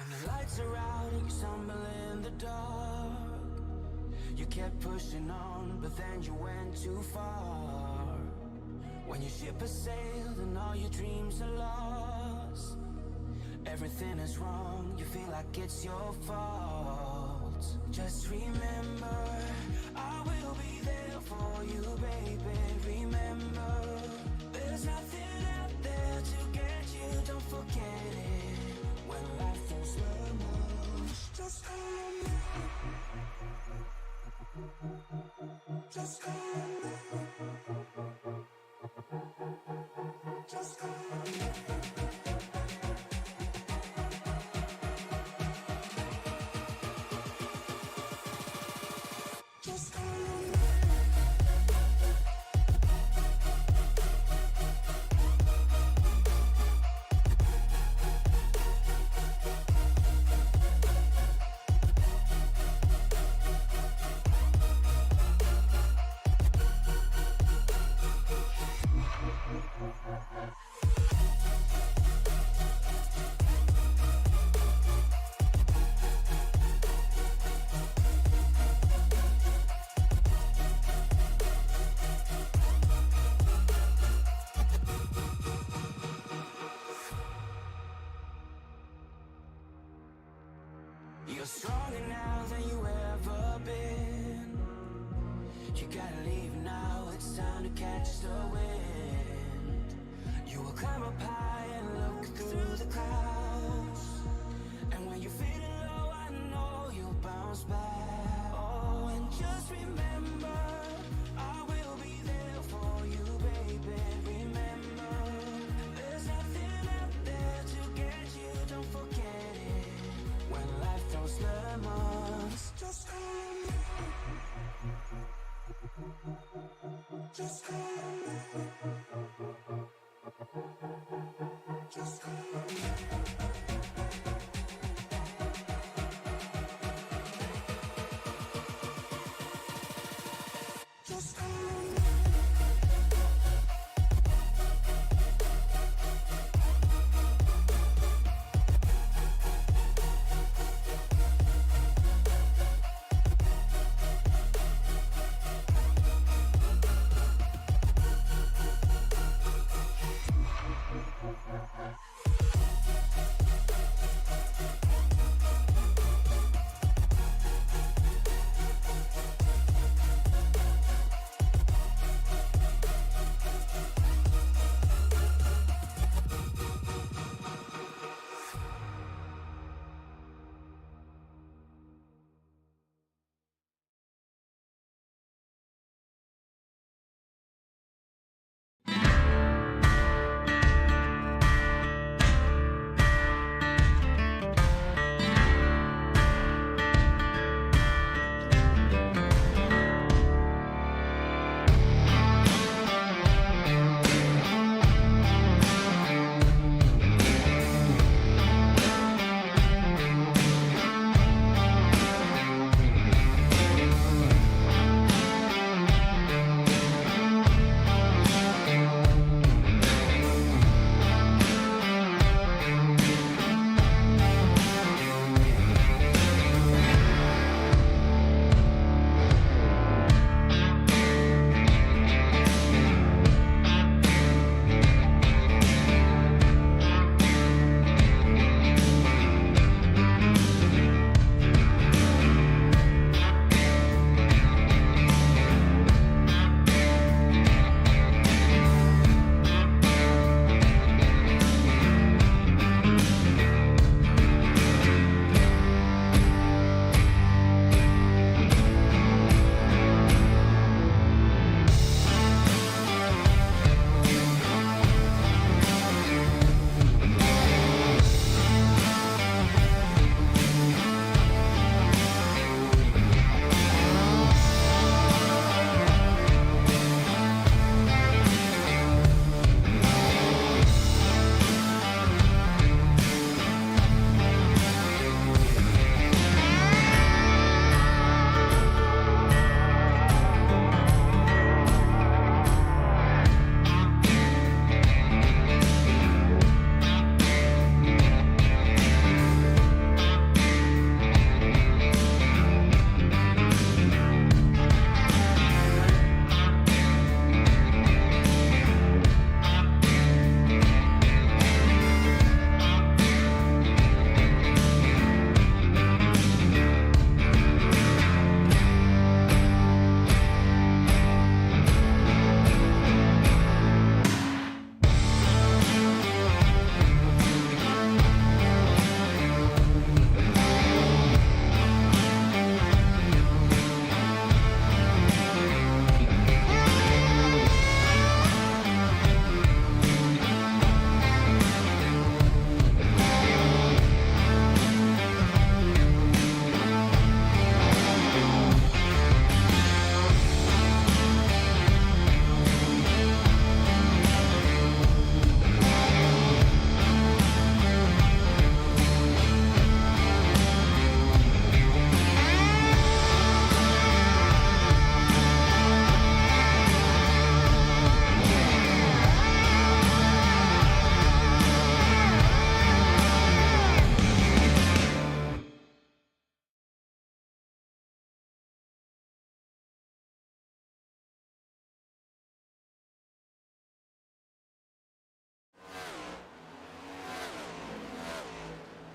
When the lights are out and you stumble in the dark, you kept pushing on, but then you went too far. When your ship has sailed and all your dreams are lost, everything is wrong, you feel like it's your fault. Just remember, I will be there for you, baby. Remember, there's nothing out there to get you, don't forget it. When life throws lemons, just call on me. Just call on me. Just call on me. You're stronger now than you ever been. You gotta leave now, it's time to catch the wind. You will climb up high and look through the clouds, and when you're feeling low, I know you'll bounce back. Oh, and just remember, I will be there for you, baby. Remember, there's nothing out there to get you, don't forget it. When life throws lemons, just call on me. Just call on me. Just call on me.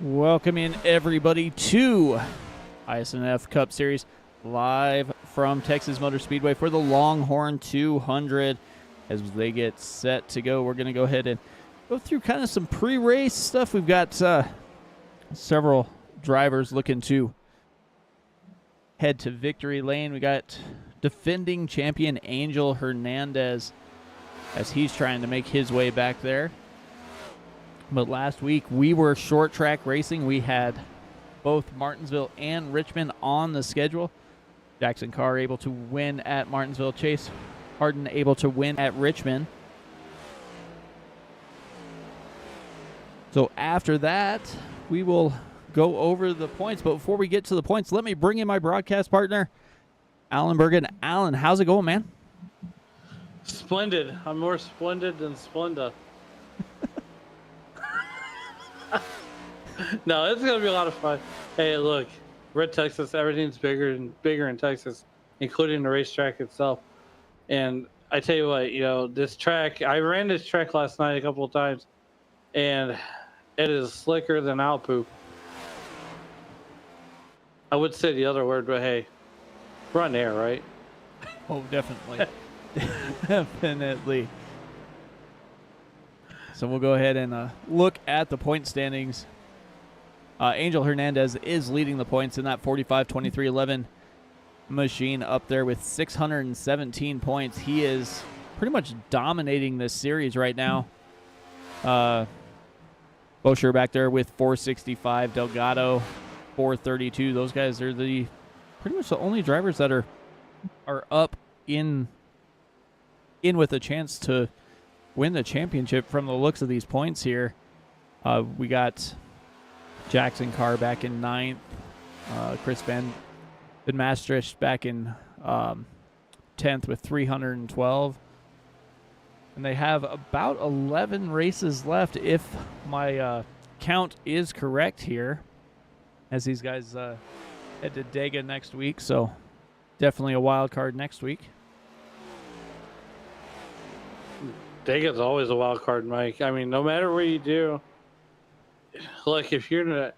Welcome in everybody to iSNF Cup Series live from Texas Motor Speedway for the Longhorn 200. As they get set to go, we're going to go ahead and go through kind of some pre-race stuff. We've got several drivers looking to head to victory lane. We got defending champion Angel Hernandez as he's trying to make his way back there. But last week we were short track racing. We had both Martinsville and Richmond on the schedule. Jackson Carr able to win at Martinsville. Chase Harden able to win at Richmond. So after that, we will go over the points. But before we get to the points, let me bring in my broadcast partner, Alan Bergen. Alan, how's it going, man? Splendid. I'm more splendid than Splenda. No, it's going to be a lot of fun. Hey, look, we're in Texas. Everything's bigger and bigger in Texas, including the racetrack itself. And I tell you what, you know, this track, I ran this track last night a couple of times, and it is slicker than owl poop. I would say the other word, but hey, we're on air, right? Oh, definitely. Definitely. So we'll go ahead and look at the point standings. Angel Hernandez is leading the points in that 45-23-11 machine up there with 617 points. He is pretty much dominating this series right now. Bosher back there with 465, Delgado 432. Those guys are the pretty much the only drivers that are up in with a chance to win the championship from the looks of these points here. We got Jackson Carr back in 9th. Chris Van Maastricht back in 10th with 312. And they have about 11 races left if my count is correct here, as these guys head to Dega next week. So definitely a wild card next week. Dega's always a wild card, Mike. I mean, no matter what you do, look, if you're not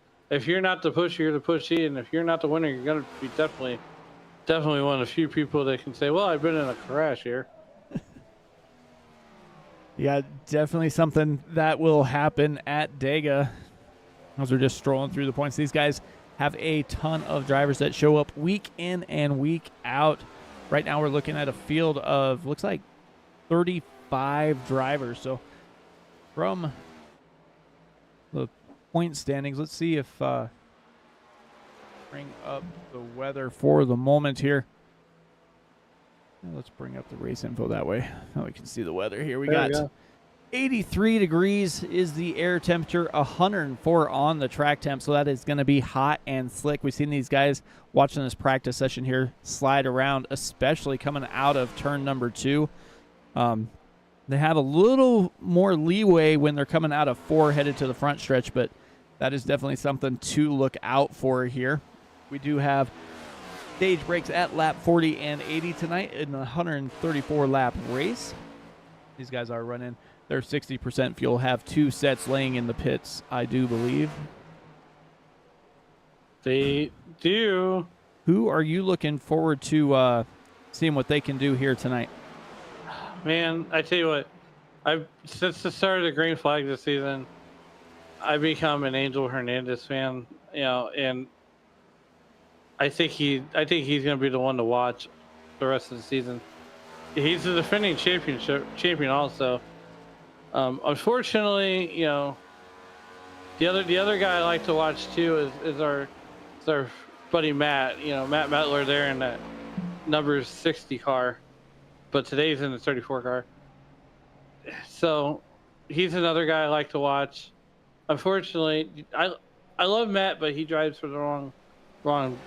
the pusher, you're the pushee, and if you're not the winner, you're gonna be definitely one of the few people that can say, "Well, I've been in a crash here." Yeah, definitely something that will happen at Dega. As we're just strolling through the points, these guys have a ton of drivers that show up week in and week out. Right now, we're looking at a field of looks like 35 drivers. So from the point standings, let's see if bring up the weather for the moment here. Let's bring up the race info that way. Now we can see the weather here. We got 83 degrees is the air temperature, 104 on the track temp, so that is going to be hot and slick. We've seen these guys watching this practice session here slide around, especially coming out of turn number 2. They have a little more leeway when they're coming out of 4 headed to the front stretch, but that is definitely something to look out for here. We do have stage breaks at lap 40 and 80 tonight in the 134-lap race. These guys are running their 60% fuel, have 2 sets laying in the pits, I do believe. They do. Who are you looking forward to seeing what they can do here tonight? Man, I tell you what, since the start of the green flag this season, I've become an Angel Hernandez fan, you know, and I think he's going to be the one to watch the rest of the season. He's the defending champion also. Unfortunately, you know, the other guy I like to watch too is our buddy Matt. You know, Matt Metler there in that number 60 car, but today's in the 34 car. So he's another guy I like to watch. Unfortunately, I love Matt, but he drives for the wrong.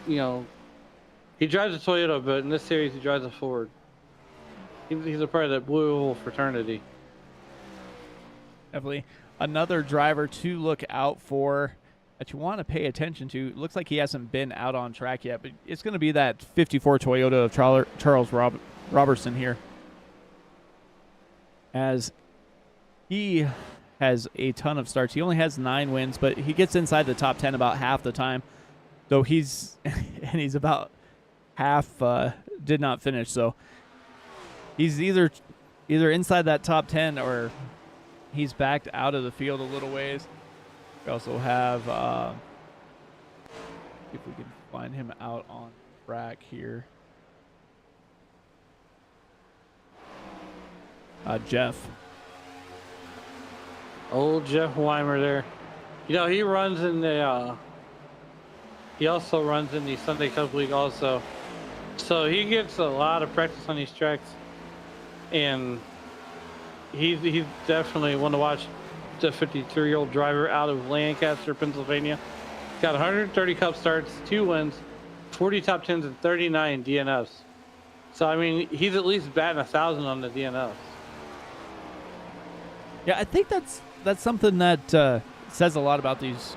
You know, he drives a Toyota, but in this series he drives a Ford. He's a part of that Blue Oval fraternity. Definitely another driver to look out for that you want to pay attention to. It looks like he hasn't been out on track yet, but it's going to be that 54 Toyota of Charles Robertson here, as he has a ton of starts. He only has 9 wins, but he gets inside the top 10 about half the time. So he's and he's about half did not finish. So he's either inside that top 10 or he's backed out of the field a little ways. We also have if we can find him out on track here. Jeff. Old Jeff Weimer there. You know, he runs in the he also runs in the Sunday Cup League also. So he gets a lot of practice on these tracks, and he's definitely one to watch. The 53-year-old driver out of Lancaster, Pennsylvania. He's got 130 Cup starts, 2 wins, 40 top 10s, and 39 DNFs. So I mean, he's at least batting 1,000 on the DNFs. Yeah, I think that's something that says a lot about these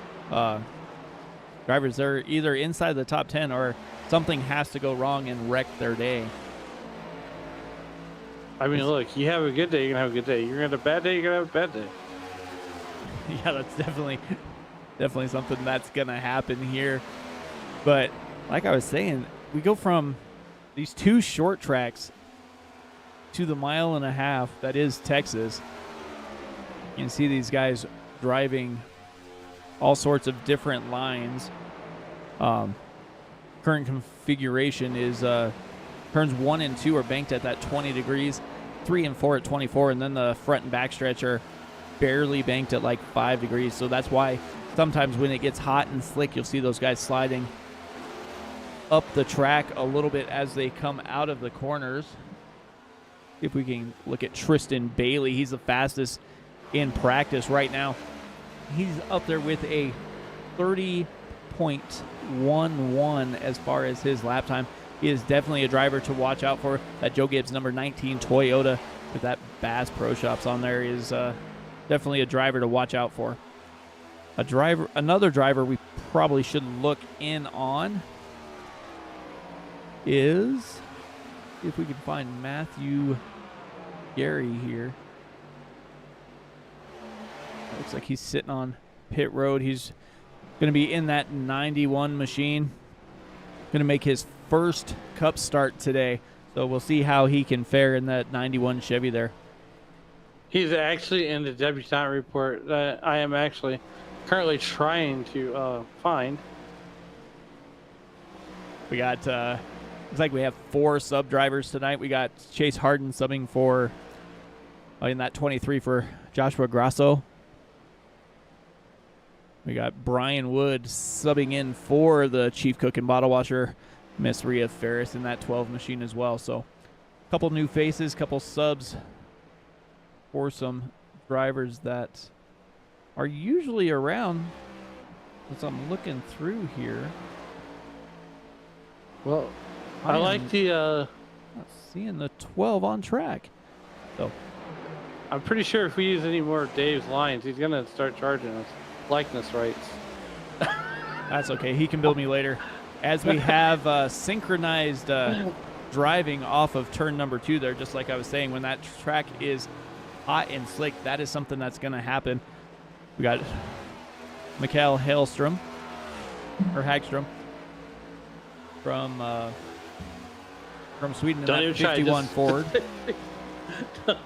drivers. They're either inside the top 10 or something has to go wrong and wreck their day. I mean, look, you have a good day, you're going to have a good day. You're going to have a bad day, you're going to have a bad day. Yeah, that's definitely something that's going to happen here. But like I was saying, we go from these 2 short tracks to the 1.5 miles that is Texas. You can see these guys driving all sorts of different lines. Current configuration is turns 1 and 2 are banked at that 20 degrees, 3 and 4 at 24, and then the front and back stretch are barely banked at like 5 degrees. So that's why sometimes when it gets hot and slick, you'll see those guys sliding up the track a little bit as they come out of the corners. If we can look at Tristan Bailey, he's the fastest in practice right now. He's up there with a 30.11 as far as his lap time. He is definitely a driver to watch out for. That Joe Gibbs number 19 Toyota with that Bass Pro Shops on there is definitely a driver to watch out for. Another driver we probably should look in on is, if we can find Matthew Gary here. Looks like he's sitting on pit road. He's going to be in that 91 machine. Going to make his first Cup start today. So we'll see how he can fare in that 91 Chevy there. He's actually in the debutante report that I am actually currently trying to find. We got, looks like we have 4 sub drivers tonight. We got Chase Harden subbing for, in that 23 for Joshua Grasso. We got Brian Wood subbing in for the Chief Cook and Bottle Washer, Miss Rhea Ferris in that 12 machine as well. So a couple new faces, couple subs for some drivers that are usually around. As I'm looking through here. Well, I like the not seeing the 12 on track. So I'm pretty sure if we use any more of Dave's lines, he's gonna start charging us likeness rights. That's okay. He can build me later. As we have synchronized driving off of turn number 2 there, just like I was saying, when that track is hot and slick, that is something that's going to happen. We got Mikael Hagström from Sweden in that 51 Ford. I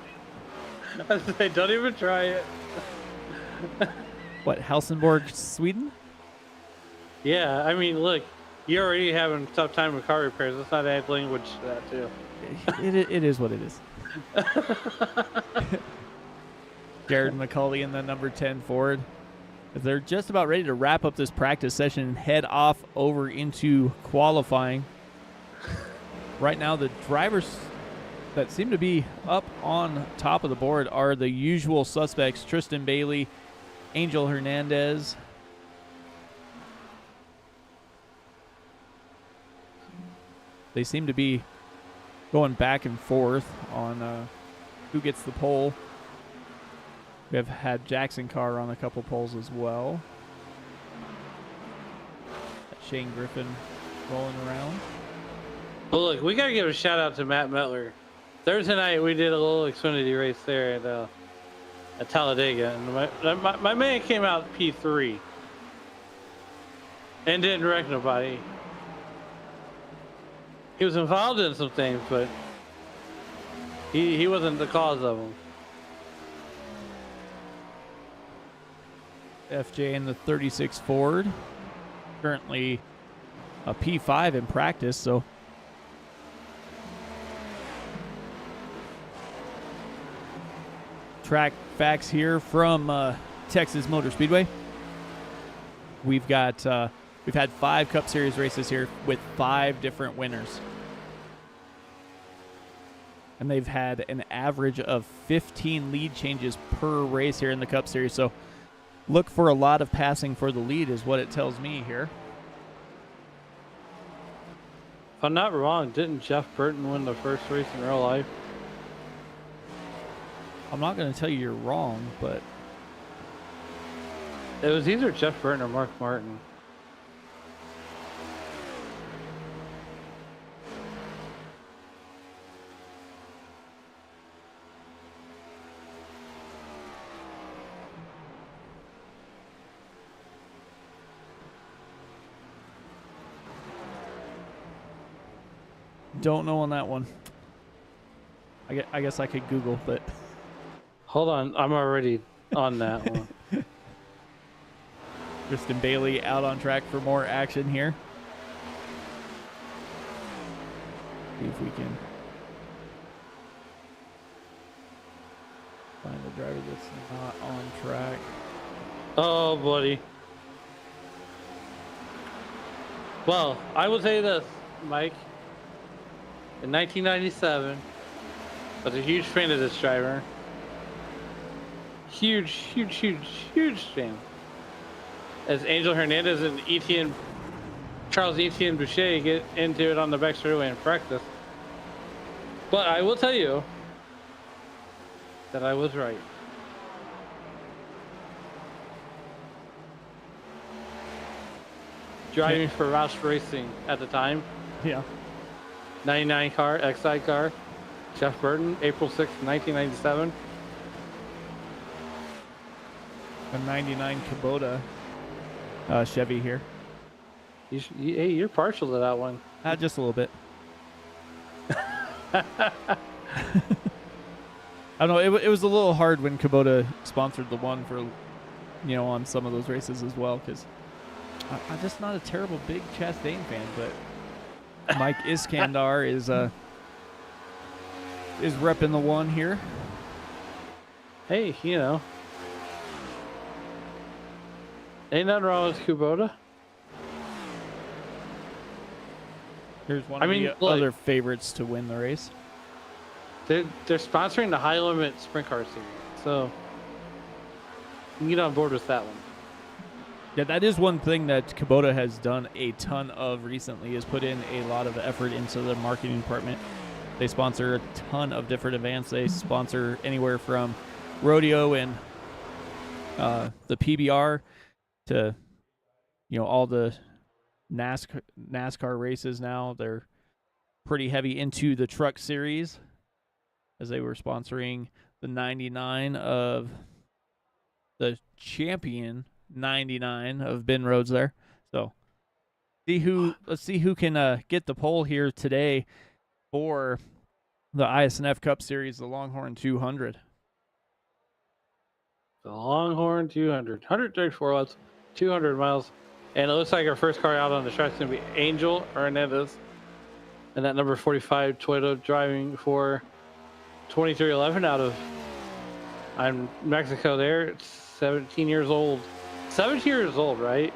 was saying, don't even try it. What, Helsingborg, Sweden? Yeah, I mean, look, you're already having a tough time with car repairs. Let's not add language to that, too. It is what it is. Jared McCulley in the number 10 Ford. They're just about ready to wrap up this practice session and head off over into qualifying. Right now, the drivers that seem to be up on top of the board are the usual suspects: Tristan Bailey, Angel Hernandez. They seem to be going back and forth on who gets the pole. We have had Jackson Carr on a couple poles as well. Shane Griffin rolling around. Well, look, we got to give a shout out to Matt Metler. Thursday night, we did a little Xfinity race there at Talladega, and my man came out P3 and didn't wreck nobody. He was involved in some things, but he wasn't the cause of them. FJ in the 36 Ford, currently a P5 in practice, so track facts here from Texas Motor Speedway. We've had 5 Cup Series races here with 5 different winners. And they've had an average of 15 lead changes per race here in the Cup Series. So look for a lot of passing for the lead is what it tells me here. If I'm not wrong, didn't Jeff Burton win the first race in real life? I'm not going to tell you you're wrong, but It was either Jeff Burton or Mark Martin. don't know on that one. I guess I could Google, but Hold on, I'm already on that one. Kristen Bailey out on track for more action here. See if we can find a driver that's not on track. Oh, buddy. Well, I will say this, Mike. In 1997, I was a huge fan of this driver. Huge fan. As Angel Hernandez and Charles Etienne Boucher get into it on the back straightaway in practice. But I will tell you that I was right. Driving for Roush Racing at the time. Yeah. 99 car, XI car. Jeff Burton, April 6th, 1997. A 99 Kubota Chevy here. Hey, you're partial to that one. Just a little bit. I don't know. It was a little hard when Kubota sponsored the one for, on some of those races as well, because I'm just not a terrible big Chastain fan, but Mike Iskandar is repping the one here. Hey, ain't nothing wrong with Kubota. Here's one of the other favorites to win the race. They're sponsoring the High Limit Sprint Car Series, so you can get on board with that one. Yeah, that is one thing that Kubota has done a ton of recently, is put in a lot of effort into the marketing department. They sponsor a ton of different events. They sponsor anywhere from rodeo and the PBR to all the NASCAR races now. They're pretty heavy into the truck series, as they were sponsoring the 99 of the champion 99 of Ben Rhodes there. So let's see who can get the pole here today for the iSNF Cup Series, the Longhorn 200. The Longhorn 200, 134 watts, 200 miles. And it looks like our first car out on the track is going to be Angel Hernandez. And that number 45 Toyota driving for 2311 out of Mexico there. It's 17 years old. 17 years old, right?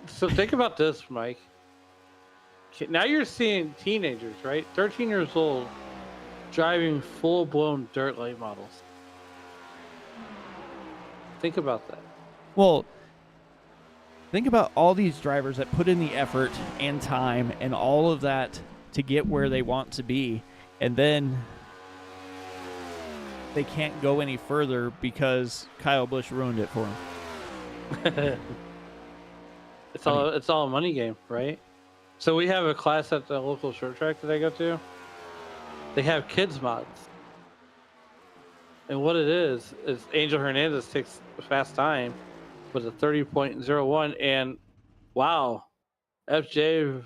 So think about this, Mike. Now you're seeing teenagers, right? 13 years old driving full-blown dirt late models. Think about that. Well, think about all these drivers that put in the effort and time and all of that to get where they want to be, and then they can't go any further because Kyle Busch ruined it for them. It's all a money game, right? So we have a class at the local short track that I go to. They have kids mods. And what it is Angel Hernandez takes a fast time with a 30.01, and wow, FJ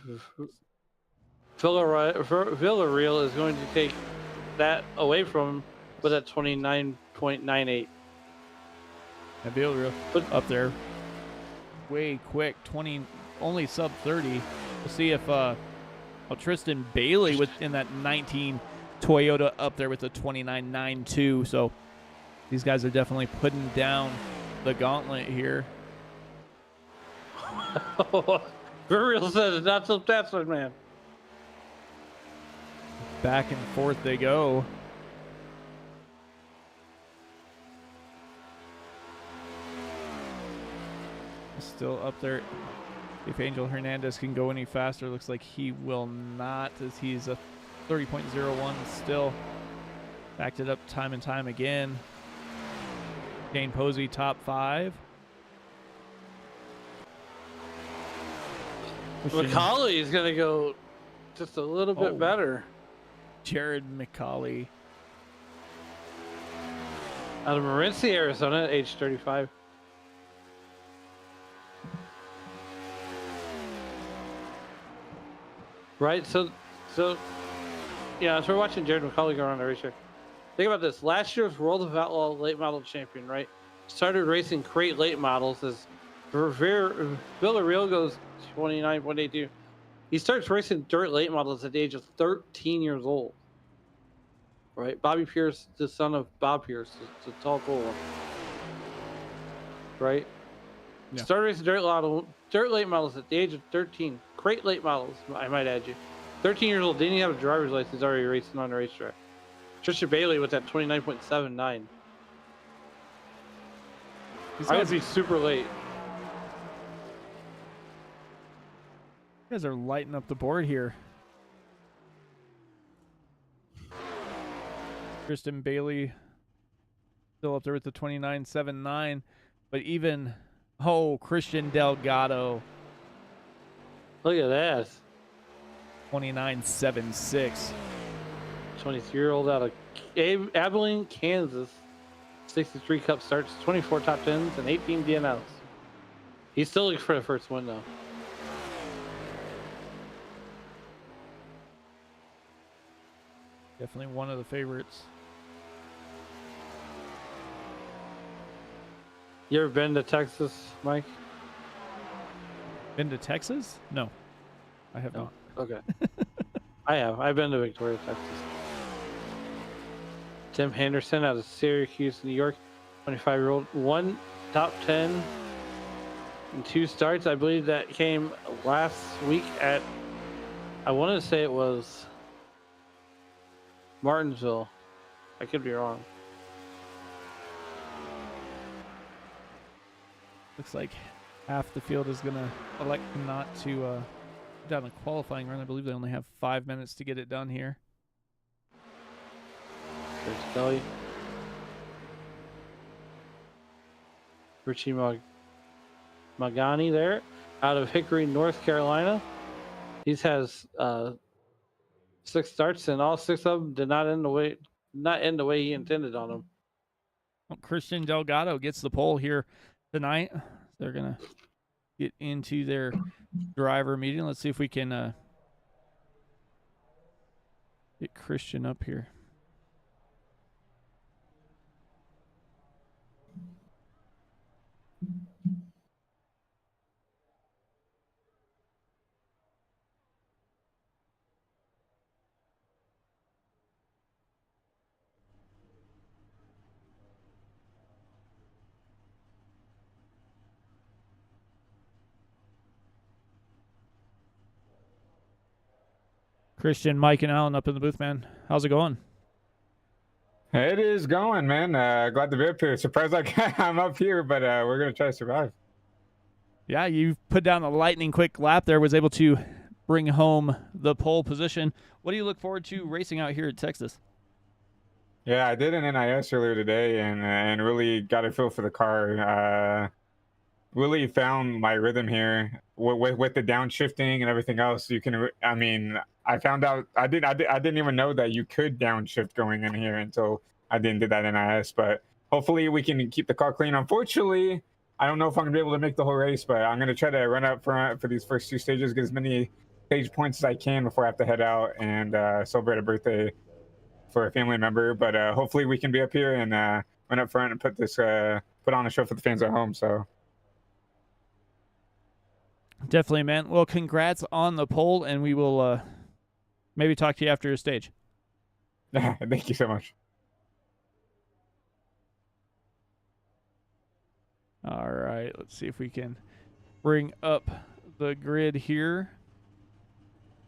Villarreal is going to take that away from him with that 29.98. And Villarreal But up there, way quick, 20, only sub 30. We'll see if Tristan Bailey in that 19 Toyota up there with a 29.92. So these guys are definitely putting down the gauntlet here. Villarreal says not so fast, man. Back and forth they go. Still up there. If Angel Hernandez can go any faster, looks like he will not, as he's a 30.01 still. Backed it up time and time again. Kane Posey top 5. McCauley is going to go just a little bit better. Jared McCauley. Out of Morenci, Arizona, age 35. Right, so yeah, as we're watching Jared McCauley go around the racetrack, think about this. Last year's World of Outlaw late model champion, right? Started racing crate late models as Villarreal goes 29.82. He starts racing dirt late models at the age of 13 years old. Right? Bobby Pierce, the son of Bob Pierce, the tall cool one. Right? Yeah. Started racing dirt late models at the age of 13. Crate late models, I might add you. 13 years old, didn't even have a driver's license, already racing on the racetrack. Trisha Bailey with that 29.79. I would be super late. You guys are lighting up the board here. Tristan Bailey still up there with the 29.79, but even Christian Delgado. Look at that. 29.76. 23-year-old out of Abilene, Kansas. 63 Cup starts, 24 top 10s, and 18 DNLs. He's still looking for the first win, though. Definitely one of the favorites. You ever been to Texas, Mike? Been to Texas? No, I have not. Okay. I have. I've been to Victoria, Texas. Tim Henderson out of Syracuse, New York, 25-year-old, one top 10 and 2 starts. I believe that came last week at, I want to say it was Martinsville. I could be wrong. Looks like half the field is going to elect not to down a qualifying run. I believe they only have 5 minutes to get it done here. There's Kelly. Richie Magani there out of Hickory, North Carolina. He has 6 starts, and all 6 of them did not end the way he intended on them. Well, Christian Delgado gets the pole here tonight. They're going to get into their driver meeting. Let's see if we can get Christian up here. Christian, Mike, and Alan up in the booth, man. How's it going? It is going, man. Glad to be up here. Surprised I'm up here, but we're going to try to survive. Yeah, you put down a lightning quick lap there, was able to bring home the pole position. What do you look forward to racing out here at Texas? Yeah, I did an NIS earlier today and really got a feel for the car. Really found my rhythm here with the downshifting and everything else. I found out I didn't even know that you could downshift going in here until I didn't do that NIS, but hopefully we can keep the car clean. Unfortunately, I don't know if I'm gonna be able to make the whole race, but I'm gonna try to run up front for these first 2 stages, get as many stage points as I can before I have to head out and celebrate a birthday for a family member. But hopefully we can be up here and run up front and put on a show for the fans at home. So Definitely, man. Well, congrats on the pole, and we will maybe talk to you after your stage. thank you so much. All right, let's see if we can bring up the grid here.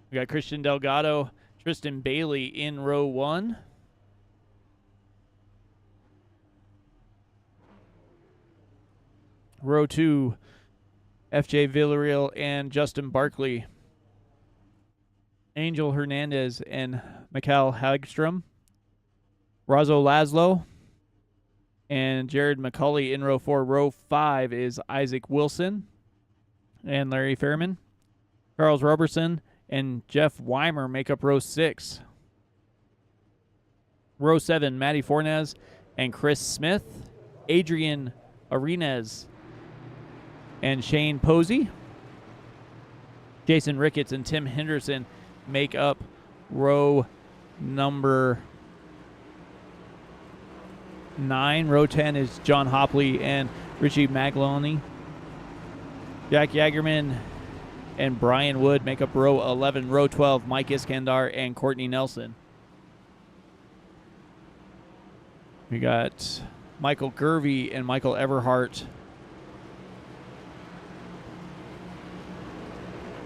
We got Christian Delgado, Tristan Bailey in row 1. Row 2, FJ Villarreal and Justin Barkley. Angel Hernandez and Mikhail Hagstrom. Razo Laszlo and Jared McCauley in row 4. Row 5 is Isaac Wilson and Larry Fairman. Charles Robertson and Jeff Weimer make up row 6. Row 7, Matty Fornes and Chris Smith. Adrian Arenas and Shane Posey. Jason Ricketts and Tim Henderson make up row number 9. Row 10 is John Hopley and Richie Magloni. Jack Yagerman and Brian Wood make up row 11. Row 12, Mike Iskandar and Courtney Nelson. We got Michael Gervey and Michael Everhart.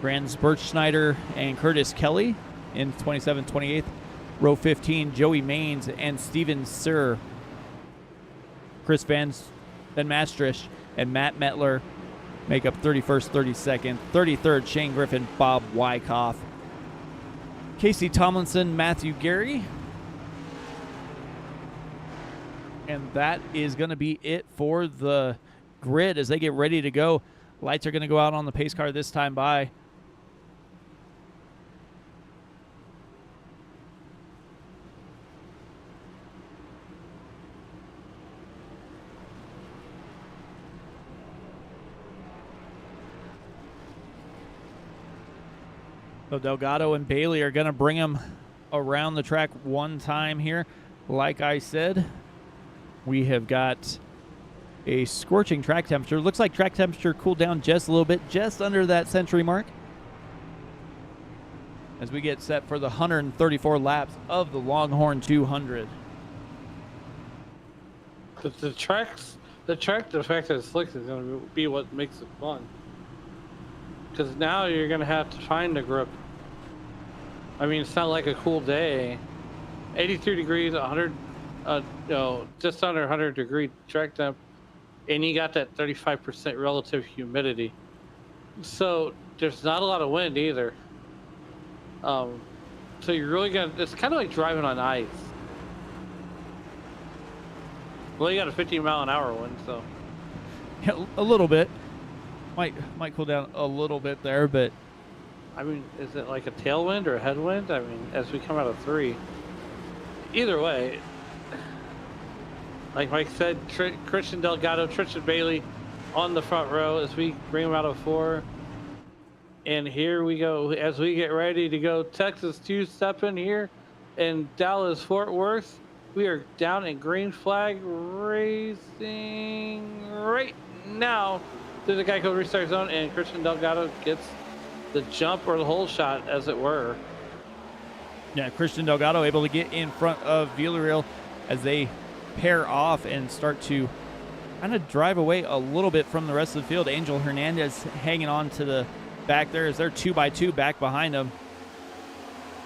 Brands Birchschneider and Curtis Kelly in 27th, 28th. Row 15, Joey Maines and Steven Sir. Chris Van Maastricht and Matt Metler make up 31st, 32nd. 33rd, Shane Griffin, Bob Wyckoff. Casey Tomlinson, Matthew Gary. And that is going to be it for the grid as they get ready to go. Lights are going to go out on the pace car this time by. So Delgado and Bailey are going to bring him around the track one time here. Like I said, we have got a scorching track temperature. Looks like track temperature cooled down just a little bit, just under that century mark. As we get set for the 134 laps of the Longhorn 200. The fact that it's slick is going to be what makes it fun. Because now you're going to have to find a grip. I mean, it's not like a cool day. 83 degrees, 100, just under 100 degree track temp, and you got that 35% relative humidity. So there's not a lot of wind either. So you're really it's kind of like driving on ice. Well, you got a 15 mile an hour wind, so. Yeah, a little bit. Might cool down a little bit there, but I mean, is it like a tailwind or a headwind? I mean, as we come out of 3, either way, like Mike said, Christian Delgado, Tristan Bailey on the front row as we bring them out of 4. And here we go as we get ready to go Texas 2-stepping here in Dallas Fort Worth. We are down in green flag racing right now. Through the Geico restart zone, and Christian Delgado gets the jump or the hole shot, as it were. yeah, Christian Delgado able to get in front of Villarreal as they pair off and start to kind of drive away a little bit from the rest of the field. Angel Hernandez hanging on to the back there as they're 2x2 back behind them.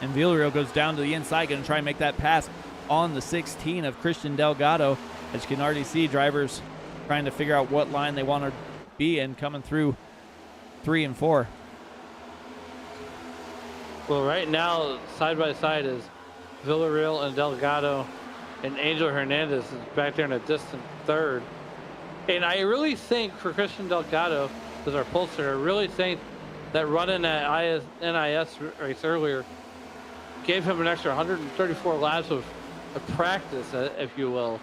And Villarreal goes down to the inside, going to try and make that pass on the 16 of Christian Delgado. As you can already see, drivers trying to figure out what line they want to be in coming through 3 and 4. Well, right now, side by side is Villarreal and Delgado, and Angel Hernandez is back there in a distant 3rd. And I really think for Christian Delgado, as our pollster, I really think that running that NIS race earlier gave him an extra 134 laps of a practice, if you will.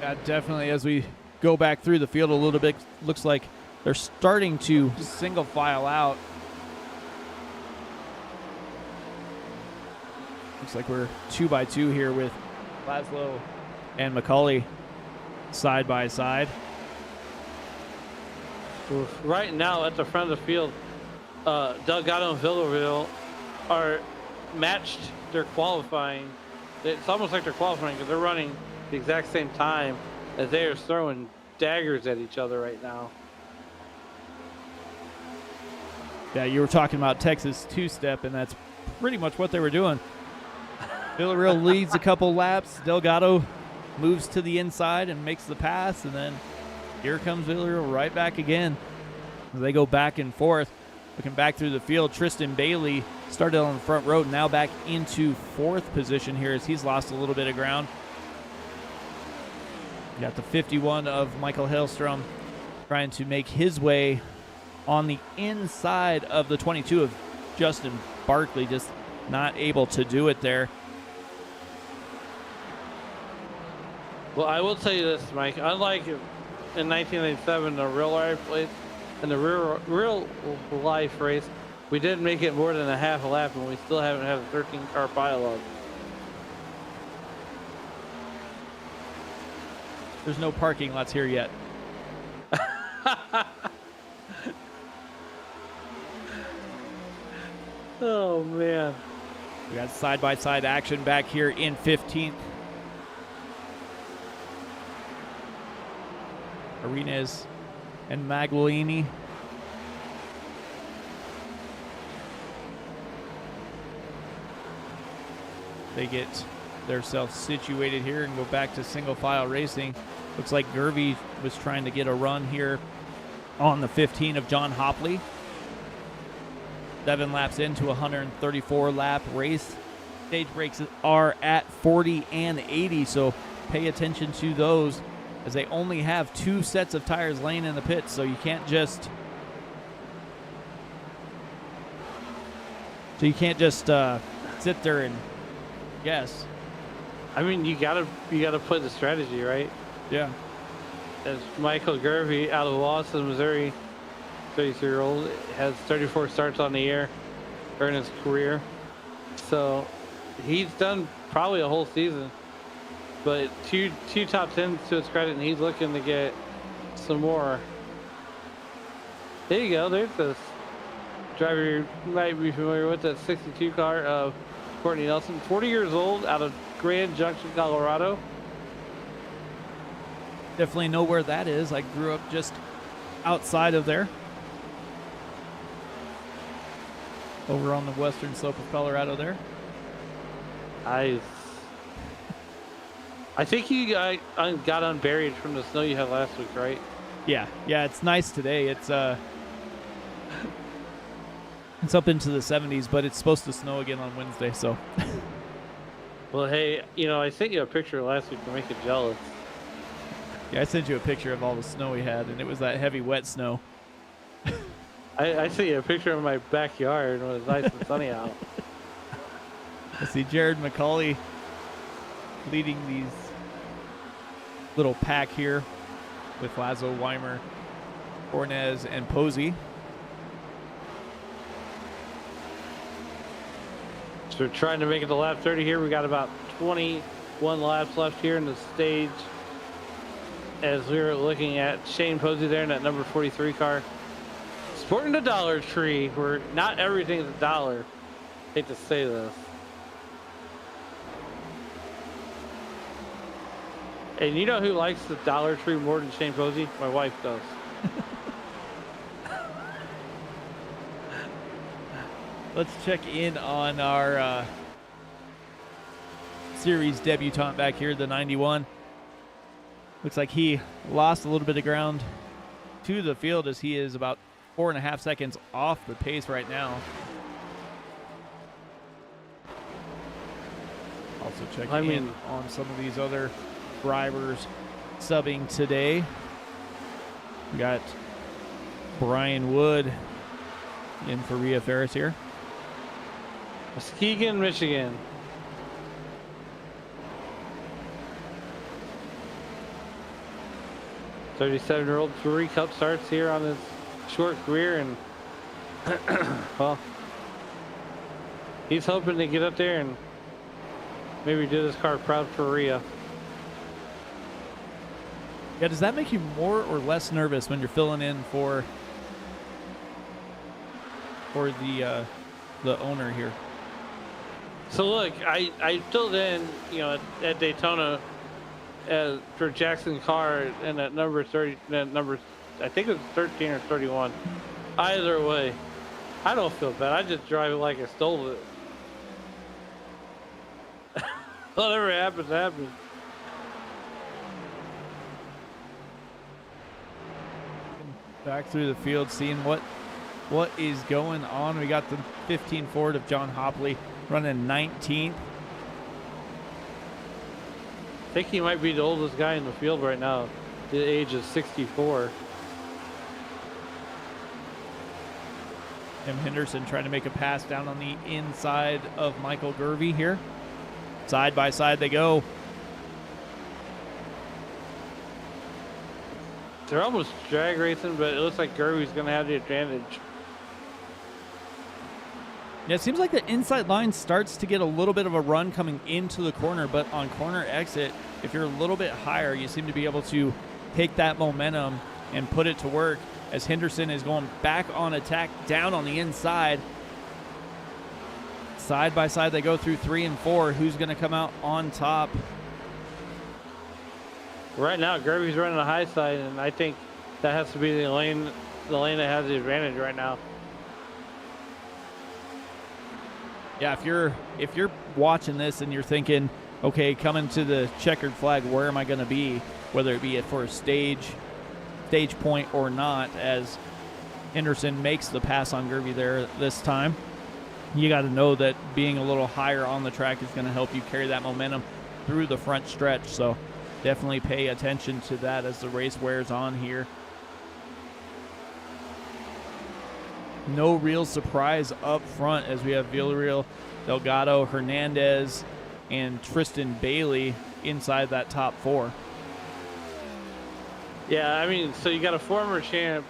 Yeah, definitely. As we go back through the field a little bit, looks like they're starting to single file out. Looks like we're 2 by 2 here with Laszlo and McCauley side by side. Right now at the front of the field, Delgado and Villarreal are matched their qualifying. It's almost like they're qualifying because they're running the exact same time as they are throwing daggers at each other right now. Yeah, you were talking about Texas two-step, and that's pretty much what they were doing. Villarreal leads a couple laps. Delgado moves to the inside and makes the pass, and then here comes Villarreal right back again. They go back and forth. Looking back through the field, Tristan Bailey started on the front row, now back into 4th position here as he's lost a little bit of ground. You got the 51 of Michael Hellstrom trying to make his way on the inside of the 22 of Justin Barkley, just not able to do it there. Well, I will tell you this, Mike. Unlike in 1997, the real life race, in the real life race, we did make it more than a half a lap, and we still haven't had a 13-car pileup. There's no parking lots here yet. Oh, man. We got side-by-side action back here in 15th. Arenas and Maglini. They get themselves situated here and go back to single file racing. Looks like Gervey was trying to get a run here on the 15 of John Hopley. 7 laps into a 134 lap race. Stage breaks are at 40 and 80, so pay attention to those as they only have 2 sets of tires laying in the pit, so you can't just sit there and guess. I mean, you gotta play the strategy, right? Yeah. As Michael Gervey out of Lawson, Missouri, 33-year-old, has 34 starts on the year during his career. So he's done probably a whole season. But two top 10s to his credit, and he's looking to get some more. There you go. There's this driver you might be familiar with, that 62 car of Courtney Nelson, 40 years old, out of Grand Junction, Colorado. Definitely know where that is. I grew up just outside of there. Over on the western slope of Colorado there. I think you got unburied from the snow you had last week, right? Yeah, it's nice today. It's it's up into the 70s, but it's supposed to snow again on Wednesday, so. Well, hey, I sent you a picture last week to make you jealous. Yeah, I sent you a picture of all the snow we had, and it was that heavy, wet snow. I sent you a picture of my backyard when it was nice and sunny out. I see Jared McCauley leading these little pack here with Lazo, Weimer, Ornez, and Posey. So we're trying to make it to lap 30 here. We got about 21 laps left here in the stage as we were looking at Shane Posey there in that number 43 car. Sporting the Dollar Tree, where not everything is a dollar. Hate to say this. And you know who likes the Dollar Tree more than Shane Posey? My wife does. Let's check in on our series debutant back here, the 91. Looks like he lost a little bit of ground to the field as he is about 4.5 seconds off the pace right now. Also checking in on some of these other drivers subbing today. We got Brian Wood in for Rhea Ferris here. Muskegon, Michigan. "37-year-old Brewery Cup starts here on his short career, and well, he's hoping to get up there and maybe do this car proud for Rio. Yeah, does that make you more or less nervous when you're filling in for the owner here? So look, I filled in, you know, at Daytona for Jackson Carr and at number 30, I think it was 13 or 31. Either way, I don't feel bad. I just drive it like I stole it. Whatever happens, happens. Back through the field, seeing what is going on. We got the 15 Ford of John Hopley running 19th. I think he might be the oldest guy in the field right now. The age is 64. Tim Henderson trying to make a pass down on the inside of Michael Gervey here. Side by side they go. They're almost drag racing, but it looks like Gervey's going to have the advantage. Yeah, it seems like the inside line starts to get a little bit of a run coming into the corner, but on corner exit, if you're a little bit higher, you seem to be able to take that momentum and put it to work as Henderson is going back on attack down on the inside. Side by side, they go through 3 and 4. Who's going to come out on top? Right now, Gervey's running the high side, and I think that has to be the lane that has the advantage right now. Yeah, if you're watching this and you're thinking, okay, coming to the checkered flag, where am I going to be? Whether it be for a stage point or not, as Henderson makes the pass on Gervey there this time, you got to know that being a little higher on the track is going to help you carry that momentum through the front stretch. So definitely pay attention to that as the race wears on here. No real surprise up front as we have Villarreal, Delgado, Hernandez, and Tristan Bailey inside that top 4. Yeah, I mean, so you got a former champ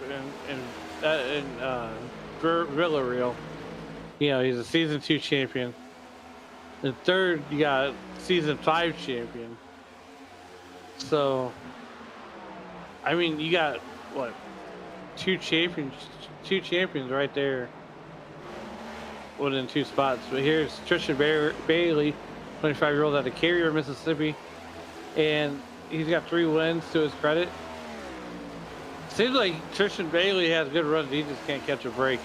in Villarreal. You know, he's a season 2 champion. And third, you got season 5 champion. So, I mean, you got what, two champions right there within 2 spots. But here's Tristan Bailey, 25-year-old out of Carrier, Mississippi, and he's got 3 wins to his credit. Seems like Tristan Bailey has good runs. He just can't catch a break.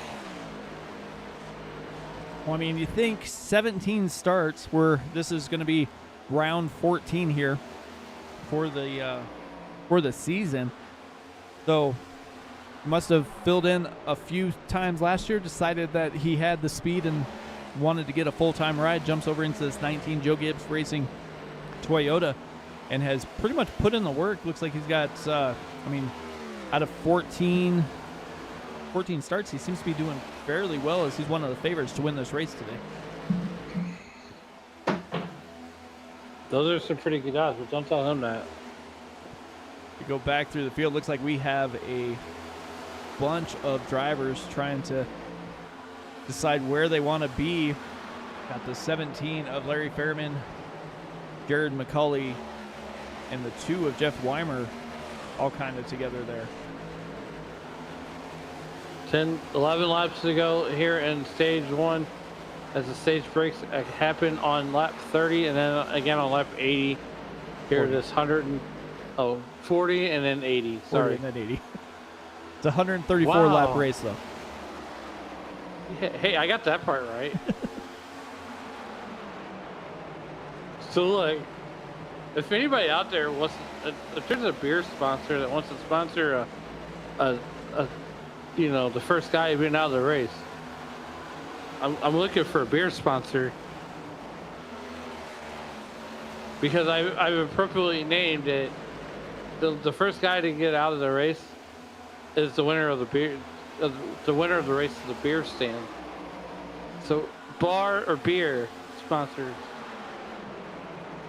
Well, I mean, you think 17 starts where this is going to be round 14 here for the season. So must have filled in a few times last year, decided that he had the speed and wanted to get a full-time ride, jumps over into this 19 Joe Gibbs Racing Toyota and has pretty much put in the work. Looks like he's got, I mean, out of 14 starts, he seems to be doing fairly well as he's one of the favorites to win this race today. Those are some pretty good odds, but don't tell him that. We go back through the field. Looks like we have a bunch of drivers trying to decide where they want to be. Got the 17 of Larry Fairman, Jared McCulley, and the 2 of Jeff Weimer all kind of together there. 11 laps to go here in stage 1 as the stage breaks happen on lap 30 and then again on lap 80. Here it is 40 and then 80. Sorry. 40 and then 80. It's a 134 lap race though. Hey, I got that part right. So look, if anybody out there wants, if there's a beer sponsor that wants to sponsor the first guy being out of the race, I'm looking for a beer sponsor because I've appropriately named it. The first guy to get out of the race is the winner of the beer. The winner of the race is the beer stand. So bar or beer sponsors.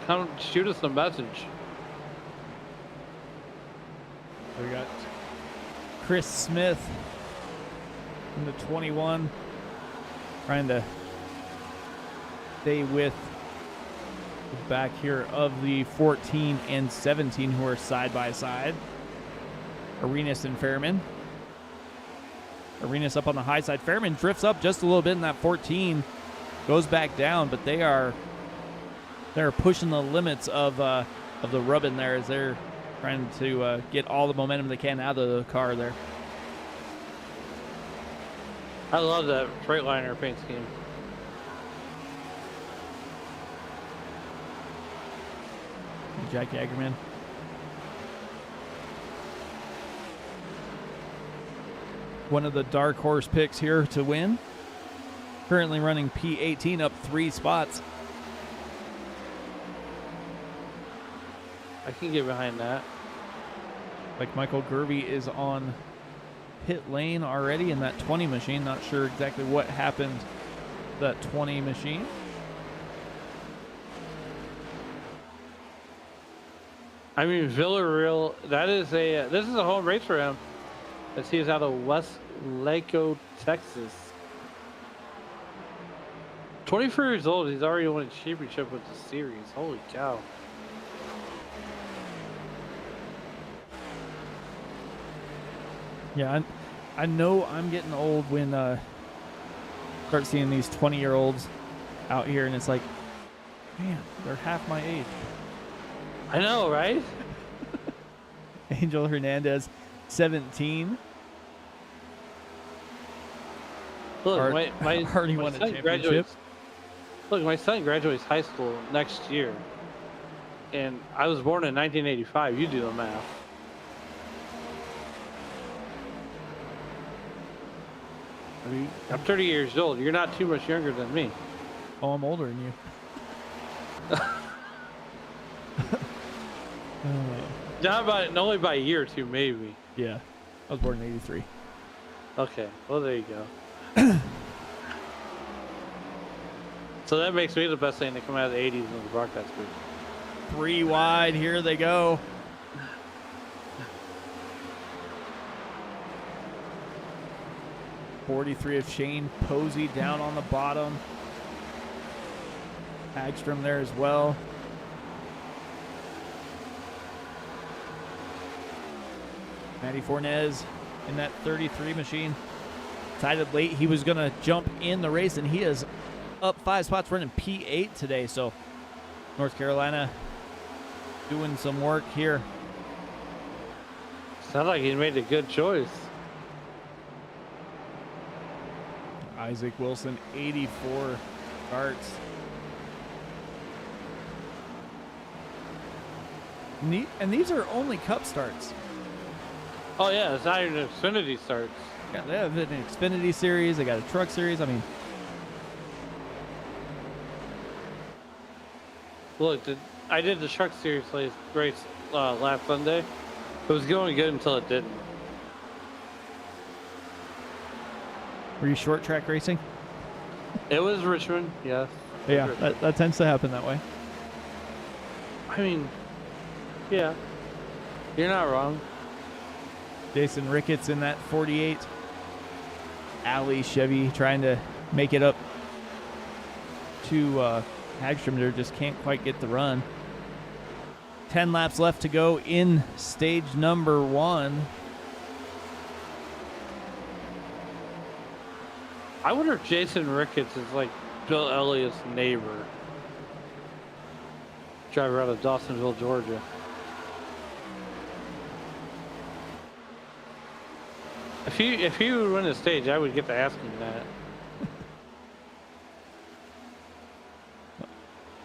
Come shoot us a message. We got Chris Smith in the 21 trying to stay with the back here of the 14 and 17 who are side by side. Arenas and Fairman. Arenas up on the high side. Fairman drifts up just a little bit in that 14, goes back down, but they're pushing the limits of the rub in there as they're trying to get all the momentum they can out of the car there. I love that Freightliner paint scheme. Jack Yagerman. One of the dark horse picks here to win. Currently running P18 up 3 spots. I can get behind that. Like Michael Gervey is on pit lane already in that 20 machine. Not sure exactly what happened to that 20 machine. I mean, Villarreal, this is a home race for him. As he is out of Westlake, Texas. 24 years old, he's already won a championship with the series. Holy cow. Yeah, I know I'm getting old when start seeing these 20-year-olds out here, and it's like, man, they're half my age. I know, right? Angel Hernandez, 17. Look, Already won a championship. Look, my son graduates high school next year, and I was born in 1985. You do the math. I mean, I'm 30 years old. You're not too much younger than me. Oh, I'm older than you. Only by a year or two, maybe. Yeah, I was born in 83. Okay, well, there you go. So that makes me the best thing to come out of the 80s in the broadcast group. 3 wide, here they go. '43 of Shane Posey down on the bottom. Hagstrom there as well. Matty Fornez in that 33 machine. Decided late he was going to jump in the race, and he is up 5 spots running P8 today. So North Carolina doing some work here. Sounds like he made a good choice. Isaac Wilson, 84 starts. And these are only Cup starts. Oh yeah, it's not even Xfinity starts. Yeah, they have an Xfinity series. They got a truck series. I mean, look, I did the truck series race last Sunday. It was going good until it didn't. were you short track racing? It was Richmond, yes. Yeah, Richmond. that tends to happen that way. I mean, yeah, you're not wrong. Jason Ricketts in that 48. Alley Chevy trying to make it up to Hagstrom. There just can't quite get the run. 10 laps left to go in stage number 1. I wonder if Jason Ricketts is like Bill Elliott's neighbor. Driver out of Dawsonville, Georgia. If he would win the stage, I would get to ask him that.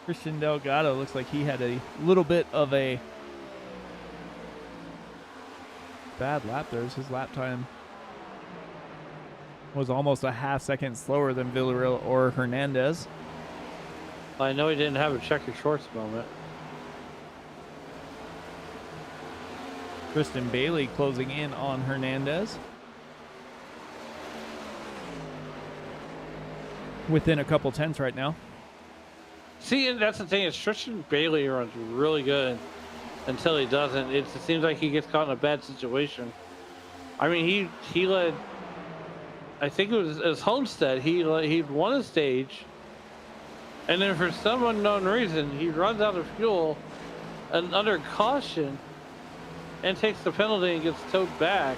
Christian Delgado looks like he had a little bit of a bad lap there. His lap time was almost a half second slower than Villarreal or Hernandez. I know he didn't have a check your shorts moment. Tristan Bailey closing in on Hernandez. within a couple tenths right now. See, and that's the thing is Tristan Bailey runs really good until he doesn't. It seems like he gets caught in a bad situation. I mean, he led, I think it was Homestead. He'd won a stage, and then for some unknown reason, he runs out of fuel and under caution and takes the penalty and gets towed back.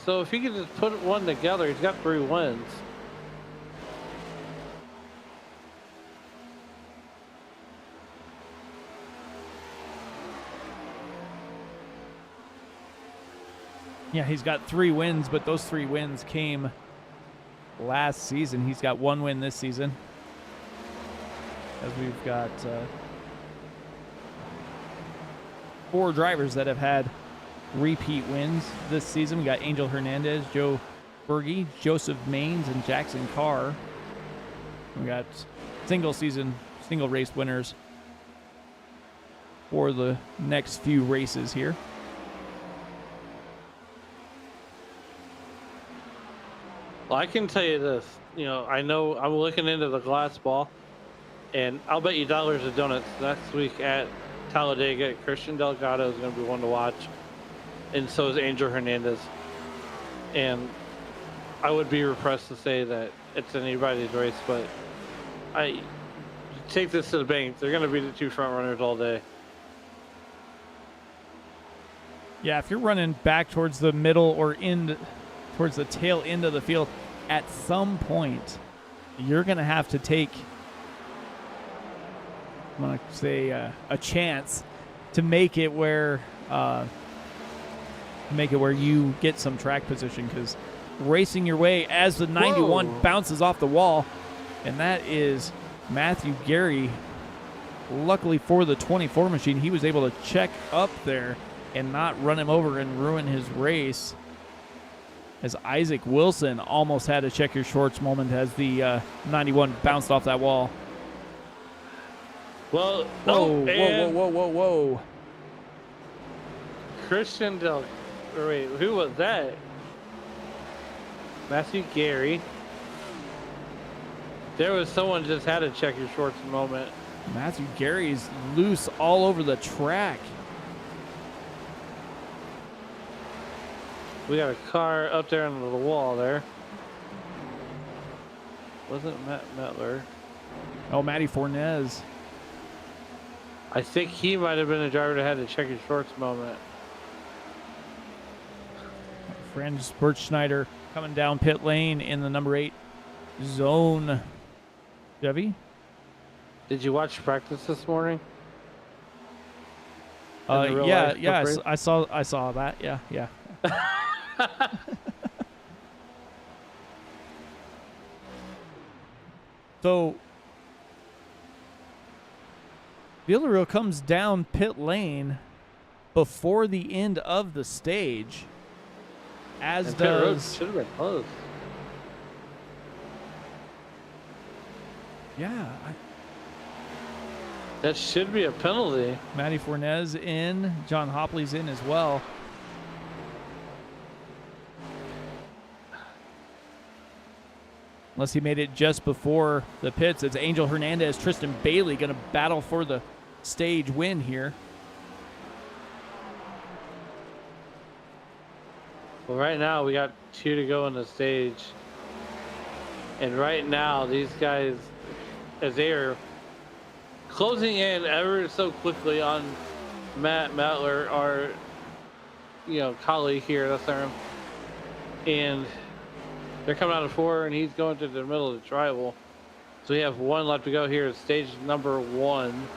So if he could just put one together, he's got 3 wins. Yeah, he's got 3 wins, but those 3 wins came last season. He's got 1 win this season. As we've got 4 drivers that have had repeat wins this season. We got Angel Hernandez, Joe Berge, Joseph Maines, and Jackson Carr. We got single race winners for the next few races here. Well, I can tell you this, I know I'm looking into the glass ball, and I'll bet you dollars of donuts next week at Talladega. Christian Delgado is going to be one to watch, and so is Angel Hernandez. And I would be repressed to say that it's anybody's race, but I take this to the bank. They're going to be the 2 front runners all day. Yeah, if you're running back towards the middle or towards the tail end of the field, at some point, you're going to have to take, I'm going to say, a chance to make it where you get some track position, because racing your way as the 91 bounces off the wall, and that is Matthew Gary. Luckily for the 24 machine, he was able to check up there and not run him over and ruin his race, as Isaac Wilson almost had a check your shorts moment as the 91 bounced off that wall. Well, whoa. Christian wait, who was that? Matthew Gary. There was someone just had a check your shorts moment. Matthew Gary's loose all over the track. We got a car up there under the wall there. Wasn't Matt Metler? Oh, Matty Fornez. I think he might have been the driver that had the check your shorts moment. Franz Birchschneider coming down pit lane in the number 8 zone. Chevy? Did you watch practice this morning? Yeah. I saw that. Yeah. So Villarreal comes down pit lane before the end of the stage, as does. Should have been close. Yeah. That should be a penalty. Matty Fornez in. John Hopley's in as well. Unless he made it just before the pits. It's Angel Hernandez, Tristan Bailey going to battle for the stage win here. Well, right now we got 2 to go on the stage. And right now these guys, as they are closing in ever so quickly on Matt Matler, our colleague here at SRM, and they're coming out of 4, and he's going to the middle of the tribal. So we have 1 left to go here at stage number 1.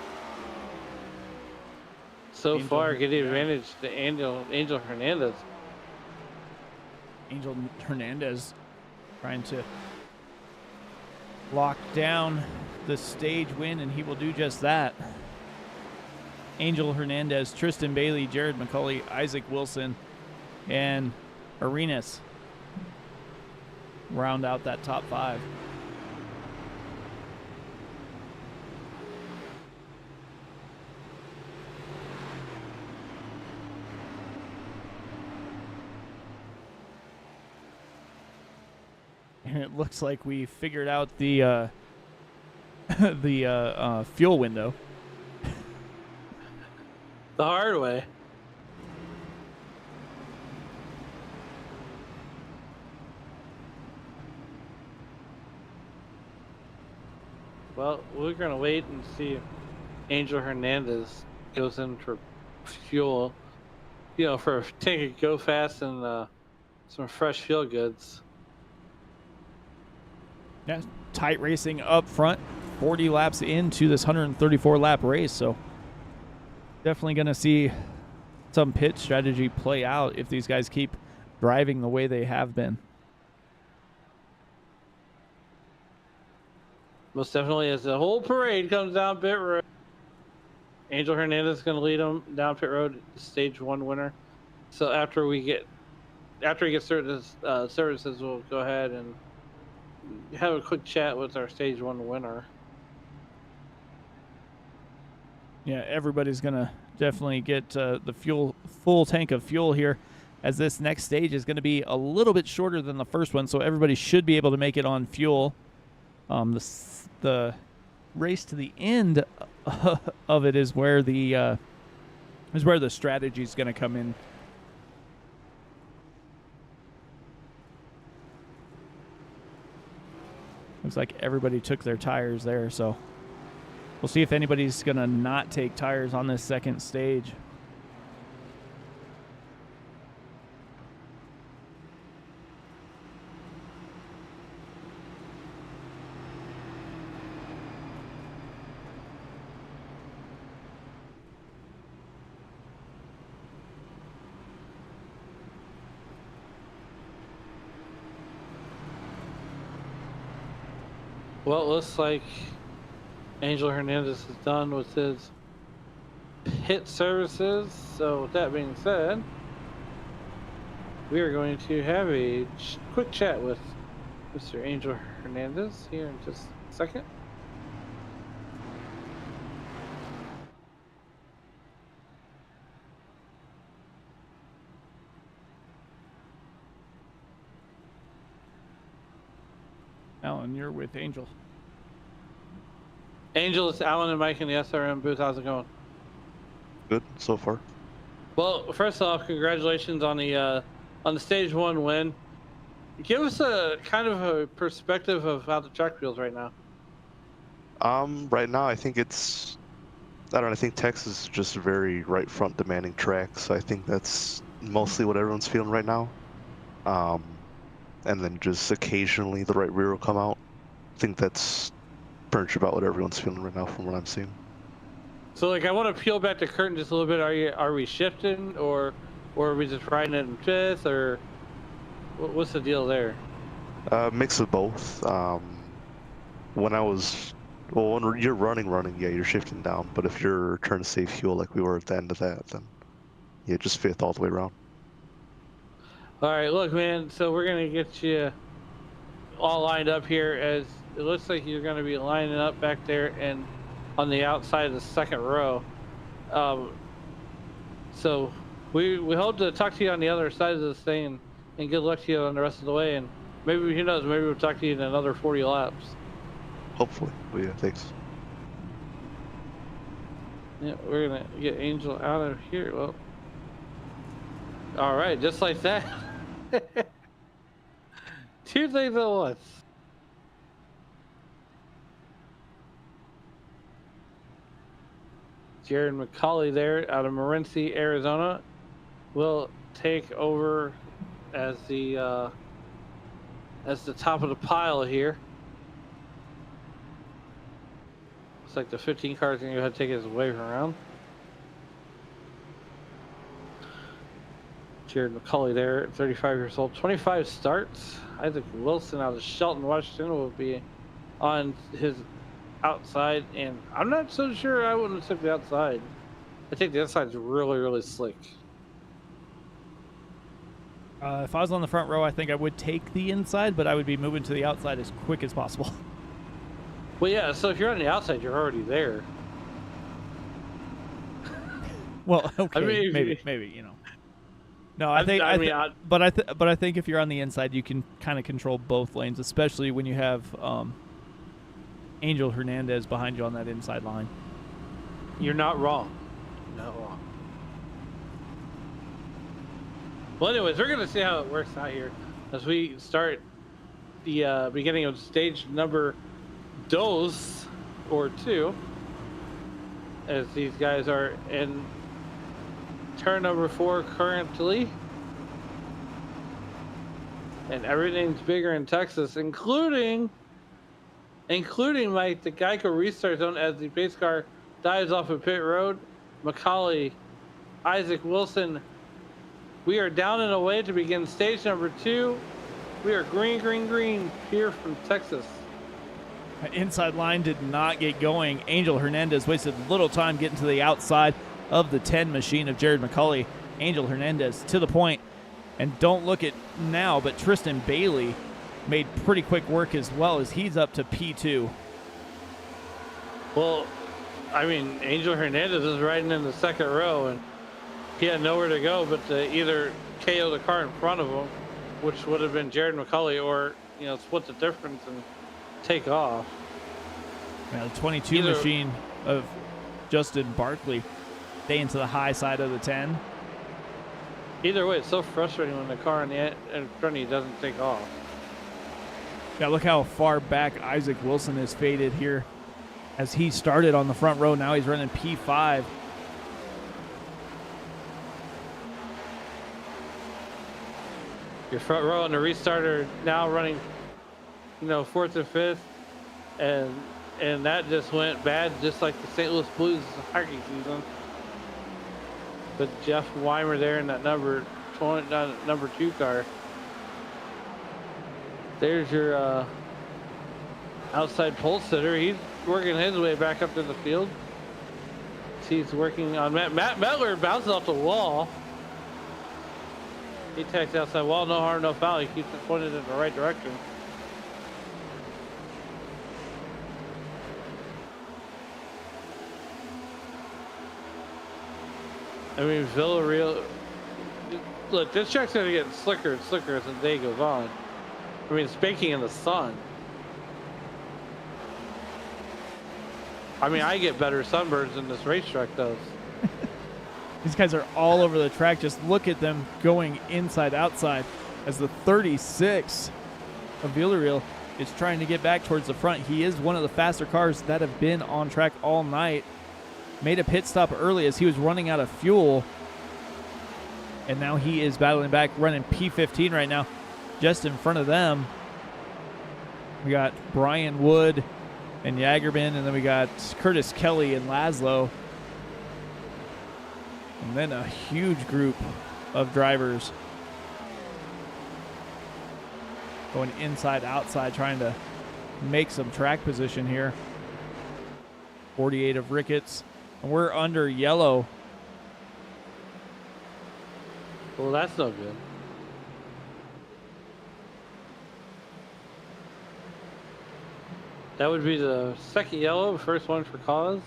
So far, getting advantage to Angel Hernandez. Angel Hernandez trying to lock down the stage win, and he will do just that. Angel Hernandez, Tristan Bailey, Jared McCulley, Isaac Wilson, and Arenas round out that top 5. it looks like we figured out the the fuel window. The hard way. Well, we're gonna wait and see if Angel Hernandez goes in for fuel, you know, for a tank of Go Fast and some fresh fuel goods. Yeah, tight racing up front, 40 laps into this 134 lap race, so definitely going to see some pit strategy play out if these guys keep driving the way they have been. Most definitely, as the whole parade comes down pit road, Angel Hernandez is going to lead them down pit road, stage 1 winner. So after he gets services, we'll go ahead and have a quick chat with our stage 1 winner. Yeah, everybody's going to definitely get the full tank of fuel here, as this next stage is going to be a little bit shorter than the first one, so everybody should be able to make it on fuel. The race to the end of it is where the strategy is going to come in. Looks like everybody took their tires there, so we'll see if anybody's going to not take tires on this second stage. Well, it looks like Angel Hernandez is done with his pit services. So with that being said, we are going to have a quick chat with Mr. Angel Hernandez here in just a second. Alan, you're with Angel. Angel, it's Alan and Mike in the SRM booth. How's it going? Good so far. Well, first off, congratulations on the stage 1 win. Give us a kind of a perspective of how the track feels right now. Right now I think it's, I don't know, I think Texas is just a very right front demanding track, so I think that's mostly what everyone's feeling right now. And then just occasionally the right rear will come out. I think that's pretty much about what everyone's feeling right now from what I'm seeing. So, like, I want to peel back the curtain just a little bit. Are we shifting, or are we just riding it in fifth, or what's the deal there? Mix of both. When you're running, yeah, you're shifting down. But if you're trying to save fuel like we were at the end of that, then yeah, just fifth all the way around. All right, look, man. So we're gonna get you all lined up here, as it looks like you're gonna be lining up back there and on the outside of the second row. So we hope to talk to you on the other side of this thing, and good luck to you on the rest of the way. And maybe, who knows, maybe we'll talk to you in another 40 laps. Hopefully. Well, yeah, thanks. Yeah, we're gonna get Angel out of here. Well, all right, just like that. 2 things at once. Jared McCauley there out of Morenci, Arizona, will take over as the top of the pile here. Looks like the 15 cars are gonna go ahead and take his wave around. Jared McCauley there, 35 years old, 25 starts. Isaac Wilson out of Shelton, Washington, will be on his outside, and I'm not so sure I wouldn't have took the outside. I think the outside's really, really slick. If I was on the front row, I think I would take the inside, but I would be moving to the outside as quick as possible. Well, yeah, so if you're on the outside, you're already there. Well, okay, I mean, maybe, you know. No, but I think if you're on the inside, you can kind of control both lanes, especially when you have Angel Hernandez behind you on that inside line. You're not wrong. Not wrong. Well, anyways, we're gonna see how it works out here as we start the beginning of stage number 2, as these guys are in turn number 4 currently, and everything's bigger in Texas, including Mike, the Geico restart zone as the pace car dives off of pit road. McCauley, Isaac Wilson. We are down and away to begin stage number 2. We are green here from Texas. That inside line did not get going. Angel Hernandez wasted little time getting to the outside of the 10 machine of Jared McCauley. Angel Hernandez to the point. And don't look at now, but Tristan Bailey made pretty quick work as well, as he's up to P2. Well, I mean, Angel Hernandez is riding in the second row, and he had nowhere to go but to either KO the car in front of him, which would have been Jared McCauley, or, you know, split the difference and take off. Now the 22 machine of Justin Barkley staying to the high side of the 10. Either way, it's so frustrating when the car in front of you doesn't take off. Yeah, look how far back Isaac Wilson is faded here. As he started on the front row, now he's running P5. Your front row and the restarter now running, you know, 4th and 5th, and that just went bad, just like the St. Louis Blues hockey season. But Jeff Weimer there in that number 2 car. There's your outside pole sitter. He's working his way back up to the field. He's working on Matt Mettler, bounces off the wall. He takes the outside wall, no harm, no foul. He keeps it pointed in the right direction. I mean, Villarreal. Look, this track's gonna get slicker and slicker as the day goes on. I mean, it's baking in the sun. I mean, I get better sunburns than this racetrack does. These guys are all over the track. Just look at them going inside, outside, as the 36 of Villarreal is trying to get back towards the front. He is one of the faster cars that have been on track all night. Made a pit stop early as he was running out of fuel. And now he is battling back, running P15 right now. Just in front of them, we got Brian Wood and Jagerbin, and then we got Curtis Kelly and Laszlo. And then a huge group of drivers going inside, outside, trying to make some track position here. 48 of Ricketts. And we're under yellow. Well, that's no good. That would be the second yellow, first one for cause.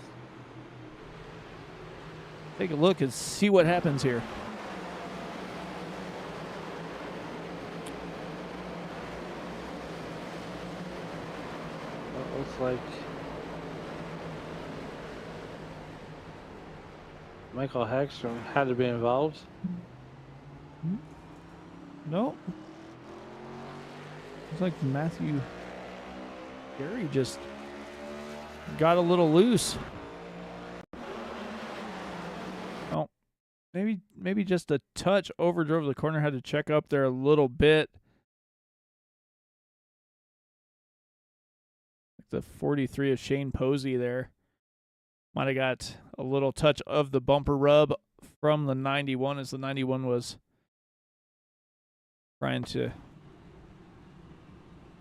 Take a look and see what happens here. It looks like Michael Hagstrom had to be involved. No. Looks like Matthew Gary just got a little loose. Oh, maybe just a touch overdrove the corner. Had to check up there a little bit. The 43 of Shane Posey there. Might have got a little touch of the bumper rub from the 91, as the 91 was trying to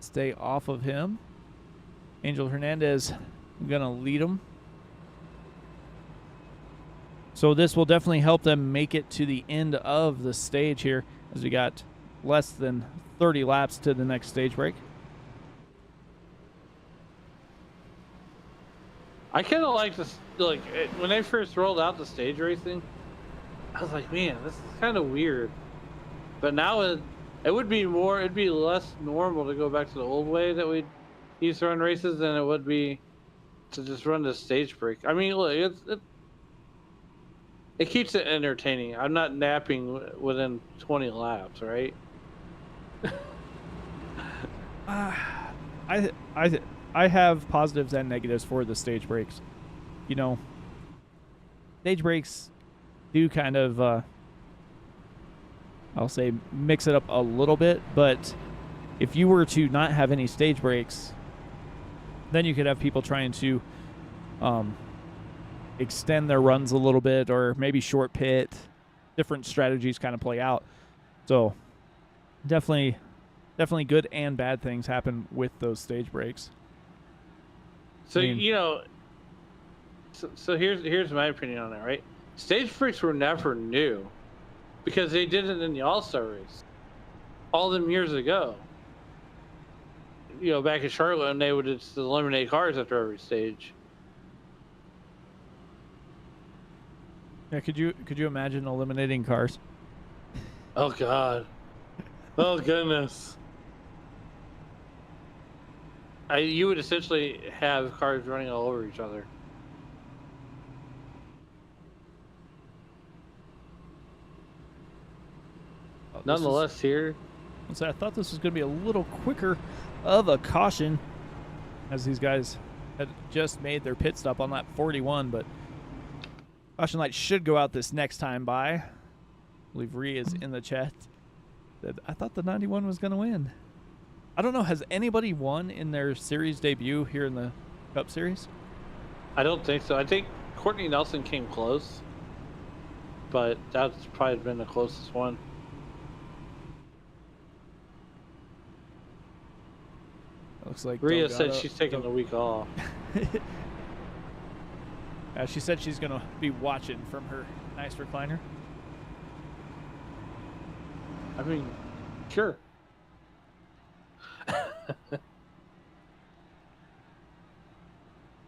stay off of him. Angel Hernandez going to lead him. So this will definitely help them make it to the end of the stage here, as we got less than 30 laps to the next stage break. I kind of like this, like, when they first rolled out the stage racing, I was like, man, this is kind of weird. But now it would be more. It'd be less normal to go back to the old way that we used to run races than it would be to just run the stage break. I mean, look, it keeps it entertaining. I'm not napping within 20 laps, right? I have positives and negatives for the stage breaks. You know, stage breaks do kind of, I'll say, mix it up a little bit. But if you were to not have any stage breaks, then you could have people trying to extend their runs a little bit, or maybe short pit. Different strategies kind of play out. So definitely good and bad things happen with those stage breaks. So you know, so here's my opinion on it, right? Stage breaks were never new because they did it in the All-Star race all them years ago. You know, back in Charlotte, and they would just eliminate cars after every stage. Yeah, could you imagine eliminating cars? Oh God. Oh goodness. You would essentially have cars running all over each other. Nonetheless, here. So I thought this was going to be a little quicker of a caution, as these guys had just made their pit stop on lap 41, but caution light should go out this next time by. I believe Rhea is in the chat. I thought the 91 was going to win. I don't know. Has anybody won in their series debut here in the Cup Series? I don't think so. I think Courtney Nelson came close, but that's probably been the closest one. Looks like Rhea said she's taking the week off. She said she's going to be watching from her nice recliner. I mean, sure.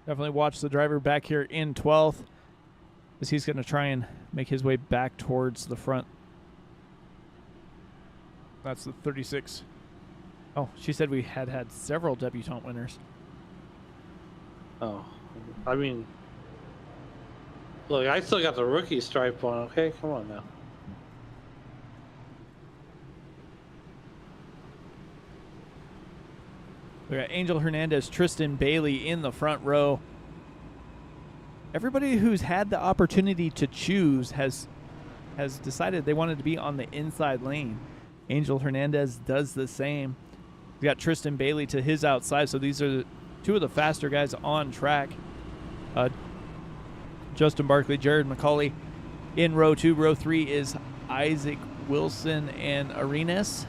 Definitely watch the driver back here in 12th, as he's going to try and make his way back towards the front. That's the 36. Oh, she said we had several debutante winners. Oh, I mean, look, I still got the rookie stripe on. Okay, come on now. We got Angel Hernandez, Tristan Bailey in the front row. Everybody who's had the opportunity to choose has decided they wanted to be on the inside lane. Angel Hernandez does the same. We got Tristan Bailey to his outside, so these are two of the faster guys on track. Justin Barkley, Jared McCauley in row 2. Row 3 is Isaac Wilson and Arenas.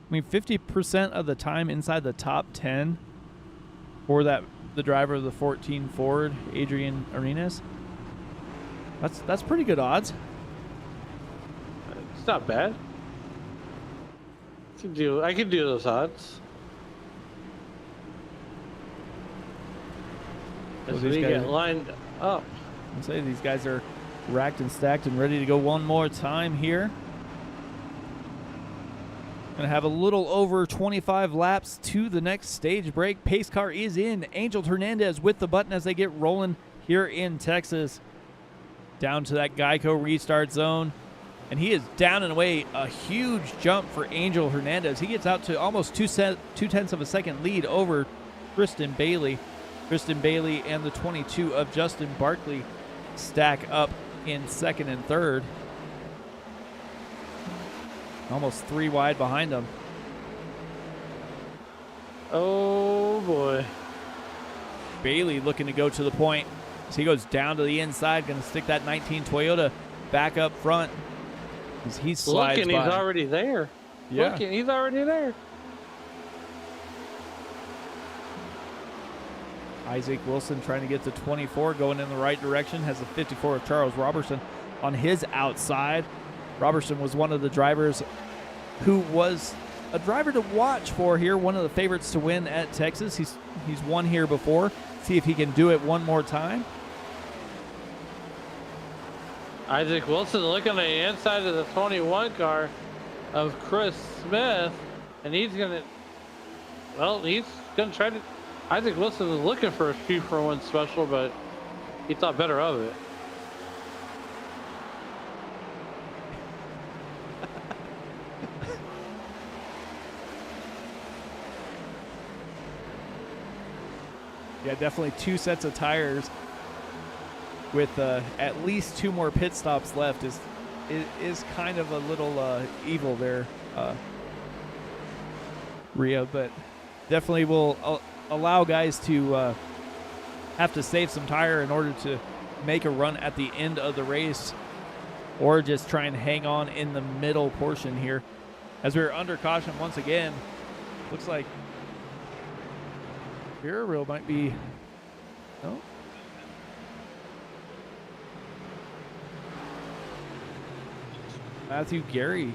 I mean, 50% of the time inside the top 10 for the driver of the 14 Ford, Adrian Arenas. That's pretty good odds. It's not bad. I can do those odds. As we get lined up. I'll say these guys are racked and stacked and ready to go one more time here. Going to have a little over 25 laps to the next stage break. Pace car is in. Angel Hernandez with the button as they get rolling here in Texas. Down to that Geico restart zone. And he is down and away. A huge jump for Angel Hernandez. He gets out to almost 2/10 of a second lead over Tristan Bailey. Tristan Bailey and the 22 of Justin Barkley stack up in second and third. Almost 3 wide behind them. Oh, boy. Bailey looking to go to the point. So he goes down to the inside, going to stick that 19 Toyota back up front. He slides Looking, by. he's already there. Yeah. Looking, he's already there. Isaac Wilson trying to get to 24, going in the right direction. Has the 54 of Charles Robertson on his outside. Robertson was one of the drivers who was a driver to watch for here, one of the favorites to win at Texas. He's won here before. See if he can do it one more time. Isaac Wilson looking at the inside of the 21 car of Chris Smith, and he's gonna try to. Isaac Wilson was looking for a 2-for-1 special, but he thought better of it. Yeah, definitely 2 sets of tires with at least 2 more pit stops left is kind of a little evil there, Rio, but definitely will allow guys to have to save some tire in order to make a run at the end of the race, or just try and hang on in the middle portion here. As we're under caution once again, looks like Real might be, no? Matthew Gary.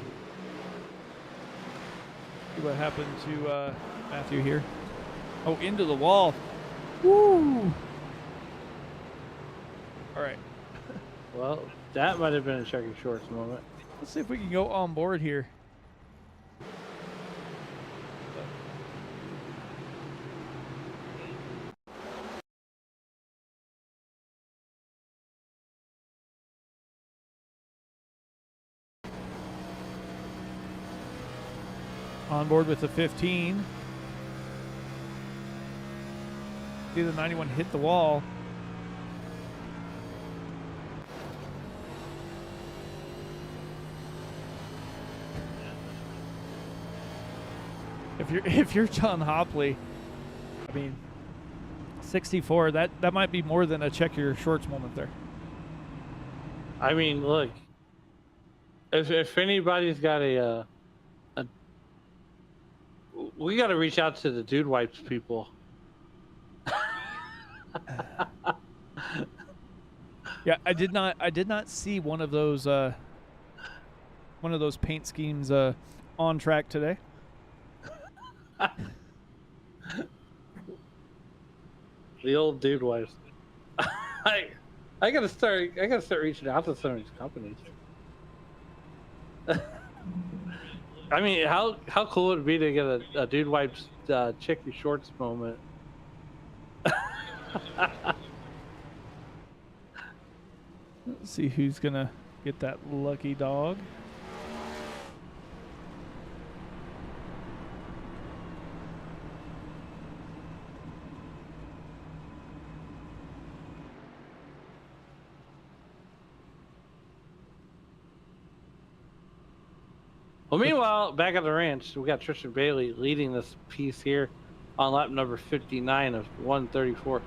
See what happened to Matthew here. Oh, into the wall. Woo! All right. Well, that might have been a checkered shorts moment. Let's see if we can go on board here. On board with the 15. See the 91 hit the wall. If you're John Hopley, I mean, 64, that might be more than a check your shorts moment there. I mean, look, if anybody's got we got to reach out to the Dude Wipes people. Yeah, I did not see one of those paint schemes on track today. The old Dude Wipes. I gotta start reaching out to some of these companies. I mean, how cool would it be to get a Dude Wipes check your shorts moment? Let's see who's gonna get that lucky dog. Well, meanwhile, back at the ranch, we got Tristan Bailey leading this piece here on lap number 59 of 134.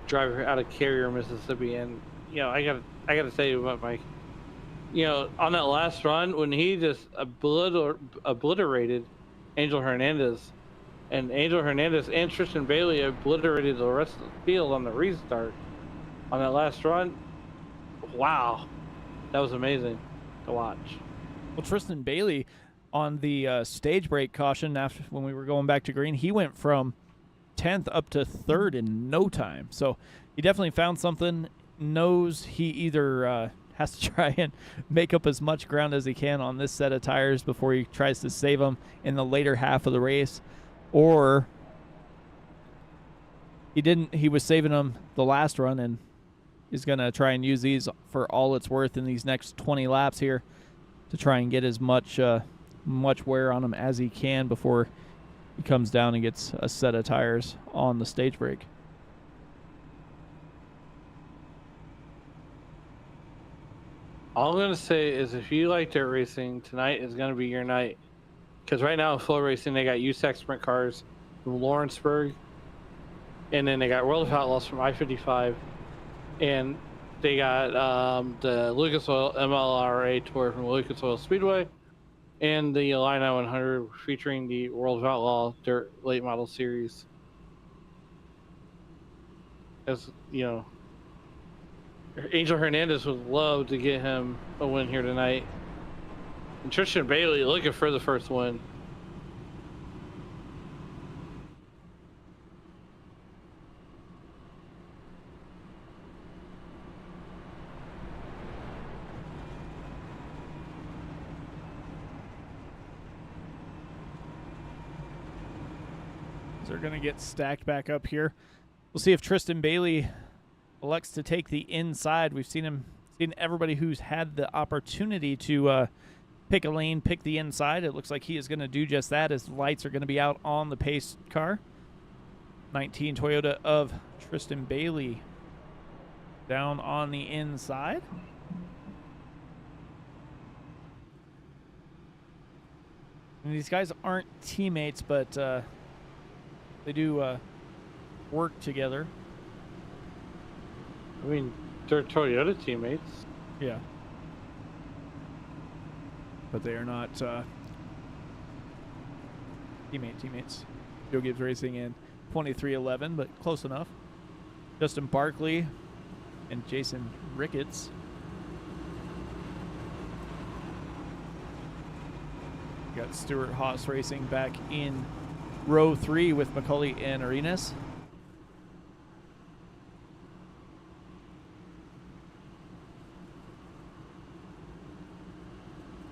Driver out of Carrier, Mississippi, and I gotta say about Mike. On that last run when he just obliterated Angel Hernandez, and Angel Hernandez and Tristan Bailey obliterated the rest of the field on the restart on that last run. Wow, that was amazing to watch. Well, Tristan Bailey on the stage break caution after when we were going back to green, he went from 10th up to 3rd in no time. So he definitely found something, knows he either has to try and make up as much ground as he can on this set of tires before he tries to save them in the later half of the race, or he was saving them the last run and is going to try and use these for all it's worth in these next 20 laps here to try and get as much wear on them as he can before he comes down and gets a set of tires on the stage break. All I'm going to say is if you like dirt racing, tonight is going to be your night. Because right now in Flow Racing, they got USAC Sprint cars from Lawrenceburg. And then they got World of Outlaws from I-55. And they got the Lucas Oil MLRA Tour from Lucas Oil Speedway. And the Illini 100 featuring the World of Outlaw Dirt Late Model Series. As Angel Hernandez would love to get him a win here tonight. And Tristan Bailey looking for the first win. They're going to get stacked back up here. We'll see if Tristan Bailey elects to take the inside. We've seen everybody who's had the opportunity to pick a lane, pick the inside. It looks like he is going to do just that as lights are going to be out on the pace car. 19 Toyota of Tristan Bailey down on the inside. And these guys aren't teammates, but they do work together. I mean, they're Toyota teammates. Yeah. But they are not teammates. Joe Gibbs Racing in 2311, but close enough. Justin Barkley and Jason Ricketts. Got Stuart Haas Racing back in row 3 with McCauley and Arenas.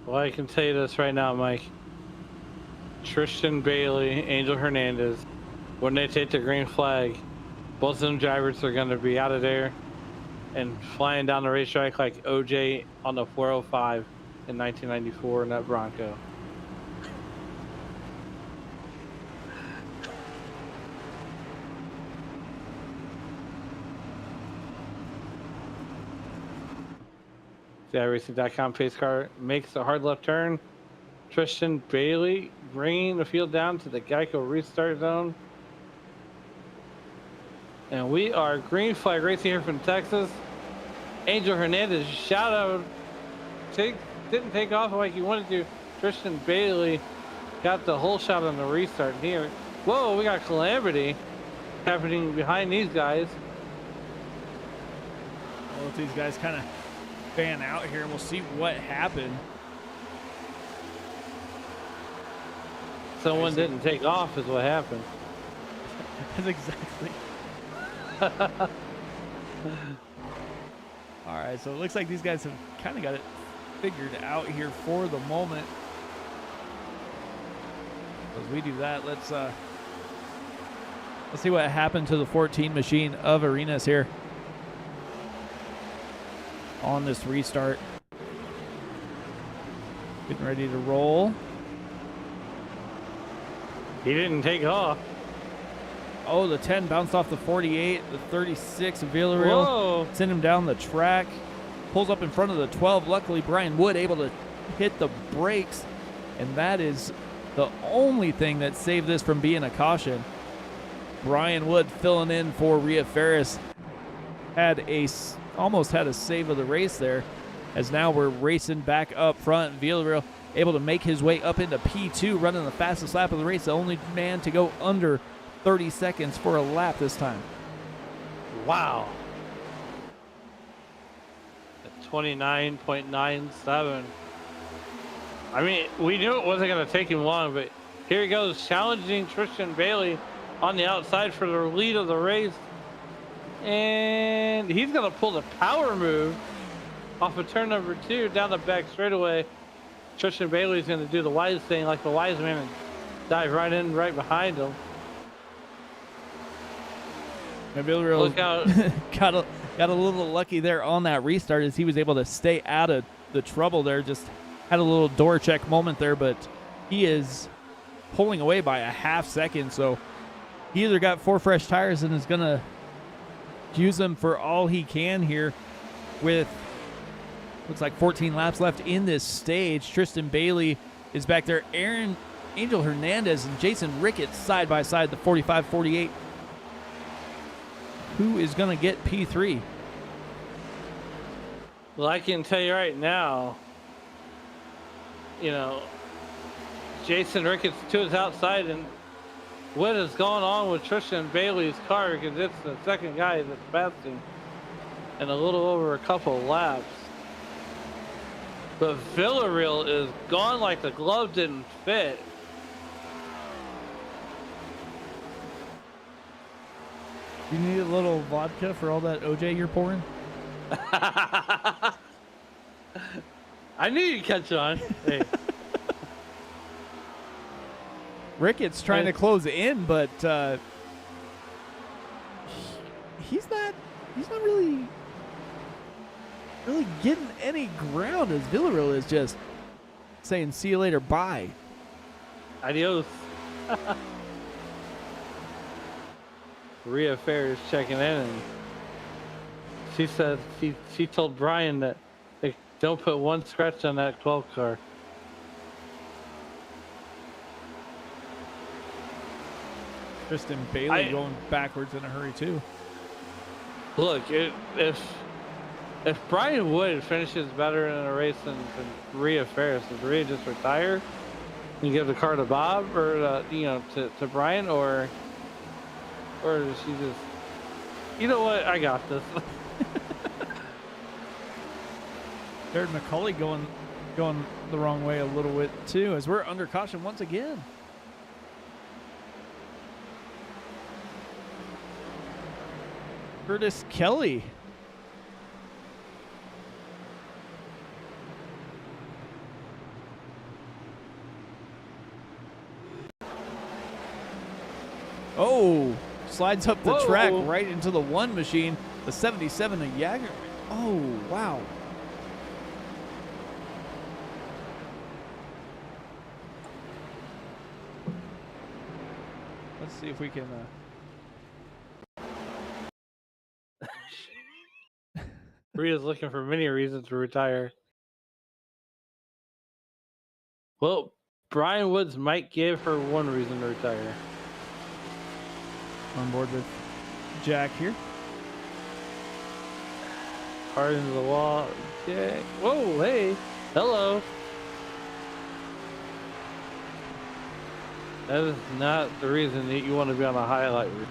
Well, I can tell you this right now, Mike. Tristan Bailey, Angel Hernandez, when they take the green flag, both of them drivers are going to be out of there and flying down the racetrack like OJ on the 405 in 1994 in that Bronco. The iRacing.com pace car makes a hard left turn. Tristan Bailey bringing the field down to the Geico restart zone. And we are green flag racing here from Texas. Angel Hernandez shout out. Didn't take off like he wanted to. Tristan Bailey got the whole shot on the restart here. Whoa, we got calamity happening behind these guys. Well, if these guys kind of fan out here, we'll see what happened. Someone didn't take off is what happened. That's exactly. All right, so it looks like these guys have kind of got it figured out here for the moment. As we do that, let's see what happened to the 14 machine of Arenas here on this restart. Getting ready to roll. He didn't take off. Oh, the 10 bounced off the 48. The 36 of Villarreal Whoa. sent him down the track. Pulls up in front of the 12. Luckily, Brian Wood able to hit the brakes. And that is the only thing that saved this from being a caution. Brian Wood filling in for Rhea Ferris. Almost had a save of the race there, as now we're racing back up front. Villarreal able to make his way up into P2, running the fastest lap of the race, the only man to go under 30 seconds for a lap this time. Wow. At 29.97. I mean, we knew it wasn't going to take him long, but here he goes, challenging Tristan Bailey on the outside for the lead of the race. And he's going to pull the power move off of turn number 2 down the back straightaway. Tristan Bailey's going to do the wise thing like the wise man and dive right in right behind him. And Villarreal Look out. got a little lucky there on that restart as he was able to stay out of the trouble there. Just had a little door check moment there, but he is pulling away by a half second. So he either got 4 fresh tires and is going to use them for all he can here with looks like 14 laps left in this stage. Tristan Bailey is back there. Angel Hernandez and Jason Ricketts side by side, the 45-48. Who is going to get P3? Well, I can tell you right now, Jason Ricketts to his outside, and what is going on with Tristan Bailey's car, because it's the second guy that's passing in a little over a couple laps. But Villarreal is gone like the glove didn't fit. You need a little vodka for all that OJ you're pouring? I knew you'd catch on. Hey. Ricketts trying to close in, but he's not really getting any ground as Villarreal is just saying see you later, bye. Adios. Rhea Fair is checking in, and she said she told Brian that they don't put one scratch on that 12 car. Tristan Bailey going backwards in a hurry too. Look, if Brian Wood finishes better in a race than Rhea Ferris, does Rhea just retire and give the car to Bob or to Brian, or does she just, you know what, I got this. Jared McCauley going the wrong way a little bit too, as we're under caution once again. Curtis Kelly. Oh, slides up the track right into the one machine, the 77 of Jagger. Oh, wow. Let's see if we can... Rhea's looking for many reasons to retire. Well, Brian Woods might give her one reason to retire. On board with Jack here. Hard into the wall. Yeah. Whoa, hey. Hello. That is not the reason that you want to be on a highlight route.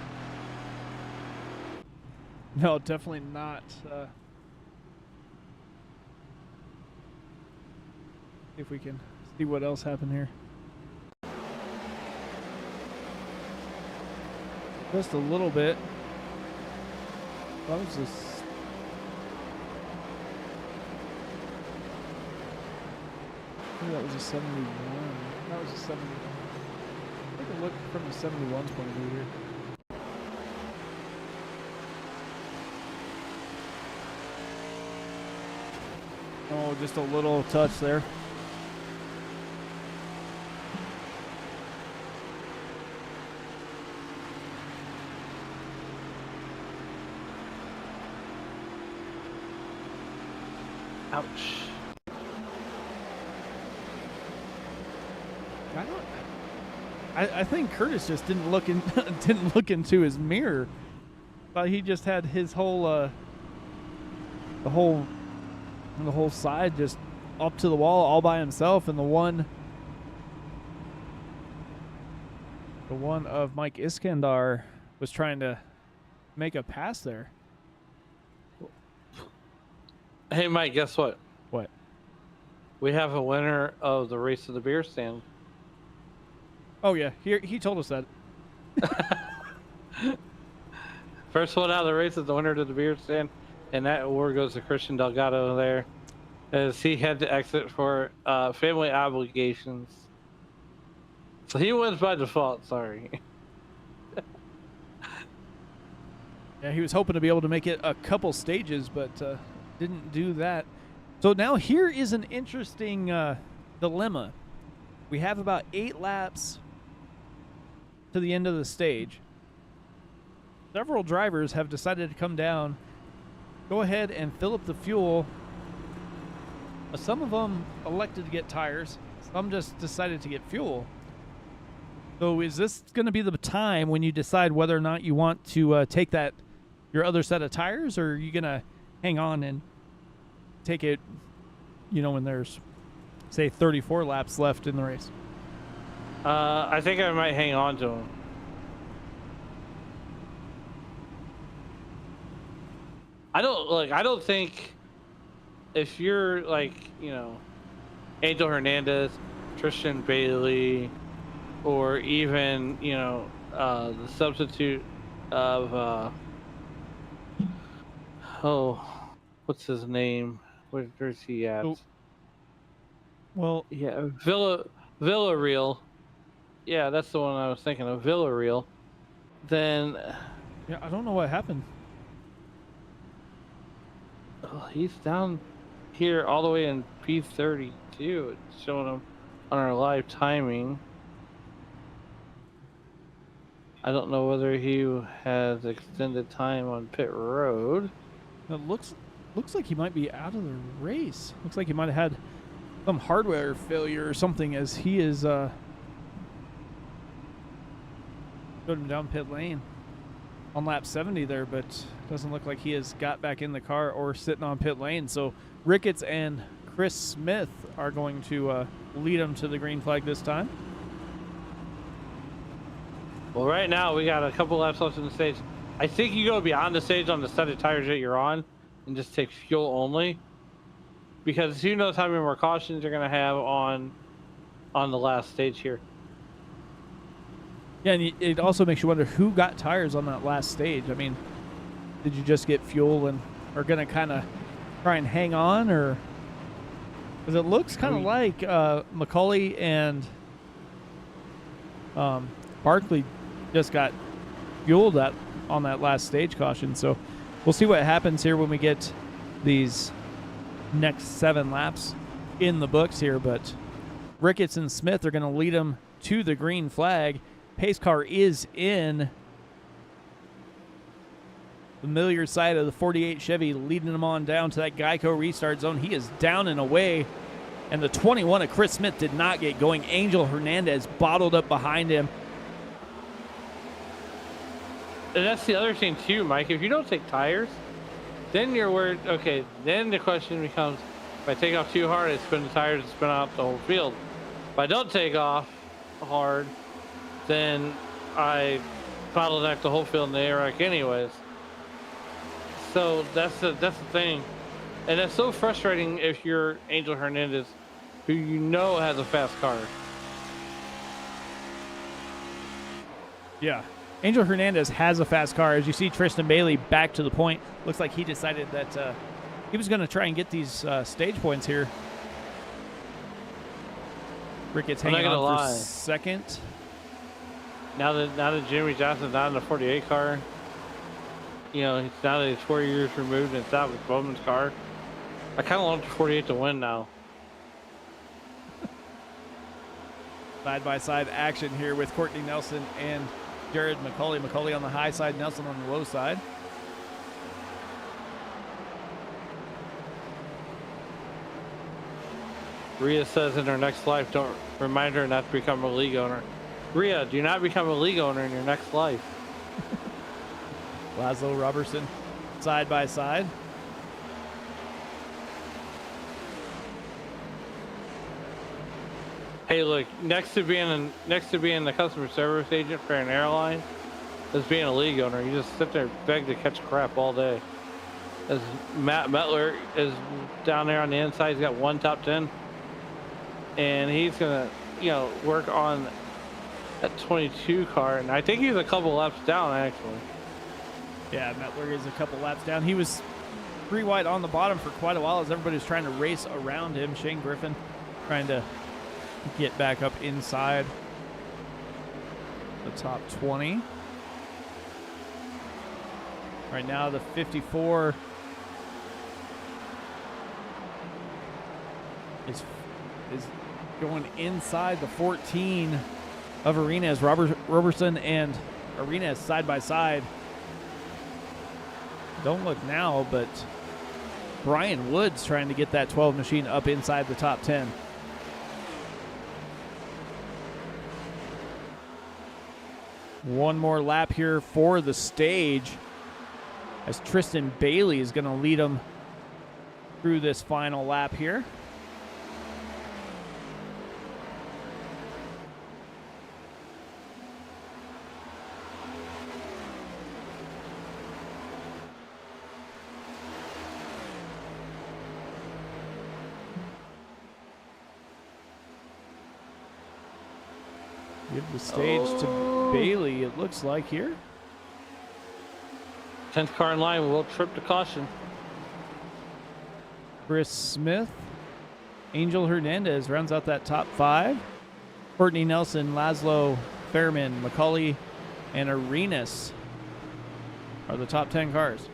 No, definitely not. See if we can see what else happened here. Just a little bit. That was just... Maybe that was a 71. That was a 70. Take a look from the 71's point of view here. Oh, just a little touch there. Ouch. I think Curtis just didn't look into his mirror. Thought he just had his whole the whole side just up to the wall all by himself, and the one of Mike Iskandar was trying to make a pass there. Hey, Mike, guess what? What? We have a winner of the race of the beer stand. Oh, yeah. He told us that. First one out of the race is the winner to the beer stand, and that award goes to Christian Delgado there, as he had to exit for family obligations. So he wins by default, sorry. Yeah, he was hoping to be able to make it a couple stages, but didn't do that. So now here is an interesting dilemma. We have about 8 laps to the end of the stage. Several drivers have decided to come down, go ahead and fill up the fuel. Some of them elected to get tires. Some just decided to get fuel. So is this going to be the time when you decide whether or not you want to take your other set of tires, or are you going to hang on and take it, when there's, say, 34 laps left in the race? I think I might hang on to him. I don't think if you're Angel Hernandez, Tristan Bailey, or even the substitute of what's his name? Where's he at? Well, yeah, Villarreal. Yeah, that's the one I was thinking of, Villarreal. Then Yeah, I don't know what happened. he's down here all the way in P32. It's showing him on our live timing. I don't know whether he has extended time on pit road. It looks like he might be out of the race. Looks like he might have had some hardware failure or something, as he is showed him down pit lane on lap 70 there, but doesn't look like he has got back in the car or sitting on pit lane. So Ricketts and Chris Smith are going to lead him to the green flag this time. Well, right now we got a couple laps left in the stage. I think you go beyond the stage on the set of tires that you're on and just take fuel only, because who knows how many more cautions you're going to have on the last stage here. Yeah, and it also makes you wonder who got tires on that last stage. I mean, did you just get fuel and are going to kind of try and hang on, or because it looks kind of like Macaulay and Barkley just got fueled on that last stage caution. So we'll see what happens here when we get these next 7 laps in the books here. But Ricketts and Smith are going to lead them to the green flag. Pace car is in the Milliard side of the 48 Chevy, leading them on down to that Geico restart zone. He is down and away, and the 21 of Chris Smith did not get going. Angel Hernandez bottled up behind him. And that's the other thing too, Mike. If you don't take tires, then you're worried. Okay, then the question becomes: if I take off too hard, I spin the tires and spin out the whole field. If I don't take off hard, then I bottleneck the whole field in the ARAC anyways. So that's the thing, and that's so frustrating if you're Angel Hernandez, who you know has a fast car. Yeah. Angel Hernandez has a fast car. As you see, Tristan Bailey back to the point. Looks like he decided that he was going to try and get these stage points here. Ricketts hanging on for second. Now that Jimmy Johnson's not in the 48 car, you know, now that he's 4 years removed and it's out with Bowman's car, I kind of want the 48 to win now. Side-by-side action here with Courtney Nelson and Jared McCauley. McCauley on the high side, Nelson on the low side. Rhea says in her next life, don't remind her not to become a league owner. Rhea, do not become a league owner in your next life. Laszlo Robertson side by side. Hey, look, next to being the customer service agent for an airline is being a league owner. You just sit there and beg to catch crap all day. As Matt Metler is down there on the inside, he's got 1 top 10, and he's gonna, you know, work on that 22 car, and I think he's a couple laps down actually. Yeah, Metler is a couple laps down. He was 3 wide on the bottom for quite a while as everybody was trying to race around him. Shane Griffin trying to get back up inside the top 20. Right now, the 54 is going inside the 14 of Arenas. Robertson and Arenas side by side. Don't look now, but Brian Woods trying to get that 12 machine up inside the top 10. One more lap here for the stage, as Tristan Bailey is going to lead them through this final lap here. Give the stage to Bailey, it looks like here. 10th car in line will trip to caution. Chris Smith, Angel Hernandez rounds out that top 5. Courtney Nelson, Laszlo Fairman, Macaulay, and Arenas are the top 10 cars.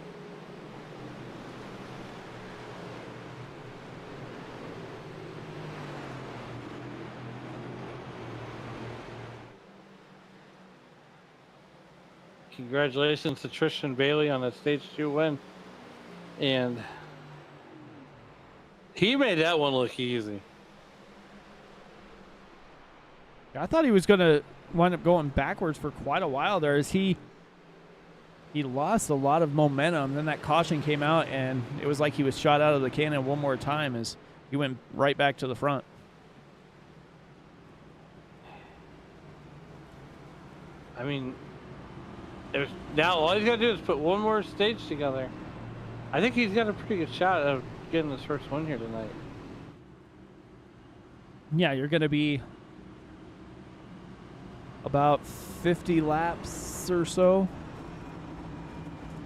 Congratulations to Tristan Bailey on the Stage 2 win. And he made that one look easy. I thought he was going to wind up going backwards for quite a while there as he lost a lot of momentum. Then that caution came out, and it was like he was shot out of the cannon one more time as he went right back to the front. I mean, now all he's got to do is put one more stage together. I think he's got a pretty good shot of getting his first win here tonight. Yeah, you're going to be about 50 laps or so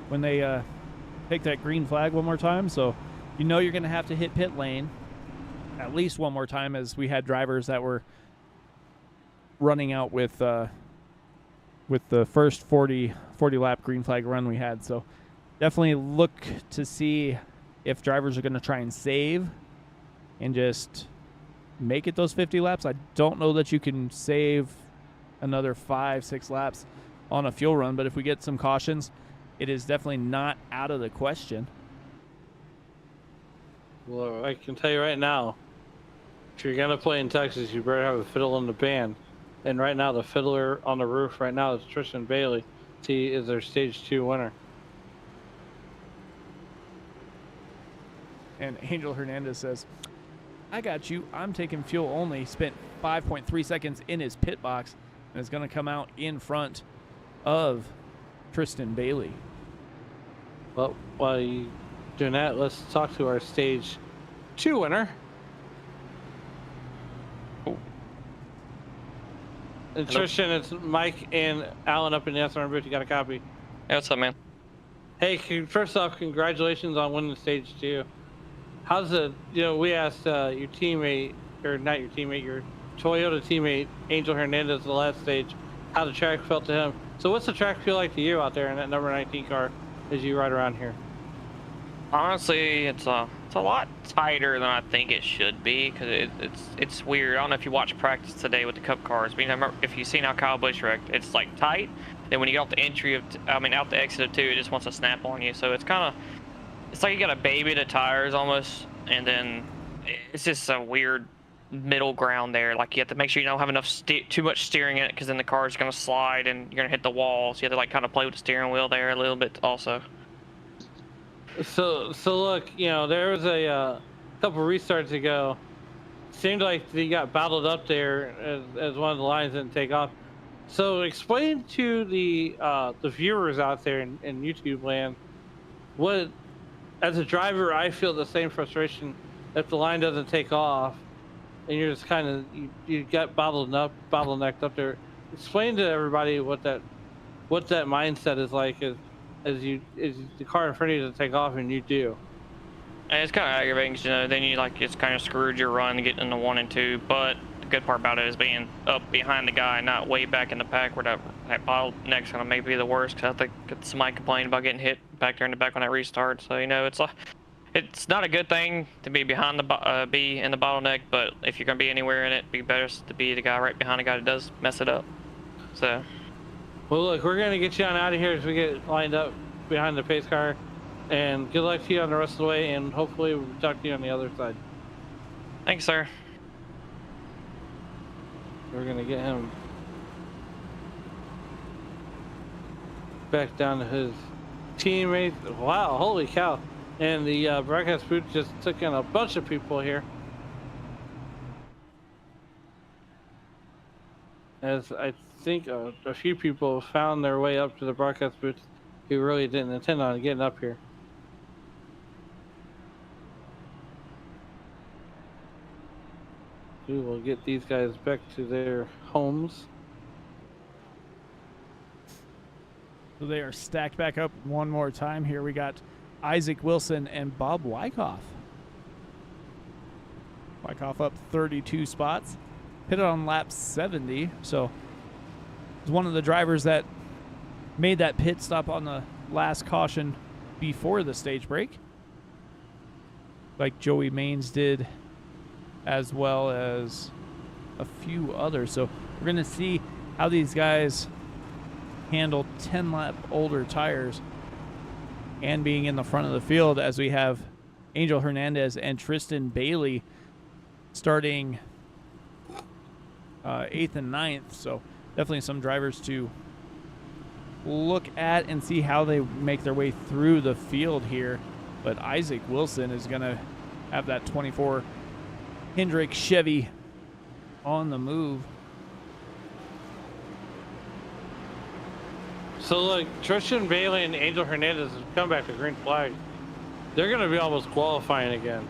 when they take that green flag one more time. So you know you're going to have to hit pit lane at least one more time, as we had drivers that were running out with the first 40 lap green flag run we had. So definitely look to see if drivers are going to try and save and just make it those 50 laps. I don't know that you can save another 5-6 laps on a fuel run, but if we get some cautions, it is definitely not out of the question. Well, I can tell you right now, if you're gonna play in Texas, you better have a fiddle in the band. And right now, the fiddler on the roof right now is Tristan Bailey. He is their Stage 2 winner. And Angel Hernandez says, I got you. I'm taking fuel only. Spent 5.3 seconds in his pit box and is going to come out in front of Tristan Bailey. Well, while you're doing that, let's talk to our Stage 2 winner. And Hello. Tristan, it's Mike and Alan up in the SRM booth. You got a copy? Hey, what's up, man? Hey, first off, congratulations on winning Stage 2. How's the, we asked your teammate, or not your teammate, your Toyota teammate, Angel Hernandez, the last stage, how the track felt to him. So what's the track feel like to you out there in that number 19 car as you ride around here? Honestly, it's a lot tighter than I think it should be, because it's weird. I don't know if you watched practice today with the Cup cars, but if you've seen how Kyle Busch wrecked, it's like tight. Then when you get off the out the exit of 2, it just wants to snap on you. So it's like you got to baby the tires almost, and then it's just a weird middle ground there. Like you have to make sure you don't have enough too much steering in it, because then the car is going to slide and you're going to hit the wall. So you have to like kind of play with the steering wheel there a little bit also. So look, there was a couple restarts ago. Seemed like they got battled up there as one of the lines didn't take off. So explain to the viewers out there in YouTube land what, as a driver, I feel the same frustration if the line doesn't take off, and you're just kind of you get bottlenecked up there. Explain to everybody what that mindset is like as the car in front of you doesn't take off and you do. And it's kind of aggravating, then you it's kind of screwed your run getting into 1 and 2. But the good part about it is being up behind the guy, not way back in the pack where that bottleneck's gonna maybe be the worst. Cause I think somebody complained about getting hit back there in the back when that restart. So it's not a good thing to be behind be in the bottleneck, but if you're gonna be anywhere in it, it'd be better to be the guy right behind the guy that does mess it up. So. Well, look, we're gonna get you on out of here as we get lined up behind the pace car, and good luck to you on the rest of the way, and hopefully we'll talk to you on the other side. Thanks, sir. We're gonna get him back down to his teammates. Wow, holy cow. And the broadcast booth just took in a bunch of people here. As I think a few people found their way up to the broadcast booth who really didn't intend on getting up here. We will get these guys back to their homes. So they are stacked back up one more time here. We got Isaac Wilson and Bob Wyckoff. Wyckoff up 32 spots. pitted on lap 70, so he's one of the drivers that made that pit stop on the last caution before the stage break, like Joey Maines did, as well as a few others. So we're going to see how these guys handle 10-lap older tires and being in the front of the field, as we have Angel Hernandez and Tristan Bailey starting 8th and 9th. So definitely some drivers to look at and see how they make their way through the field here. But Isaac Wilson is going to have that 24 Hendrick Chevy on the move. So look, Tristan Bailey and Angel Hernandez have come back to green flag. They're going to be almost qualifying again.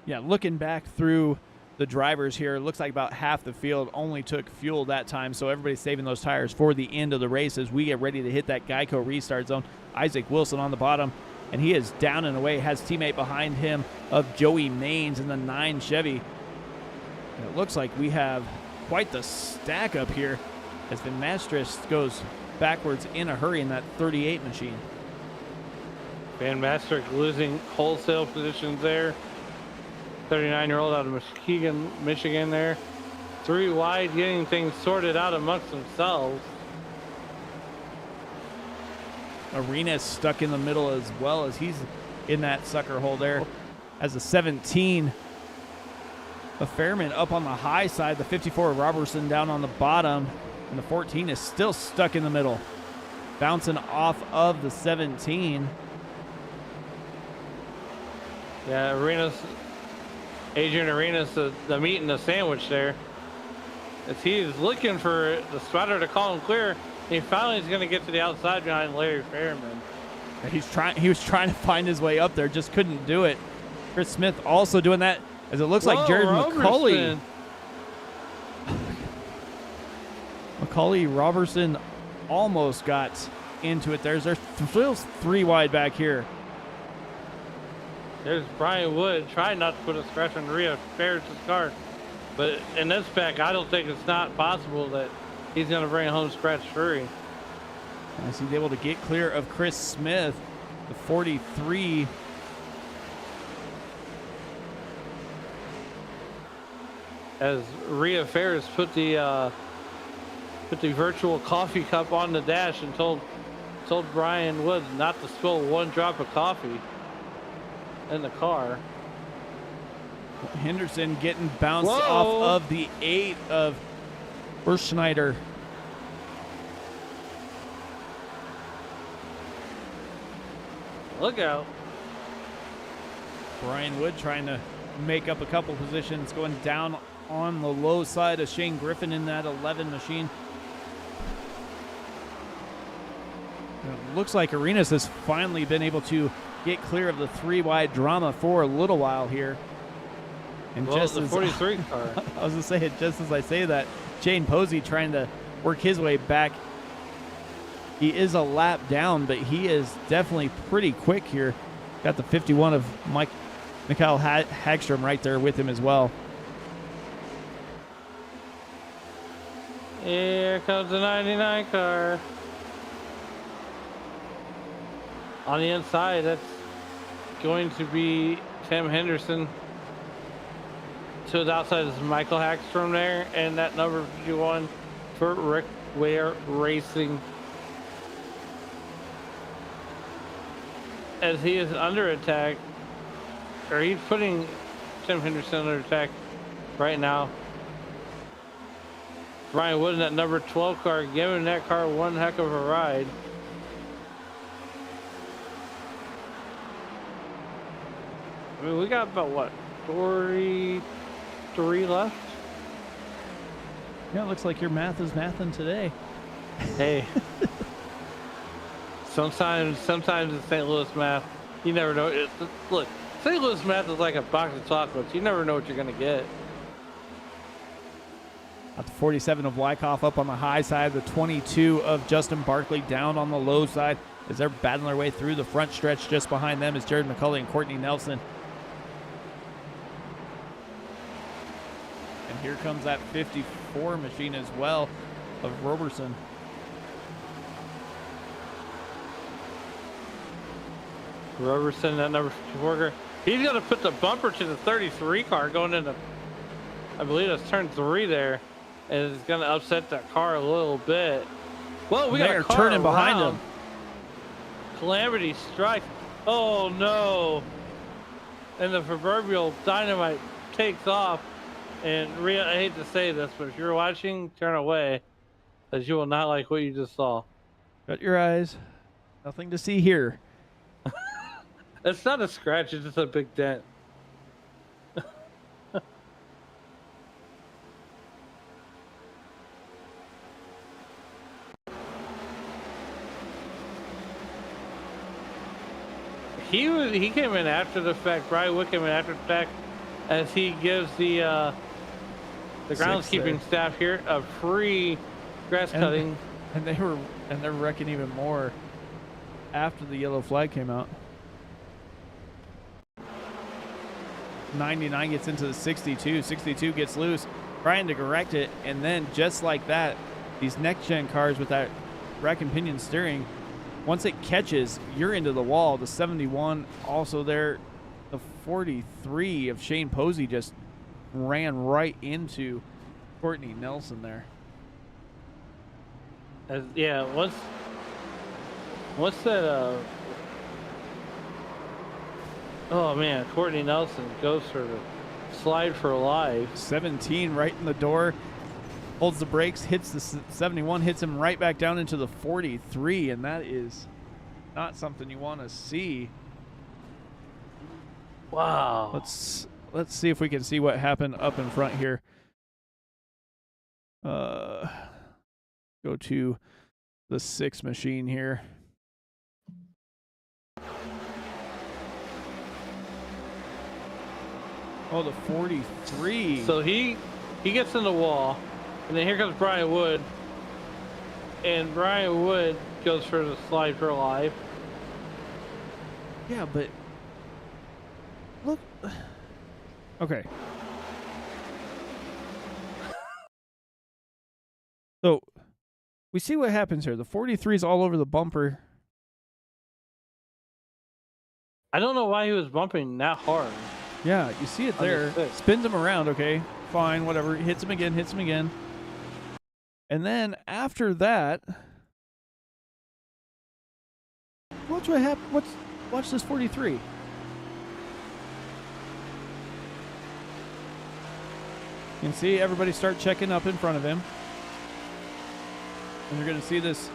Yeah, looking back through the drivers here, it looks like about half the field only took fuel that time, so everybody's saving those tires for the end of the race as we get ready to hit that Geico restart zone. Isaac Wilson on the bottom, and he is down and away, has teammate behind him of Joey Maines in the 9 Chevy. And it looks like we have quite the stack up here as Van Mastris goes backwards in a hurry in that 38 machine. Van Mastrick losing wholesale positions there. 39-year-old out of Muskegon, Michigan there. 3 wide, getting things sorted out amongst themselves. Arenas stuck in the middle as well, as he's in that sucker hole there. As a 17, a Fairman up on the high side, the 54 Robertson down on the bottom, and the 14 is still stuck in the middle. Bouncing off of the 17. Yeah, Adrian Arenas, the meat and the sandwich there. As he's looking for the spotter to call him clear, he finally is going to get to the outside behind Larry Fairman. He was trying to find his way up there, just couldn't do it. Chris Smith also doing that, as it looks like Jared McCauley. McCauley Robertson almost got into it. There's still 3 wide back here. There's Brian Wood trying not to put a scratch on Rhea Ferris' car. But in this pack, I don't think it's not possible that he's going to bring home scratch free. As he's able to get clear of Chris Smith, the 43. As Rhea Ferris put the virtual coffee cup on the dash and told Brian Wood not to spill 1 drop of coffee in the car. Henderson getting bounced off of the 8 of Schneider. Look out. Brian Wood trying to make up a couple positions, going down on the low side of Shane Griffin in that 11 machine. It looks like Arenas has finally been able to get clear of the 3 wide drama for a little while here. And just the 43 car. I was going to say it just as I say that, Shane Posey trying to work his way back. He is a lap down, but he is definitely pretty quick here. Got the 51 of Mikael Hagstrom right there with him as well. Here comes the 99 car. On the inside, that's going to be Tim Henderson. To the outside is Michael Hagstrom there, and that number 51 for Rick Ware Racing. As he is under attack, or he's putting Tim Henderson under attack right now. Brian Wood in that number 12 car, giving that car one heck of a ride. I mean, we got about, what, 43 left? Yeah, it looks like your math is mathing today. Hey. Sometimes it's St. Louis math. You never know. Look, St. Louis math is like a box of chocolates. You never know what you're going to get. At the 47 of Wyckoff up on the high side, the 22 of Justin Barkley down on the low side as they're battling their way through the front stretch. Just behind them is Jared McCulley and Courtney Nelson. And here comes that 54 machine as well of Roberson. Roberson, that number 54 car. He's going to put the bumper to the 33 car going into, I believe that's turn 3 there. And it's going to upset that car a little bit. Whoa, we got a car turning behind him. Calamity strike. Oh no. And the proverbial dynamite takes off. And Rhea, I hate to say this, but if you're watching, turn away, as you will not like what you just saw. Shut your eyes. Nothing to see here. It's not a scratch, it's just a big dent. He came in after the fact. Brian Wood came in after the fact, as he gives the groundskeeping staff here a free grass cutting. And they're wrecking even more after the yellow flag came out. 99 gets into the 62. 62 gets loose, trying to correct it, and then just like that, these next-gen cars with that rack and pinion steering, once it catches, you're into the wall. The 71 also there. The 43 of Shane Posey just ran right into Courtney Nelson there. Yeah, once that oh man, Courtney Nelson goes for the slide for life. 17 right in the door, holds the brakes, hits the 71, hits him right back down into the 43, and that is not something you want to see. Wow. Let's see if we can see what happened up in front here. Go to the 6 machine here. Oh, the 43. So he gets in the wall, and then here comes Brian Wood, and Brian Wood goes for the slide for life. Yeah, but look. Okay. So we see what happens here. The 43 is all over the bumper. I don't know why he was bumping that hard. Yeah, you see it there. Spins him around, okay. Fine, whatever. Hits him again, hits him again. And then after that, watch what happened. Watch this 43. You can see everybody start checking up in front of him. And you're going to see this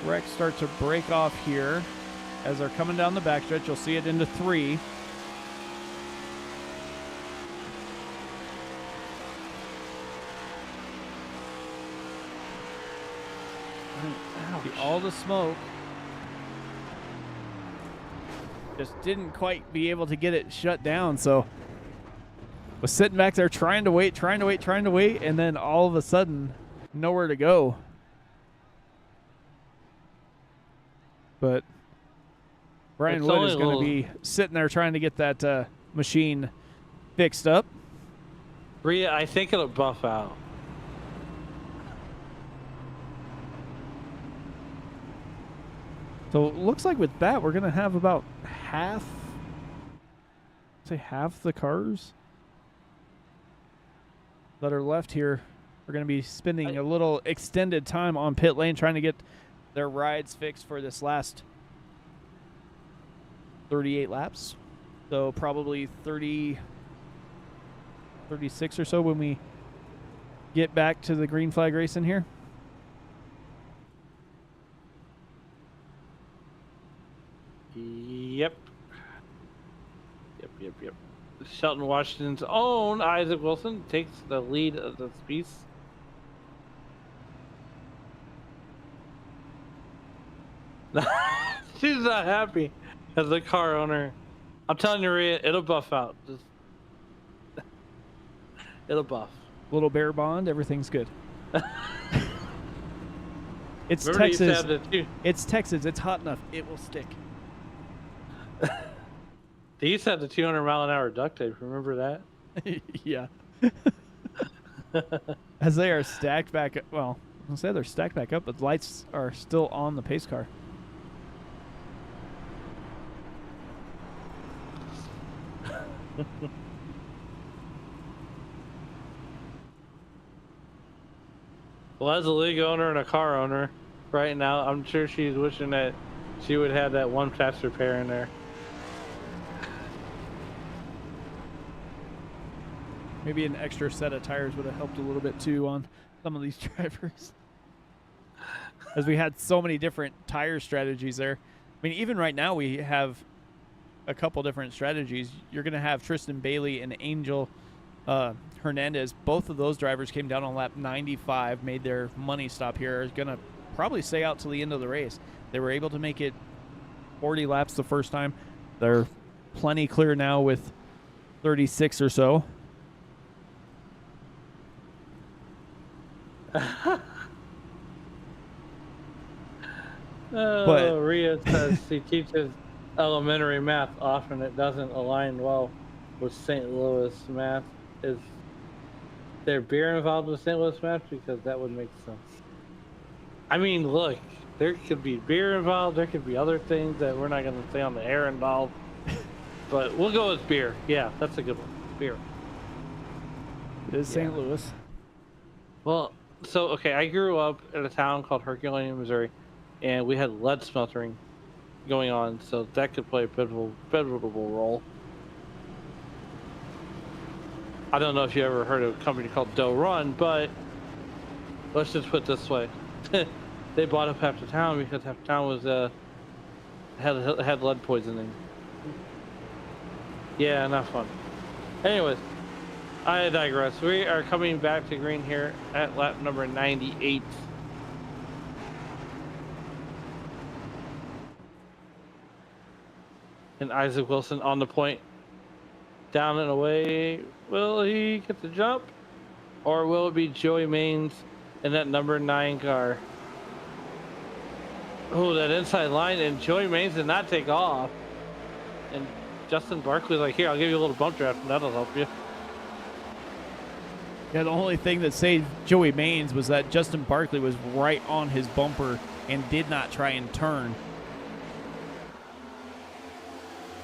wreck start to break off here as they're coming down the backstretch. You'll see it into 3. See all the smoke. Just didn't quite be able to get it shut down, so was sitting back there trying to wait, and then all of a sudden, nowhere to go. But Brian Wood is going to be sitting there trying to get that machine fixed up. Rhea, I think it'll buff out. So it looks like with that, we're going to have about half the cars that are left here are going to be spending a little extended time on pit lane trying to get their rides fixed for this last 38 laps. So probably 30, 36 or so when we get back to the green flag racing here. Yep. Shelton Washington's own Isaac Wilson takes the lead of this piece. She's not happy as the car owner. I'm telling you, Rhea, it'll buff out. It'll buff. Little bear bond, everything's good. It's Remember Texas. It's Texas. It's hot enough. It will stick. They used to have the 200-mile-an-hour duct tape. Remember that? Yeah. as they are stacked back up. Well, I'll say they're stacked back up, but the lights are still on the pace car. Well, as a league owner and a car owner, right now, I'm sure she's wishing that she would have that one faster pair in there. Maybe an extra set of tires would have helped a little bit too on some of these drivers. As we had so many different tire strategies there. I mean, even right now we have a couple different strategies. You're going to have Tristan Bailey and Angel Hernandez. Both of those drivers came down on lap 95, made their money stop here. Are going to probably stay out till the end of the race. They were able to make it 40 laps the first time. They're plenty clear now with 36 or so. But Rhea says she teaches elementary math often. It doesn't align well with St. Louis math. Is there beer involved with St. Louis math? Because that would make sense. I mean, look, there could be beer involved. There could be other things that we're not going to say on the air involved. But we'll go with beer. Yeah, that's a good one. Beer. It is St. Louis. Well, so, okay, I grew up in a town called Herculaneum, Missouri, and we had lead smeltering going on, so that could play a pivotal role. I don't know if you ever heard of a company called Doe Run, but let's just put it this way. They bought up half the town because half the town was had lead poisoning. Yeah, not fun. Anyways, I digress. We are coming back to green here at lap number 98. And Isaac Wilson on the point. Down and away. Will he get the jump? Or will it be Joey Maines in that number 9 car? Oh, that inside line, and Joey Maines did not take off. And Justin Barkley's like, here, I'll give you a little bump draft, and that'll help you. Yeah, the only thing that saved Joey Maines was that Justin Barkley was right on his bumper and did not try and turn.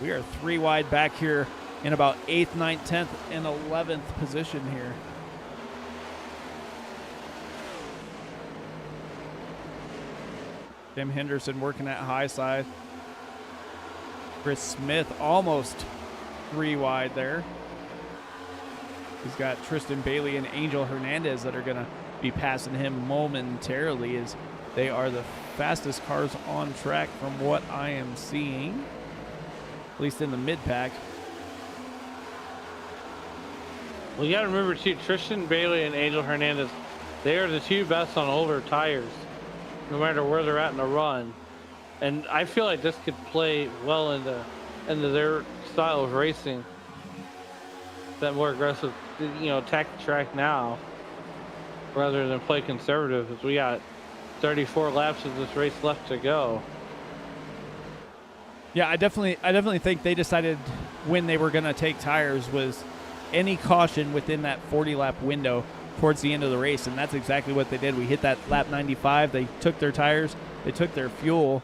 We are 3 wide back here in about 8th, 9th, 10th, and 11th position here. Tim Henderson working that high side. Chris Smith almost 3 wide there. He's got Tristan Bailey and Angel Hernandez that are going to be passing him momentarily, as they are the fastest cars on track from what I am seeing, at least in the mid-pack. Well, you got to remember, too, Tristan Bailey and Angel Hernandez, they are the 2 best on older tires, no matter where they're at in the run. And I feel like this could play well into their style of racing. That more aggressive, attack the track now rather than play conservative, because we got 34 laps of this race left to go. Yeah, I definitely think they decided when they were going to take tires was any caution within that 40-lap window towards the end of the race, and that's exactly what they did. We hit that lap 95. They took their tires. They took their fuel.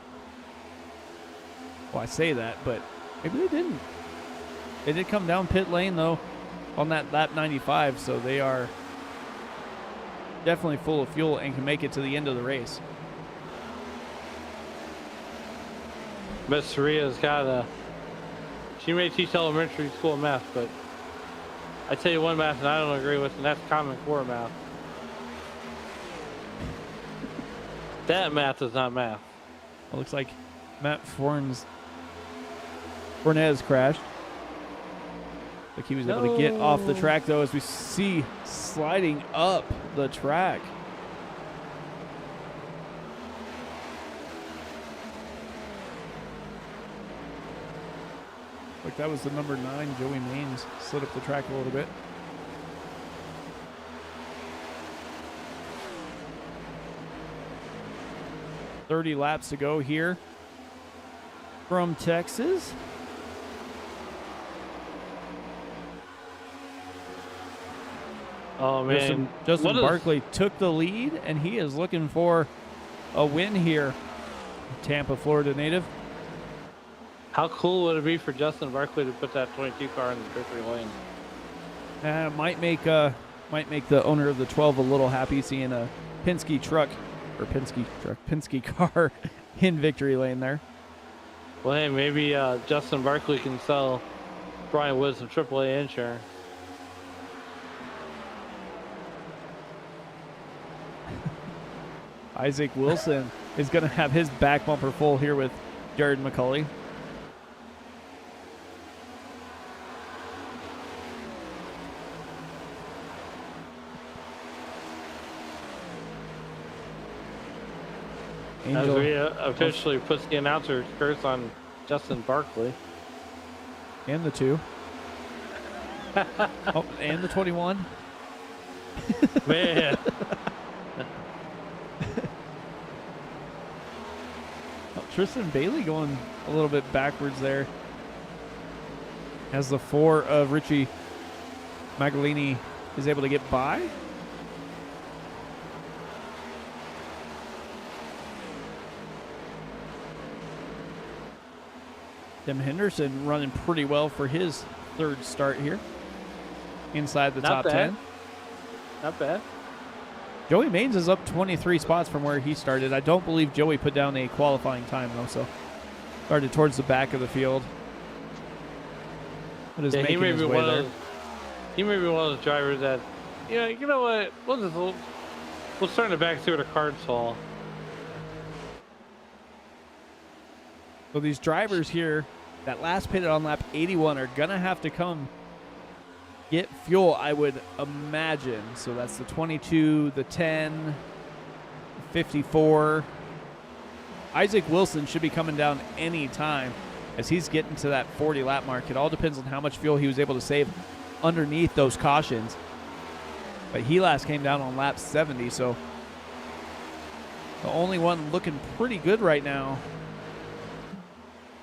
Well, I say that, but maybe they didn't. They did come down pit lane, though, on that lap 95, so they are definitely full of fuel and can make it to the end of the race. Miss Ria's got she may teach elementary school math, but I tell you one math that I don't agree with, and that's Common Core math. That math is not math. It looks like Matt Fornez crashed. Like he was able to get off the track, though, as we see sliding up the track. Like that was the number 9, Joey Maines, slid up the track a little bit. $30 laps to go here from Texas. Oh man, Justin Barkley took the lead, and he is looking for a win here. Tampa, Florida native. How cool would it be for Justin Barkley to put that 22 car in the victory lane? Might make the owner of the 12 a little happy seeing a Penske car in victory lane there. Well, hey, maybe Justin Barkley can sell Brian Wood some AAA insurance. Isaac Wilson is going to have his back bumper full here with Jared McCauley. As we officially puts the announcer curse on Justin Barkley. And the 2. Oh, and the 21. Man. Tristan Bailey going a little bit backwards there. As the 4 of Richie Magalini is able to get by. Tim Henderson running pretty well for his 3rd start here. Inside the top 10. Not bad. Joey Maines is up 23 spots from where he started. I don't believe Joey put down a qualifying time, though, so started towards the back of the field. But is making his way there. He may be one of those drivers that, yeah, you know what? We'll start in the back, see what the cards fall. So these drivers here that last pitted on lap 81 are going to have to come get fuel, I would imagine. So that's the 22, the 10, 54. Isaac Wilson should be coming down any time as he's getting to that 40 lap mark. It all depends on how much fuel he was able to save underneath those cautions. But he last came down on lap 70, so the only one looking pretty good right now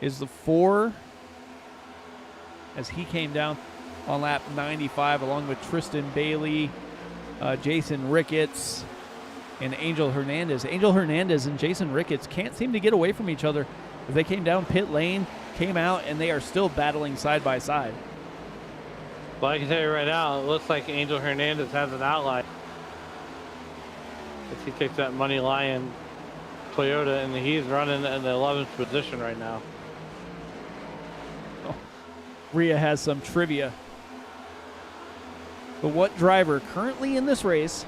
is the 4, as he came down on lap 95 along with Tristan Bailey, Jason Ricketts, and Angel Hernandez. Angel Hernandez and Jason Ricketts can't seem to get away from each other. As they came down pit lane, came out, and they are still battling side by side. Well, I can tell you right now, it looks like Angel Hernandez has an outline. As he takes that Money Lion Toyota, and he's running in the 11th position right now. Rhea has some trivia. But what driver currently in this race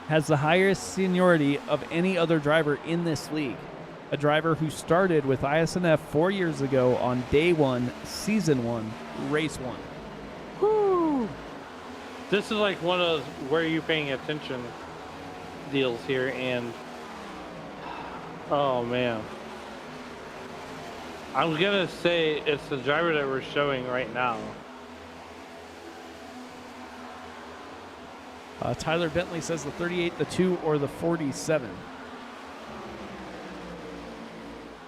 has the highest seniority of any other driver in this league? A driver who started with iSNF 4 years ago on day 1, season 1, race 1. Whew. This is like one of those where are you paying attention deals here, and oh man. I'm gonna say it's the driver that we're showing right now. Tyler Bentley says the 38, the 2, or the 47.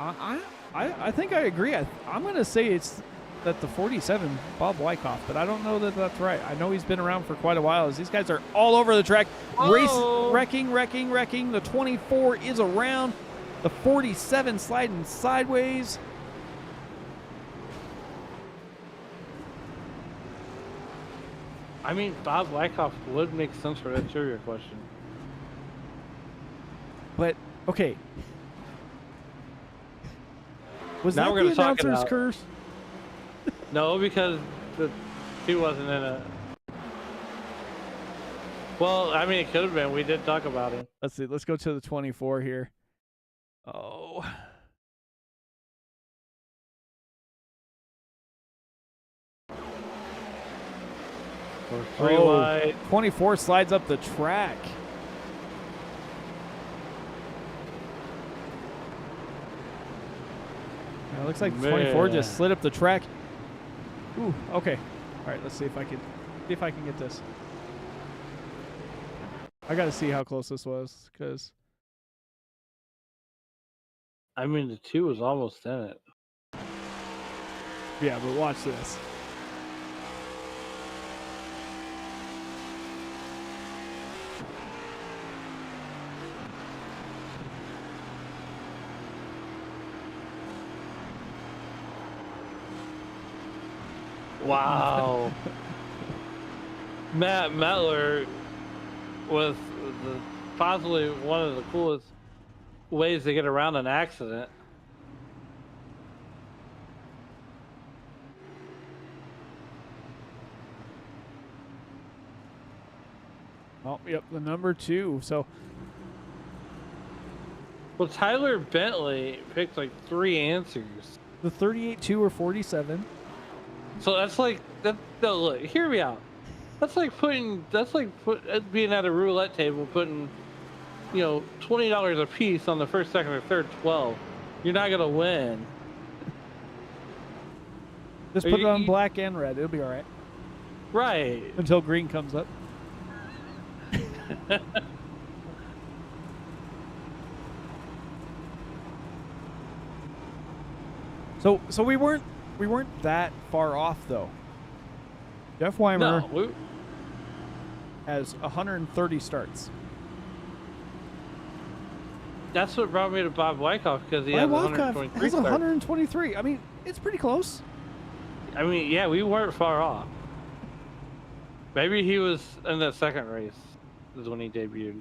I think I agree. I'm going to say it's that the 47, Bob Wyckoff, but I don't know that that's right. I know he's been around for quite a while as these guys are all over the track. Whoa. Race, wrecking. The 24 is around. The 47 sliding sideways. I mean, Bob Wyckoff would make sense for that trivia question. But, okay. Was Now that we're the gonna talk it announcer's out. curse? No, because he wasn't in it. Well, I mean, it could have been. We did talk about it. Let's see. Let's go to the 24 here. Oh. We're 3 wide. 24 slides up the track. It looks like 24 just slid up the track. Ooh, okay. All right, let's see if I can get this. I got to see how close this was, because I mean, the 2 was almost in it. yeah, but watch this. Wow. Matt Metler was possibly one of the coolest ways to get around an accident. Oh, yep, the number 2. So Well, Tyler Bentley picked like 3 answers. the 38-2 or 47. So that's like that. No, look, hear me out. That's like being at a roulette table, putting, $20 a piece on the first, second, or third 12. You're not gonna win. Just put it on black and red. It'll be all right Right. until green comes up. So we weren't that far off though. Jeff Weimer has 130 starts. That's what brought me to Bob Wyckoff, because he has 123 has starts. 123. I mean, it's pretty close. I mean, yeah, we weren't far off. Maybe he was in that second race is when he debuted.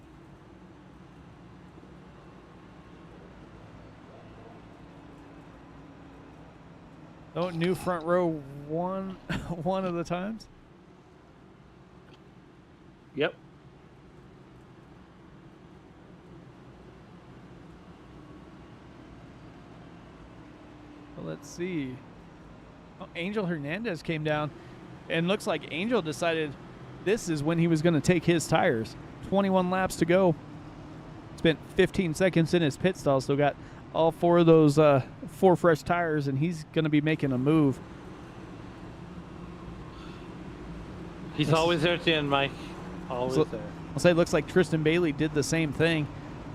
Oh, new front row one of the times. Yep. Well, let's see. Oh, Angel Hernandez came down, and looks like Angel decided this is when he was going to take his tires. 21 laps to go. Spent 15 seconds in his pit stall, so got all 4 of those 4 fresh tires, and he's going to be making a move. He's always there at the end, Mike. Always there. I'll say it looks like Tristan Bailey did the same thing,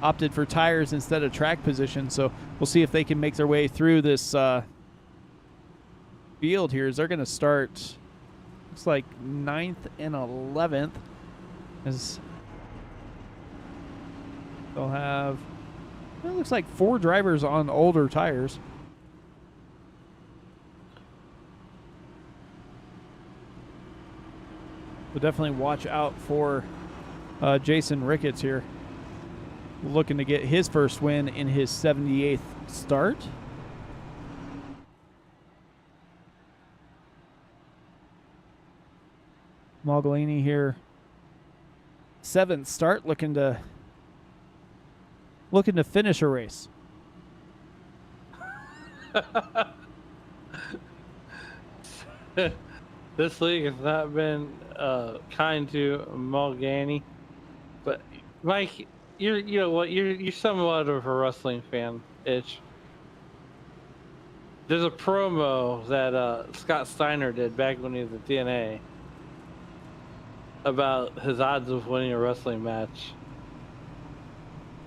opted for tires instead of track position. So we'll see if they can make their way through this field here. As they're going to start, looks like 9th and 11th. As they'll have, it looks like 4 drivers on older tires. But definitely watch out for Jason Ricketts here, looking to get his first win in his 78th start. Mogolini here, 7th start, looking to finish a race. This league has not been kind to Mulgany, but Mike, you're somewhat of a wrestling fan, itch. There's a promo that Scott Steiner did back when he was at DNA about his odds of winning a wrestling match.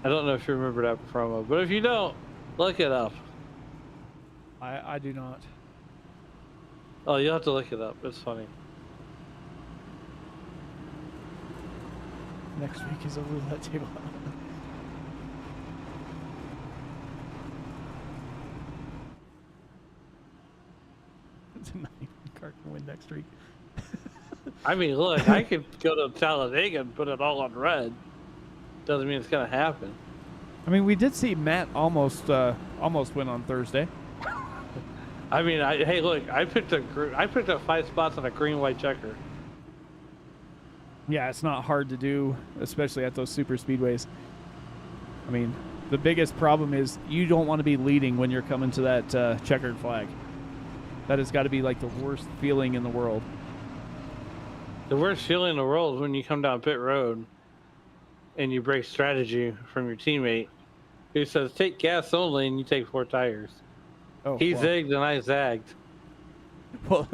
I don't know if you remember that promo, but if you don't, look it up. I do not. Oh, you'll have to look it up. It's funny. Next week is a roulette table. Tonight, car can win next week. I mean, look, I could go to Talladega and put it all on red. Doesn't mean it's gonna happen. I mean, we did see Matt almost win on Thursday. I mean, hey, look, I picked up 5 spots on a green-white checker. Yeah, it's not hard to do, especially at those super speedways. I mean, the biggest problem is you don't want to be leading when you're coming to that checkered flag. That has got to be like the worst feeling in the world. The worst feeling in the world is when you come down pit road and you break strategy from your teammate who says, take gas only, and you take 4 tires. Oh, he zigged and I zagged. Well,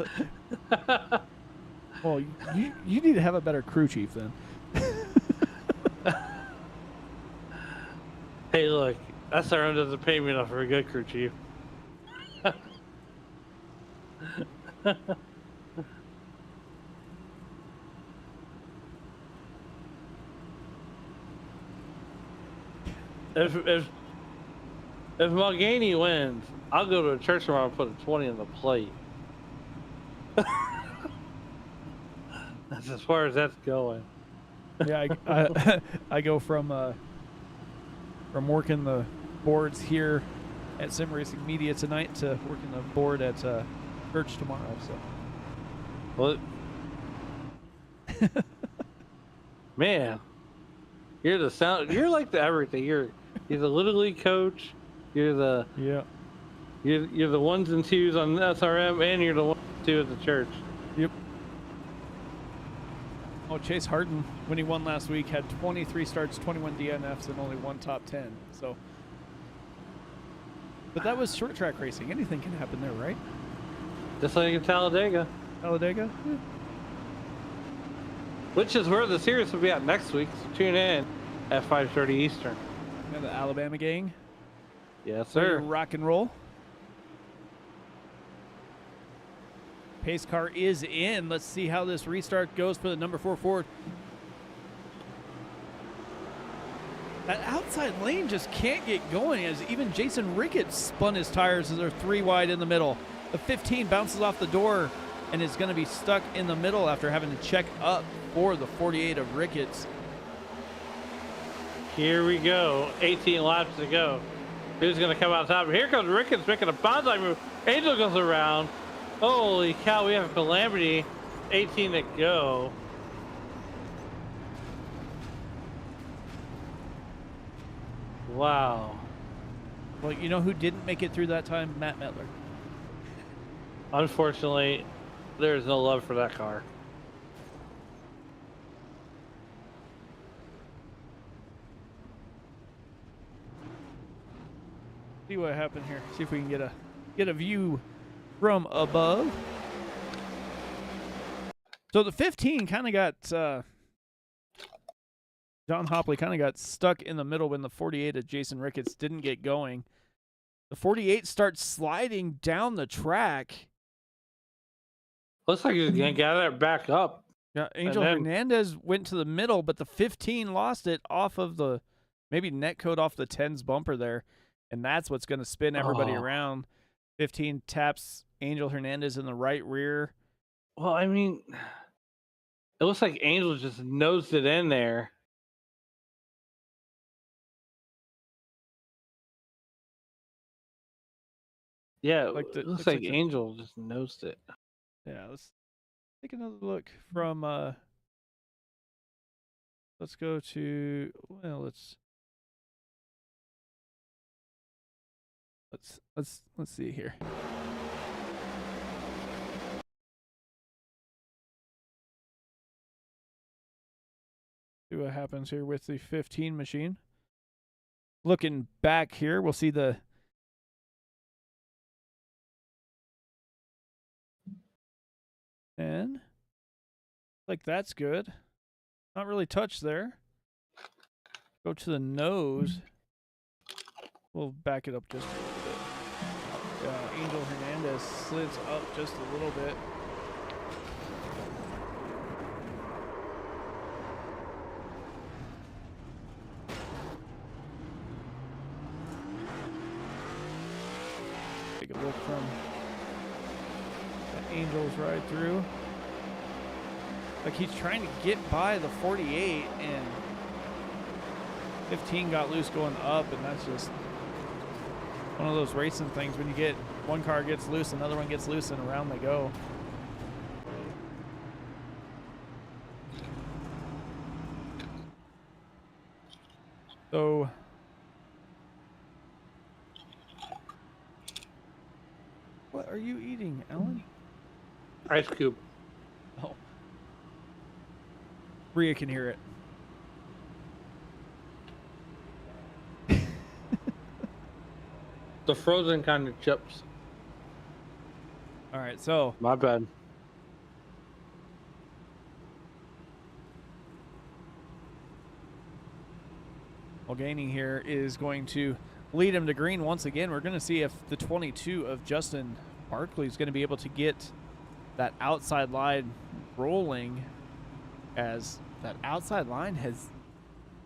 you need to have a better crew chief then. Hey, look, SRM doesn't pay me enough for a good crew chief. If Mulgany wins, I'll go to a church tomorrow and put a 20 in the plate. That's as far as that's going. Yeah, I go from working the boards here at Sim Racing Media tonight to working the board at church tomorrow. So, Well, man, you're the sound. You're like the everything. You're the Little League coach. You're the yeah. You're the ones and twos on SRM, and you're the one and two at the church. Yep. Oh, Chase Harden, when he won last week, had 23 starts, 21 DNFs, and only one top 10. So, but that was short track racing. Anything can happen there, right? Just like in Talladega. Talladega? Yeah. Which is where the series will be at next week. So tune in at 5:30 Eastern. Yeah, the Alabama gang. Yes, sir. Rock and roll. Pace car is in. Let's see how this restart goes for the number 4 Ford. That outside lane just can't get going as even Jason Ricketts spun his tires as they're 3 wide in the middle. The 15 bounces off the door and is going to be stuck in the middle after having to check up for the 48 of Ricketts. Here we go. 18 laps to go. Who's going to come out top? Here comes Ricketts making a bonsai move. Angel goes around. Holy cow, we have a calamity. 18 to go. Wow. Well, you know who didn't make it through that time? Matt Metler. Unfortunately, there's no love for that car. See what happened here. See if we can get a view from above. So the 15 kind of got John Hopley kind of got stuck in the middle when the 48 of Jason Ricketts didn't get going. The 48 starts sliding down the track. Looks like he's gonna gather it back up. Yeah, Angel Hernandez went to the middle, but the 15 lost it off of the maybe net code off the 10's bumper there, and that's what's going to spin everybody around. 15 taps Angel Hernandez in the right rear. Well, I mean, it looks like Angel just nosed it in there. Yeah, it looks like Angel just nosed it. Yeah, let's take another look from let's go to, well, let's see here. See what happens here with the 15 machine. Looking back here, we'll see the and like that's good. Not really touched there. Go to the nose. We'll back it up just a little bit. Angel Hernandez slids up just a little bit. Take a look from the Angels right through. Like he's trying to get by the 48 and 15 got loose going up, and that's just one of those racing things. When you get one car gets loose, another one gets loose, and around they go. So what are you eating, Alan? Ice cube. Oh. Rhea can hear it. The frozen kind of chips. All right, so My bad. well, Gaining here is going to lead him to green once again. We're going to see if the 22 of Justin Barkley is going to be able to get that outside line rolling, as that outside line has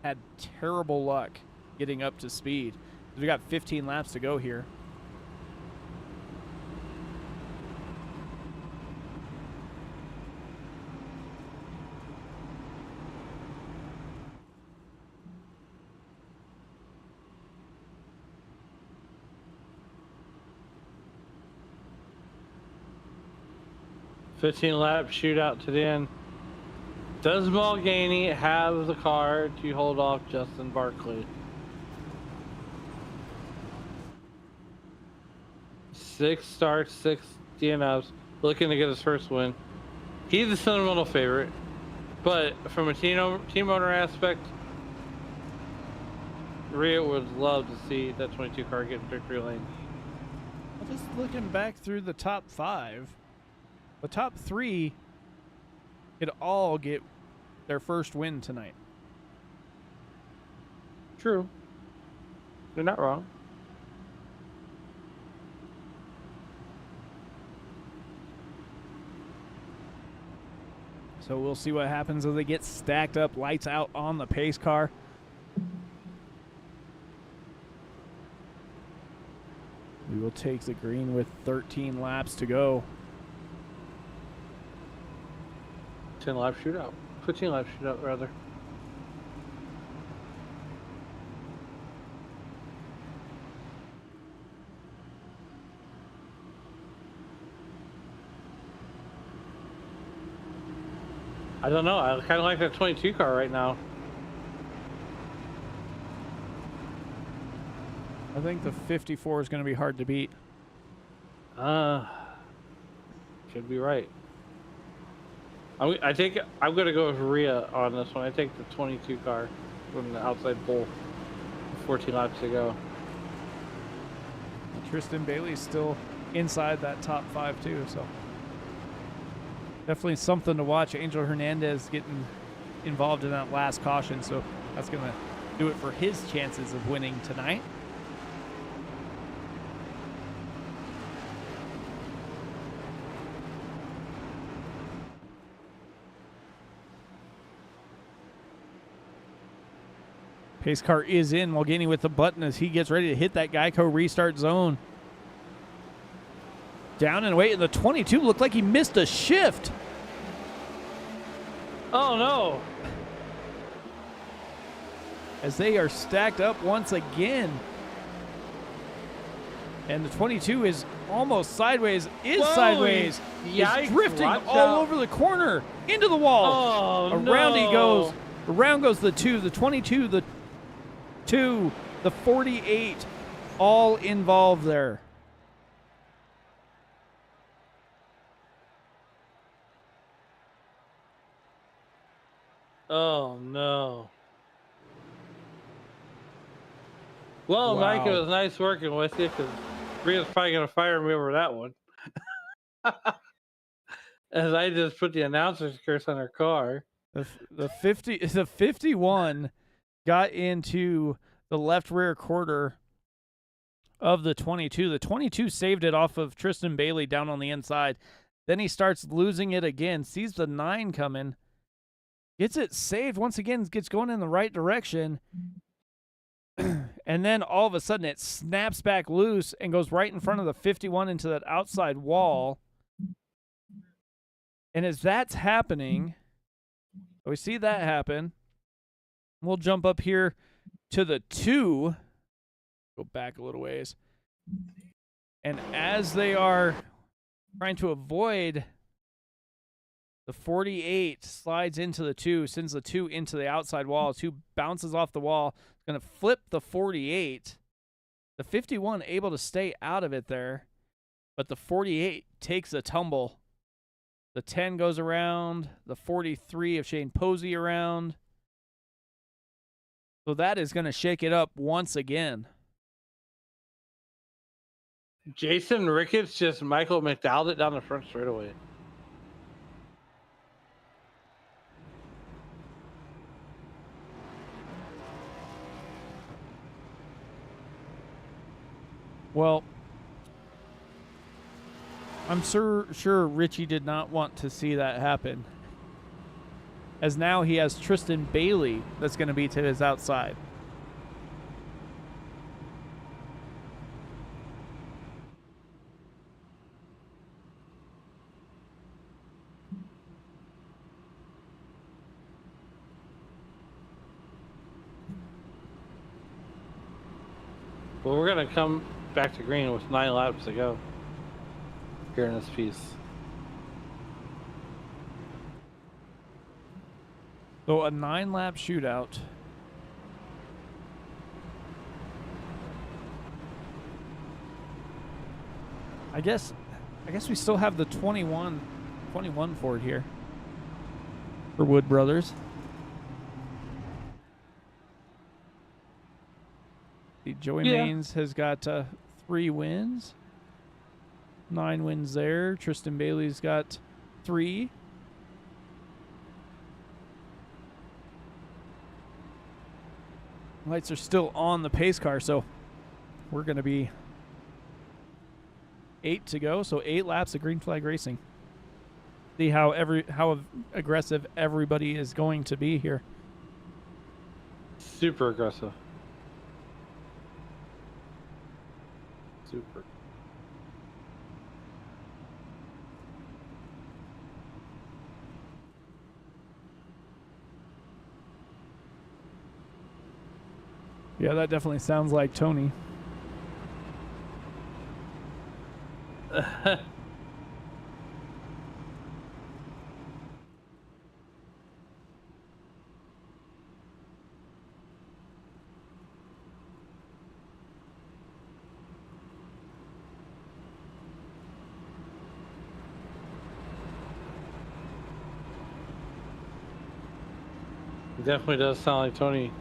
had terrible luck getting up to speed. We got 15 laps to go here. 15 lap shootout to the end. Does Mulganey have the car to hold off Justin Barkley? 6 starts, 6 DNFs, looking to get his first win. He's the sentimental favorite, but from a team owner aspect, Rhea would love to see that 22 car get in victory lane. Well, just looking back through the top 5, the top 3 could all get their first win tonight. True. You're not wrong. So we'll see what happens as they get stacked up, lights out on the pace car. We will take the green with 13 laps to go. 10 lap shootout. 15 lap shootout, rather. I don't know. I kind of like that 22 car right now. I think the 54 is going to be hard to beat. Could be right. I'm going to go with Rhea on this one. I take the 22 car from the outside pole. 14 laps to go. Tristan Bailey's still inside that top 5 too, so definitely something to watch. Angel Hernandez getting involved in that last caution, so that's going to do it for his chances of winning tonight. Pace car is in. Mulganey with the button as he gets ready to hit that Geico restart zone. Down and away, and the 22 looked like he missed a shift. Oh no! As they are stacked up once again. And the 22 is almost sideways, sideways. Yikes, is drifting all over the corner, into the wall. Oh, Around no. he goes. Around goes the 2, the 22, the 2, the 48, all involved there. Oh no. Well, Wow. Mike, it was nice working with you because Rhea's probably going to fire me over that one. As I just put the announcer's curse on her car. The 51 got into the left rear quarter of the 22. The 22 saved it off of Tristan Bailey down on the inside. Then he starts losing it again, sees the 9 coming, gets it saved once again, gets going in the right direction. And then all of a sudden it snaps back loose and goes right in front of the 51 into that outside wall. And as that's happening, we see that happen. We'll jump up here to the 2. Go back a little ways. And as they are trying to avoid, the 48 slides into the 2, sends the 2 into the outside wall. 2 bounces off the wall. Going to flip the 48. The 51 able to stay out of it there. But the 48 takes a tumble. The 10 goes around. The 43 of Shane Posey around. So that is going to shake it up once again. Jason Ricketts just Michael McDowelled it down the front straightaway. Well, I'm sure Richie did not want to see that happen. As now he has Tristan Bailey that's going to be to his outside. Well, we're going to come back to green with 9 laps to go here in this piece. So a 9-lap shootout. I guess we still have the 21 Ford here for Wood Brothers. The Joey Maines has got 3 wins. 9 wins there. Tristan Bailey's got 3. Lights are still on the pace car, so we're going to be 8 to go. So 8 laps of green flag racing. See how aggressive everybody is going to be here. Super aggressive. Super. Yeah, that definitely sounds like Tony. It definitely does sound like Tony.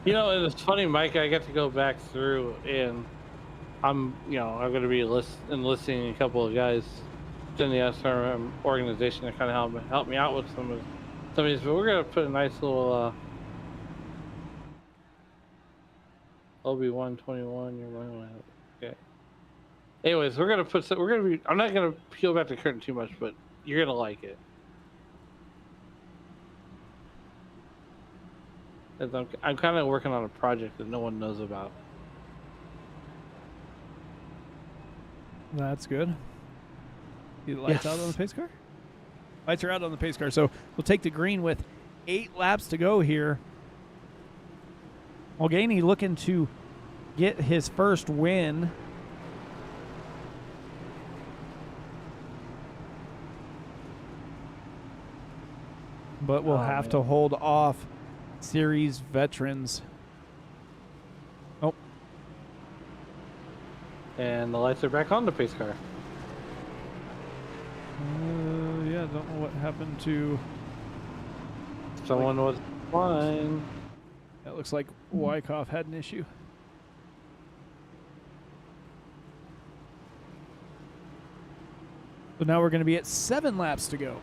You know, it's funny, Mike. I get to go back through, and I'm going to be enlisting a couple of guys in the SRM organization to kind of help me out with some of these. But we're going to put a nice little OB121. Okay. Anyways, we're going to be. I'm not going to peel back the curtain too much, but you're going to like it. I'm kind of working on a project that no one knows about. That's good. See the lights out on the pace car? Lights are out on the pace car, so we'll take the green with 8 laps to go here. Mulganey looking to get his first win. But we'll have to hold off series veterans. Oh. And the lights are back on the pace car. Yeah, don't know what happened to... Someone was flying. That looks like Wyckoff had an issue. So now we're going to be at 7 laps to go.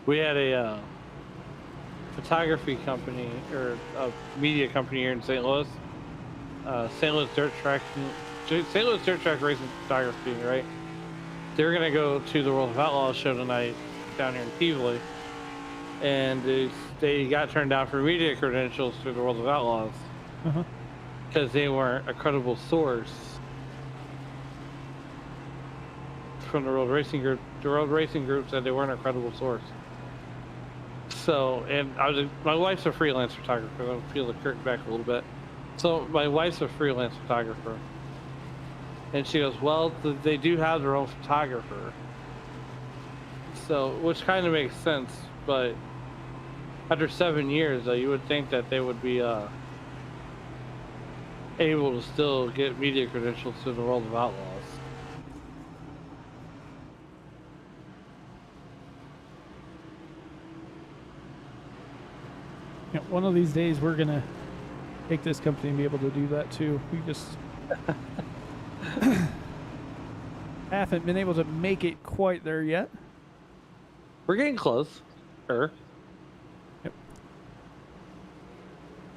We had a photography company or a media company here in St. Louis. St. Louis Dirt Track Racing Photography, right? They're gonna go to the World of Outlaws show tonight down here in Peevely, and they got turned down for media credentials through the World of Outlaws because they weren't a credible source from the World Racing Group. The World Racing Group said they weren't a credible source. So, and my wife's a freelance photographer. I'll peel the curtain back a little bit. So my wife's a freelance photographer. And she goes, well, they do have their own photographer. So, which kind of makes sense, but after 7 years, though, you would think that they would be able to still get media credentials to the World of Outlaws. Yeah, one of these days we're gonna take this company and be able to do that too. We just haven't been able to make it quite there yet. We're getting close. Yep.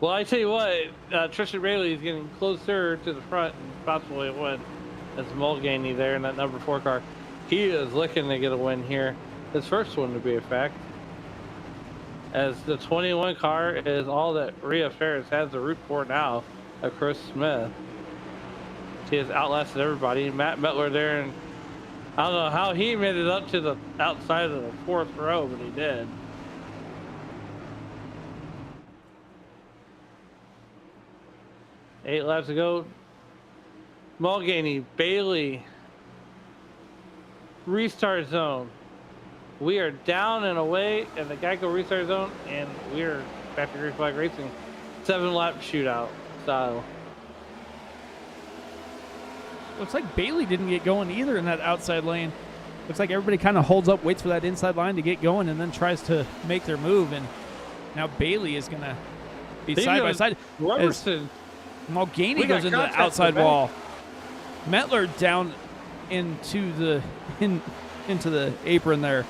Well, I tell you what, Tristan Bailey is getting closer to the front and possibly a win. That's Mulganey there in that number 4 car. He is looking to get a win here. His first one to be a fact. As the 21 car is all that Rhea Ferris has to root for now of Chris Smith. He has outlasted everybody. Matt Mettler there, and I don't know how he made it up to the outside of the 4th row, but he did. 8 laps to go. Mulvaney, Bailey, restart zone. We are down and away at the Geico restart zone, and we're back to Green Flag Racing. 7-lap shootout style. Looks like Bailey didn't get going either in that outside lane. Looks like everybody kind of holds up, waits for that inside line to get going, and then tries to make their move. And now Bailey is going to be side by side. Robertson. Mulvaney goes into the outside wall. Metler down into the apron there.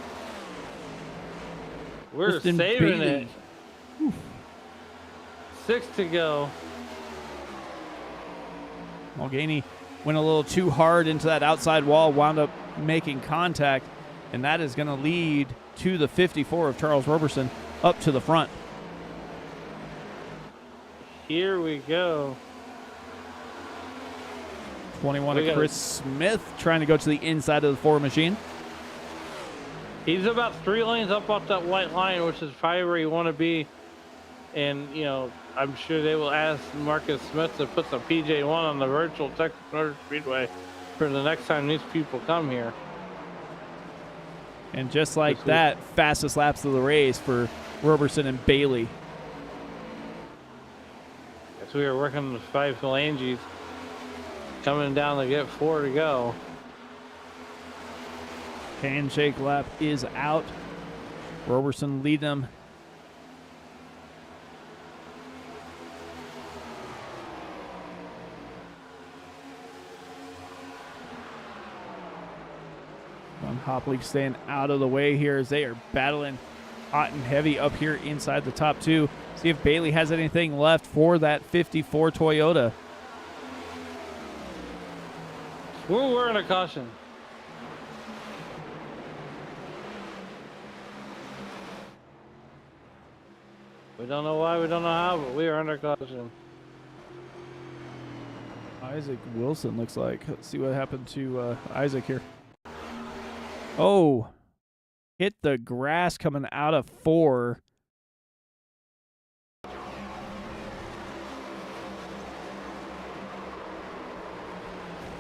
We're Justin saving Bailey. it. Oof. 6 to go. Mulvaney went a little too hard into that outside wall, wound up making contact, and that is going to lead to the 54 of Charles Roberson up to the front. Here we go. 21 of Chris Smith trying to go to the inside of the Ford machine. He's about 3 lanes up off that white line, which is probably where you want to be. And, you know, I'm sure they will ask Marcus Smith to put some PJ1 on the virtual Texas Motor Speedway for the next time these people come here. And just like that, fastest laps of the race for Roberson and Bailey. As we are working the 5 phalanges, coming down to get 4 to go. Handshake lap is out. Roberson lead them. Hopley staying out of the way here as they are battling hot and heavy up here inside the top 2. See if Bailey has anything left for that 54 Toyota. We're wearing a caution. We don't know why, we don't know how, but we are under caution. Isaac Wilson looks like. Let's see what happened to Isaac here. Oh, hit the grass coming out of 4.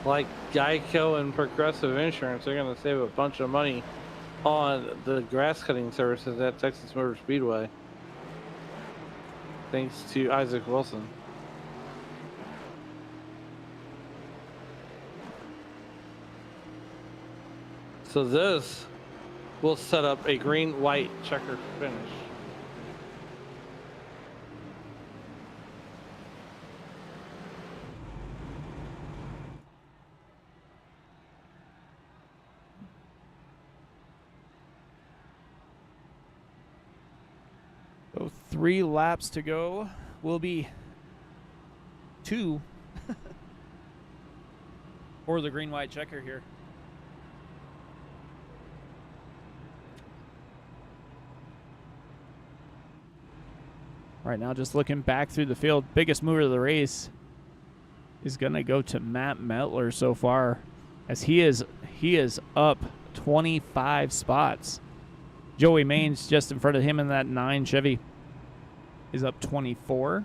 Like Geico and Progressive Insurance, they're going to save a bunch of money on the grass cutting services at Texas Motor Speedway. Thanks to Isaac Wilson. So this will set up a green-white checker finish. So 3 laps to go. Will be 2 for the green-white checker here. Right now, just looking back through the field, biggest mover of the race is going to go to Matt Metler so far, as he is up 25 spots. Joey Main's just in front of him in that 9 Chevy is up 24.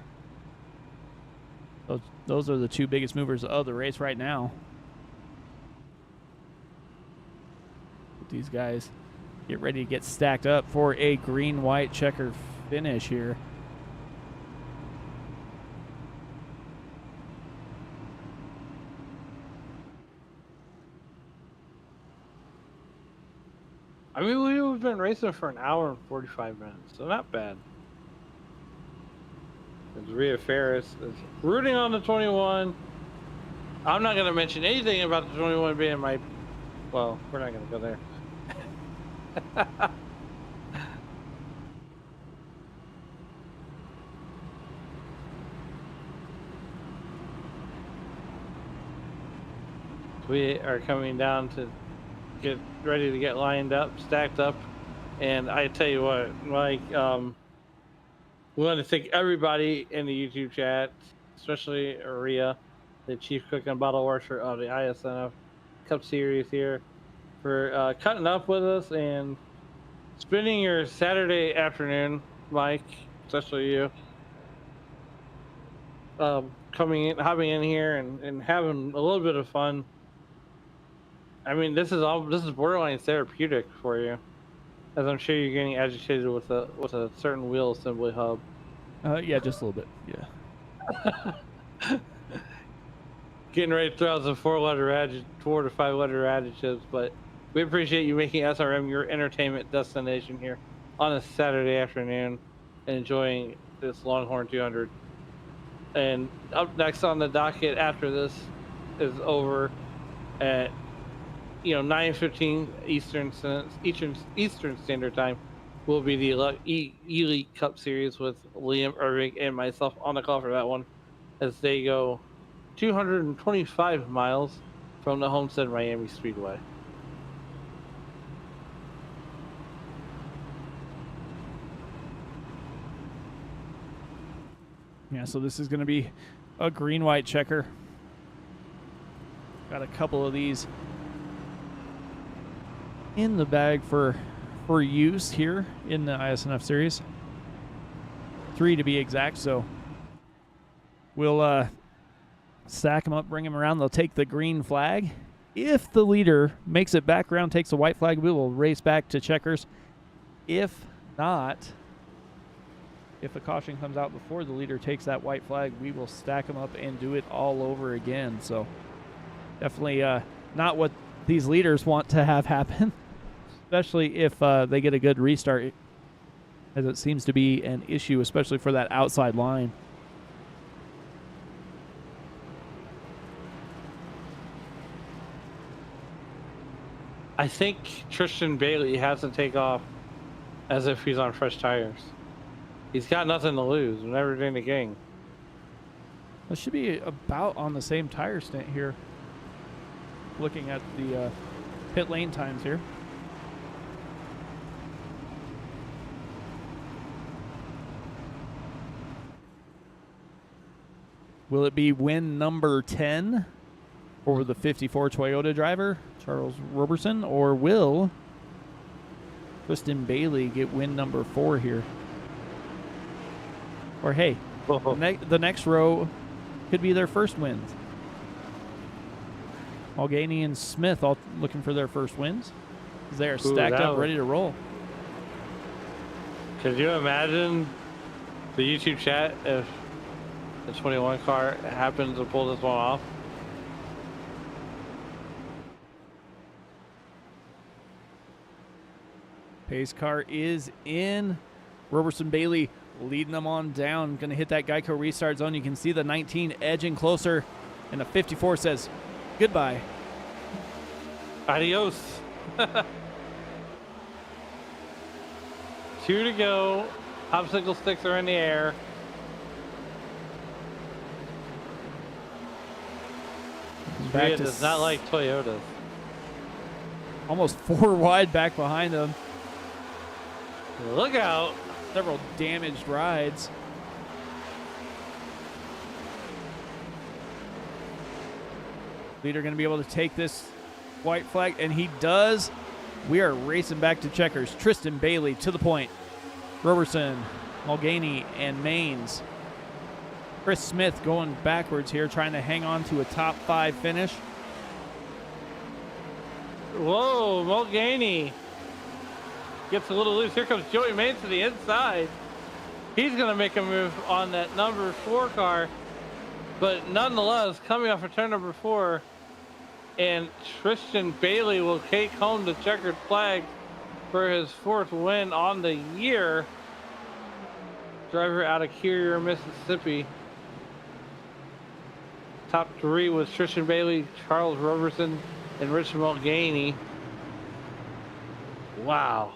Those are the 2 biggest movers of the race right now. These guys get ready to get stacked up for a green-white checker finish here. I mean, we've been racing for an hour and 45 minutes, so not bad. It's Rhea Ferris is rooting on the 21. I'm not going to mention anything about the 21 being my... Well, we're not going to go there. We are coming down to get ready to get lined up, stacked up, and I tell you what, Mike, we want to thank everybody in the YouTube chat, especially Rhea, the chief cook and bottle washer of the iSNF Cup Series here, for cutting up with us and spending your Saturday afternoon, Mike, especially you, hopping in here and having a little bit of fun. I mean, this is borderline therapeutic for you, as I'm sure you're getting agitated with a certain wheel assembly hub. Yeah, just a little bit. Yeah. Getting ready to throw out some 4 to 5 letter adjectives, but we appreciate you making SRM your entertainment destination here on a Saturday afternoon and enjoying this Longhorn 200. And up next on the docket after this is over at 9:15 Eastern Standard Time will be the Elite Cup Series with Liam Irving and myself on the call for that one, as they go 225 miles from the Homestead Miami Speedway. Yeah, so this is going to be a green-white checker. Got a couple of these in the bag for use here in the iSNF series. 3 to be exact, so we'll stack them up, bring them around. They'll take the green flag. If the leader makes it back around, takes a white flag, we will race back to checkers. If not, if a caution comes out before the leader takes that white flag, we will stack them up and do it all over again. So definitely not what these leaders want to have happen, especially if they get a good restart, as it seems to be an issue, especially for that outside line. I think Tristan Bailey has to take off as if he's on fresh tires. He's got nothing to lose and everything to gain. This should be about on the same tire stint here. Looking at the pit lane times here. Will it be win number 10 for the 54 Toyota driver, Charles Roberson, or will Tristan Bailey get win number 4 here? Or hey, the next row could be their first wins. Mulganey and Smith all looking for their first wins. They are stacked up, ready to roll. Could you imagine the YouTube chat if the 21 car happens to pull this one off? Pace car is in. Roberson Bailey leading them on down. Going to hit that Geico restart zone. You can see the 19 edging closer. And the 54 says goodbye. Adios. 2 to go. Popsicle sticks are in the air. Korea does not like Toyotas. Almost 4 wide back behind them. Look out. Several damaged rides. Leader going to be able to take this white flag, and he does. We are racing back to checkers. Tristan Bailey to the point. Roberson, Mulganey, and Maines. Chris Smith going backwards here, trying to hang on to a top 5 finish. Whoa, Mulganey gets a little loose. Here comes Joey Maines to the inside. He's going to make a move on that number 4 car. But nonetheless, coming off of turn number 4, and Tristan Bailey will take home the checkered flag for his 4th win on the year. Driver out of Carrier, Mississippi. Top 3 was Tristan Bailey, Charles Roberson, and Rich Mulganey. Wow.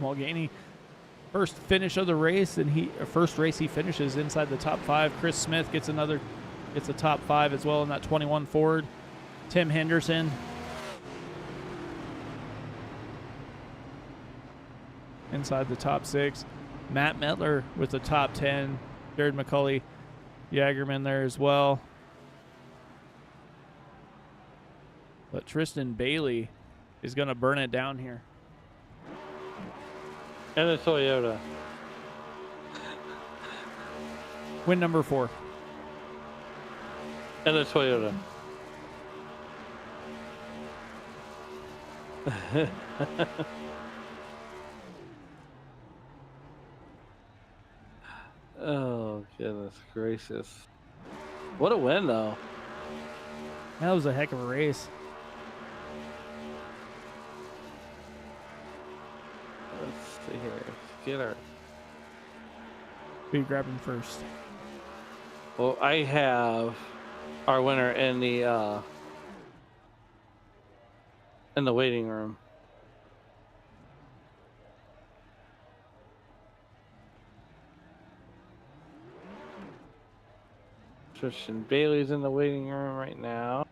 Mulganey, first finish of the race, and first race he finishes inside the top 5. Chris Smith gets a top 5 as well in that 21 Ford. Tim Henderson inside the top 6. Matt Metler with the top 10. Jared McCulley, Jagerman there as well. But Tristan Bailey is going to burn it down here. And a Toyota. Win number 4. And a Toyota. Oh, goodness gracious. What a win, though. That was a heck of a race. Let's see here. Get our. Who you grabbing first? Well, I have our winner in the waiting room. Tristan Bailey's in the waiting room right now.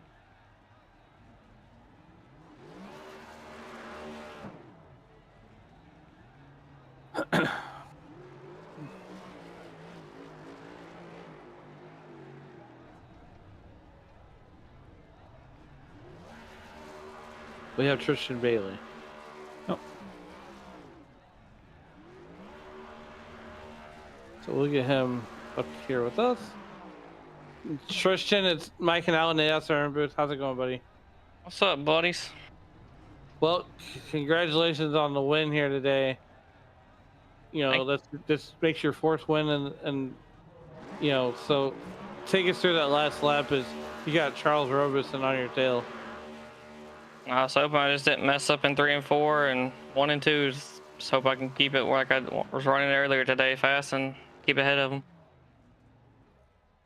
We have Tristan Bailey. Oh. So we'll get him up here with us. Tristan, it's Mike and Alan in the SRM booth. How's it going, buddy? What's up, buddies? Well, congratulations on the win here today. You know, this makes your fourth win, and you know, so take us through that last lap. Is you got Charles Robeson on your tail. I was hoping I just didn't mess up in 3 and 4 and 1 and 2. Just hope I can keep it like I was running earlier today, fast, and keep ahead of them.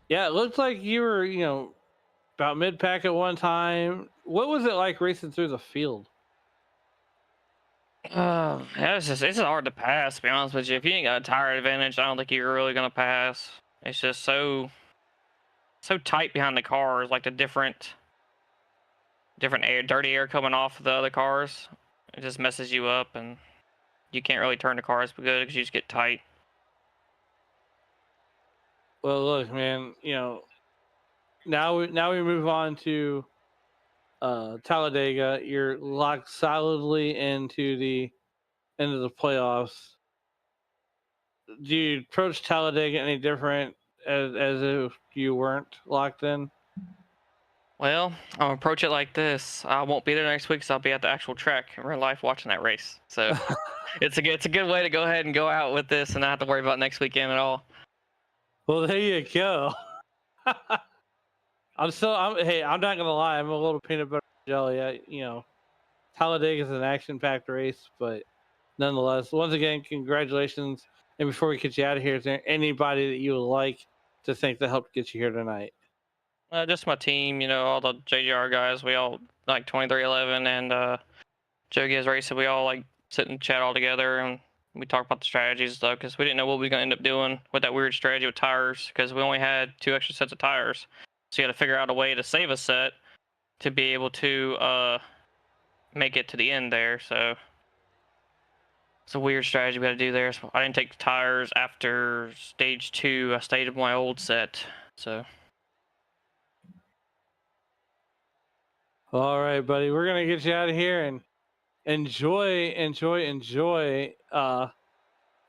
Yeah, it looked like you were, you know, about mid-pack at one time. What was it like racing through the field? Yeah, it's just hard to pass, to be honest with you. If you ain't got a tire advantage, I don't think you're really gonna pass. It's just so tight behind the cars, like the different air, dirty air coming off of the other cars. It just messes you up, and you can't really turn the cars good because you just get tight. Well, look, man, you know, now we move on to Talladega. You're locked solidly into the playoffs. Do you approach Talladega any different as if you weren't locked in? Well, I'll approach it like this. I won't be there next week, so I'll be at the actual track in real life watching that race. So it's a good way to go ahead and go out with this and not have to worry about next weekend at all. Well, there you go. Hey, I'm not gonna lie. I'm a little peanut butter jelly. You know, Talladega is an action-packed race, but nonetheless, once again, congratulations. And before we get you out of here, is there anybody that you would like to thank that helped get you here tonight? Just my team, you know, all the JGR guys. We all like 2311 and Joe Gibbs Racing. We all like sit and chat all together, and we talk about the strategies though, because we didn't know what we were gonna end up doing with that weird strategy with tires, because we only had 2 extra sets of tires. So you had to figure out a way to save a set to be able to make it to the end there. So it's a weird strategy we had to do there. So I didn't take the tires after stage 2. I stayed with my old set. So. All right, buddy. We're gonna get you out of here and enjoy